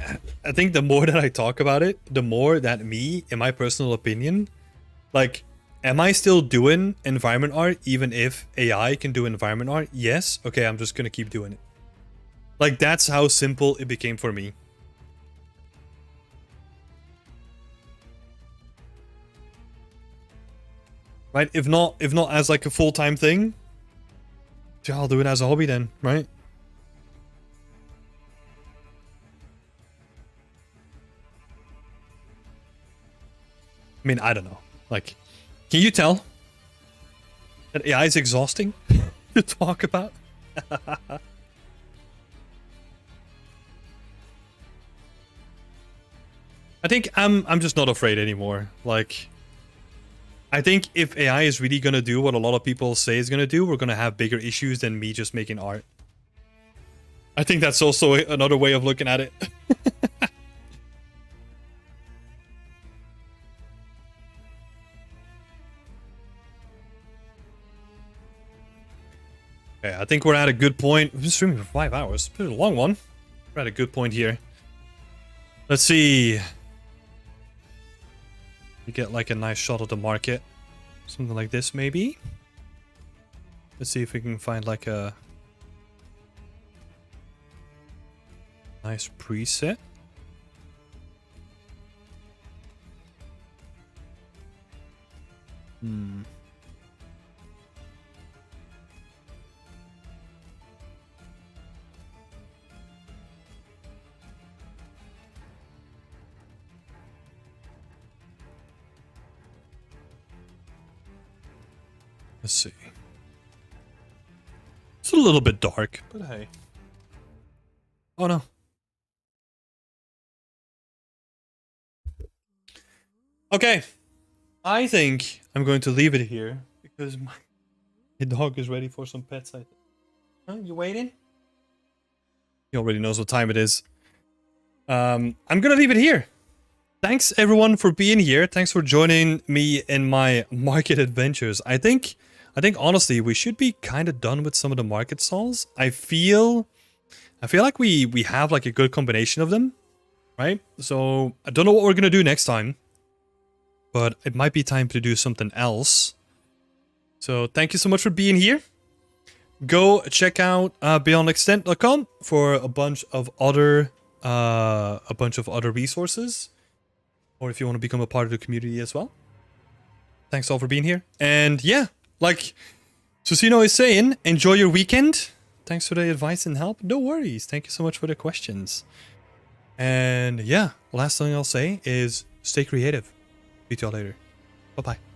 the more that I talk about it, the more that me, in my personal opinion, like, am I still doing environment art even if AI can do environment art? Yes. Okay, I'm just gonna keep doing it. Like, that's how simple it became for me. Right? If not as like a full-time thing, yeah, I'll do it as a hobby then, right? I mean, I don't know. Like, can you tell that AI is exhausting to talk about? I think I'm just not afraid anymore. Like, I think if AI is really gonna do what a lot of people say is gonna do, we're gonna have bigger issues than me just making art. I think that's also another way of looking at it. Okay, I think we're at a good point. We've been streaming for 5 hours. Been a long one. We're at a good point here. Let's see. We get like a nice shot of the market. Something like this, maybe. Let's see if we can find like a nice preset. Let's see. It's a little bit dark, but hey. Oh no. Okay. I think I'm going to leave it here because my dog is ready for some pets, I think. Huh? You waiting? He already knows what time it is. I'm gonna leave it here. Thanks everyone for being here. Thanks for joining me in my market adventures. I think honestly we should be kind of done with some of the market stalls. I feel like we have like a good combination of them, right? So I don't know what we're gonna do next time, but it might be time to do something else. So thank you so much for being here. Go check out beyondextent.com for a bunch of other resources. Or if you want to become a part of the community as well. Thanks all for being here. And yeah, like Susino is saying, enjoy your weekend. Thanks for the advice and help. No worries. Thank you so much for the questions. And yeah, last thing I'll say is stay creative. See y'all later. Bye-bye.